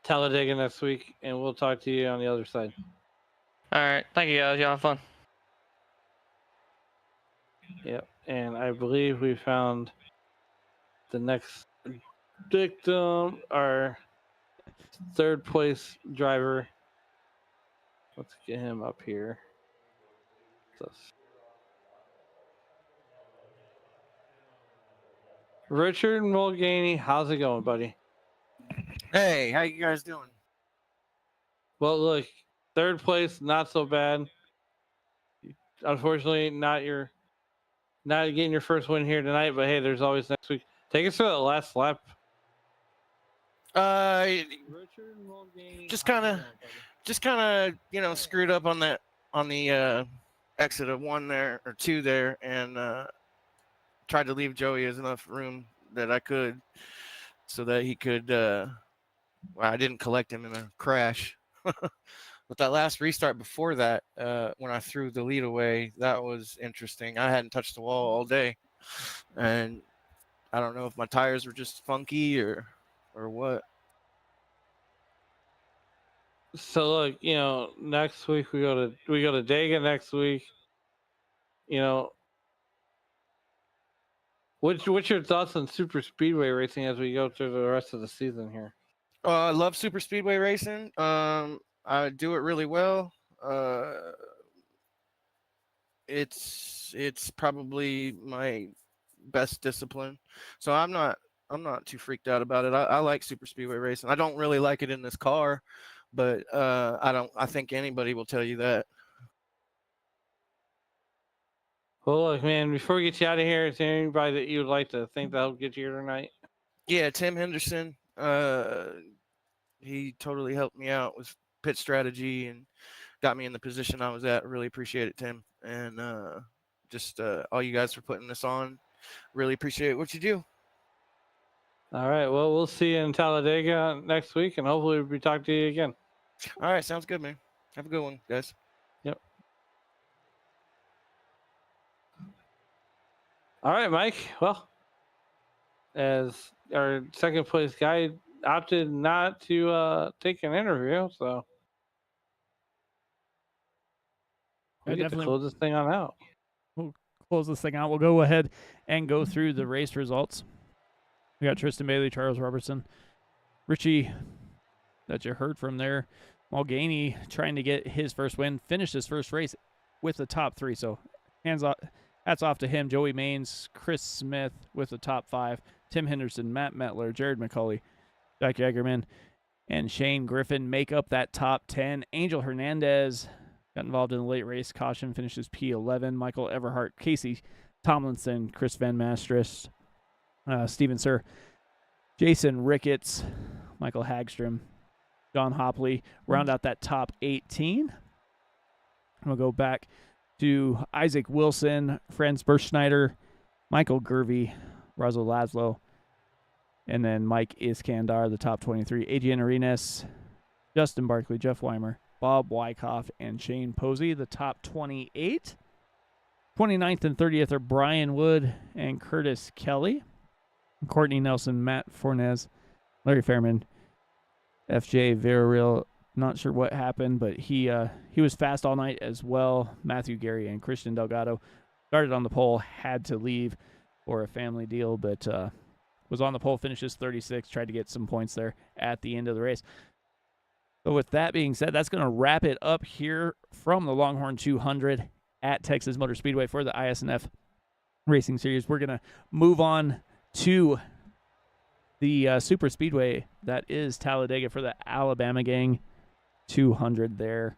Talladega next week, and we'll talk to you on the other side. All right. Thank you, guys. Y'all have fun. Yep. And I believe we found the next victim, our third place driver. Let's get him up here. Richard Mulganey, how's it going, buddy? Hey, how you guys doing? Well, look, third place, not so bad. Unfortunately, not getting your first win here tonight, but hey, there's always next week. Take us through that last lap. Richard Mulganey, just kind of, you know, screwed up on the exit of 1 there or 2 there, and tried to leave Joey as enough room that I could, so that he could. Well, I didn't collect him in a crash. But that last restart before that, when I threw the lead away, that was interesting. I hadn't touched the wall all day, and I don't know if my tires were just funky or what. So look, you know, next week we go to Dega next week. you know, what's your thoughts on super speedway racing as we go through the rest of the season here? I love super speedway racing. I do it really well. It's probably my best discipline. So I'm not too freaked out about it. I like super speedway racing. I don't really like it in this car, but I think anybody will tell you that. Well, look, man, before we get you out of here, is there anybody that you would like to think that'll get you here tonight? Yeah, Tim Henderson. He totally helped me out with pit strategy and got me in the position I was at. Really appreciate it, Tim. And just all you guys for putting this on. Really appreciate what you do. All right. Well, we'll see you in Talladega next week, and hopefully we'll be talking to you again. All right, sounds good, man. Have a good one, guys. Yep. All right, Mike. Well, as our second place guy opted not to take an interview, so we get to close this thing on out. We'll close this thing out. We'll go ahead and go through the race results. We got Tristan Bailey, Charles Robertson, Richie, that you heard from there. Mulganey trying to get his first win, finished his first race with the top 3. So hats off to him. Joey Maines, Chris Smith with the top 5. Tim Henderson, Matt Metler, Jared McCauley, Jack Jagerman, and Shane Griffin make up that top 10. Angel Hernandez got involved in the late race. Caution finishes P11. Michael Everhart, Casey Tomlinson, Chris Van Mastris, Steven Sir, Jason Ricketts, Michael Hagstrom, John Hopley round out that top 18. We'll go back to Isaac Wilson, Franz Berschneider, Michael Gervey, Razo Laszlo, and then Mike Iskandar, the top 23. Adrian Arenas, Justin Barkley, Jeff Weimer, Bob Wyckoff, and Shane Posey, the top 28. 29th and 30th are Brian Wood and Curtis Kelly. Courtney Nelson, Matt Fornez, Larry Fairman, FJ Villarreal. Not sure what happened, but he was fast all night as well. Matthew Gary and Christian Delgado started on the pole, had to leave for a family deal, but was on the pole, finishes 36, tried to get some points there at the end of the race. So with that being said, that's going to wrap it up here from the Longhorn 200 at Texas Motor Speedway for the iSNF Racing Series. We're going to move on to the Super Speedway that is Talladega for the Alabama Gang 200 there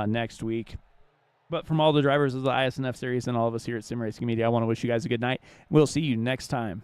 next week. But from all the drivers of the iSNF Series and all of us here at Sim Racing Media, I want to wish you guys a good night. We'll see you next time.